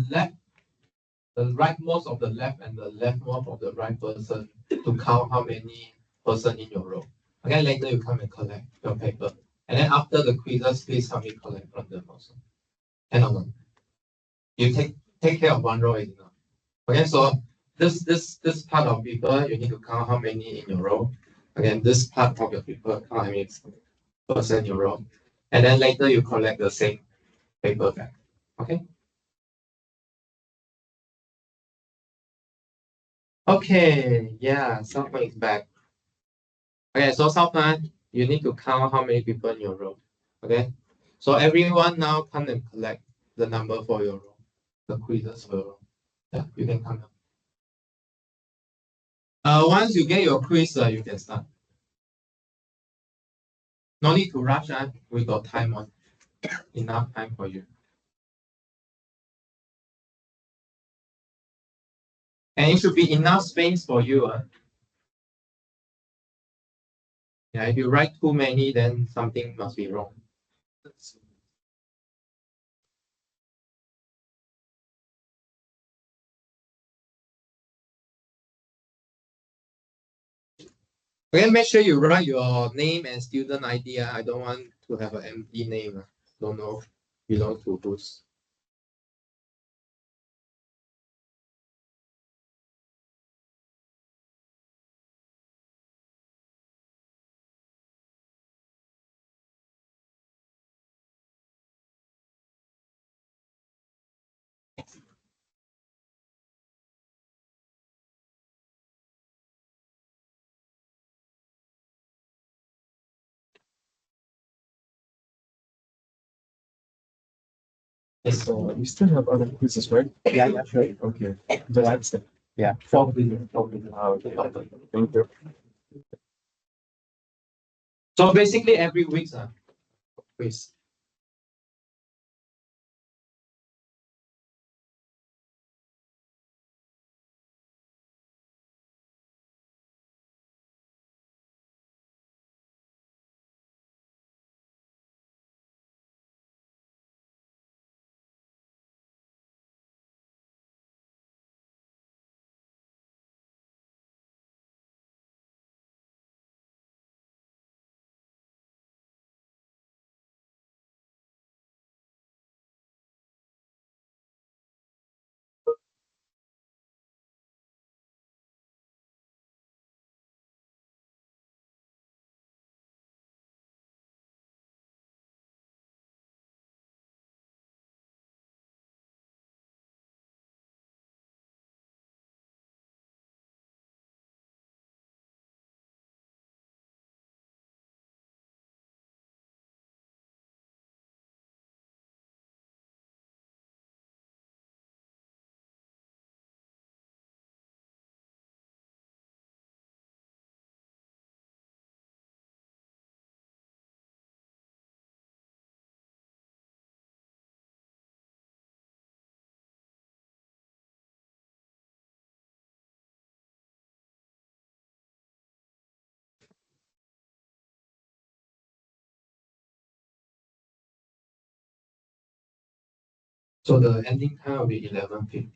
Speaker 3: rightmost of the left and the leftmost of the right person to count how many person in your row. Okay, later you come and collect your paper. And then after the quizzes, please help me collect from them also. And on. You take care of one row is enough. Okay, so this part of people, you need to count how many in your row. Again, this part of your people, count how many person in your row. And then later you collect the same paper back. Okay. Okay, yeah, Southman is back. Okay, so Southman, you need to count how many people in your row. Okay, so everyone now come and collect the number for your row, the quizzes for your row. Yeah, you can come now. Once you get your quiz, you can start. No need to rush, we got time on. Enough time for you. And it should be enough space for you. Yeah, if you write too many, then something must be wrong. Okay, make sure you write your name and student ID. I don't want to have an empty name. Don't know belong to who's.
Speaker 2: So you still have other quizzes, right?
Speaker 4: Yeah, sure.
Speaker 2: Okay. The last step.
Speaker 4: Yeah.
Speaker 2: 4 billion. Okay. Thank you.
Speaker 3: So basically every week, quiz. So the ending time will be 11:50.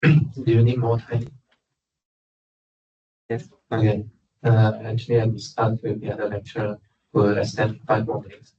Speaker 3: Do you need more time?
Speaker 2: Yes.
Speaker 3: Okay. Actually, I will start with the other lecture. We'll extend 5 more minutes.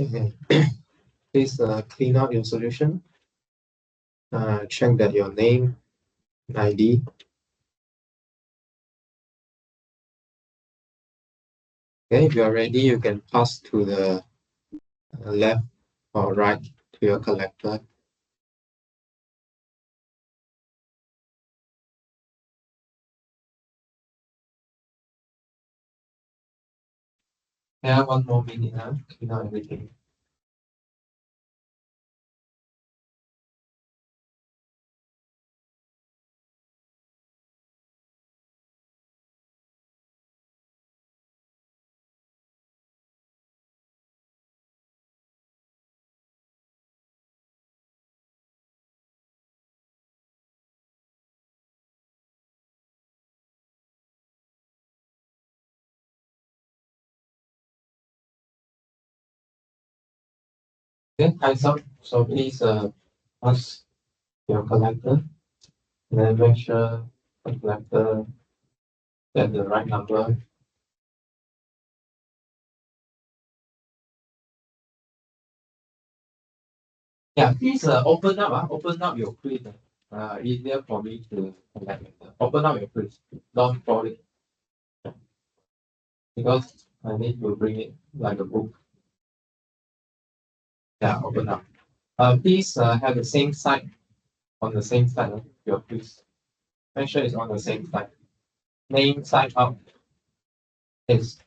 Speaker 4: Okay. Please clean out your solution. Check that your name, ID. Okay, if you are ready, you can pass to the left or right to your collector. Yeah, 1 more minute now. Clean out everything. Okay, time's up. So please ask your collector and then make sure the collector get the right number. Yeah, please open up your quiz. Easier for me to collect later. Open up your quiz. Don't throw it. Because I need to bring it like a book. Yeah, open up. Please have the same side on the same side of your quiz. Make sure it's on the same side. Name side up is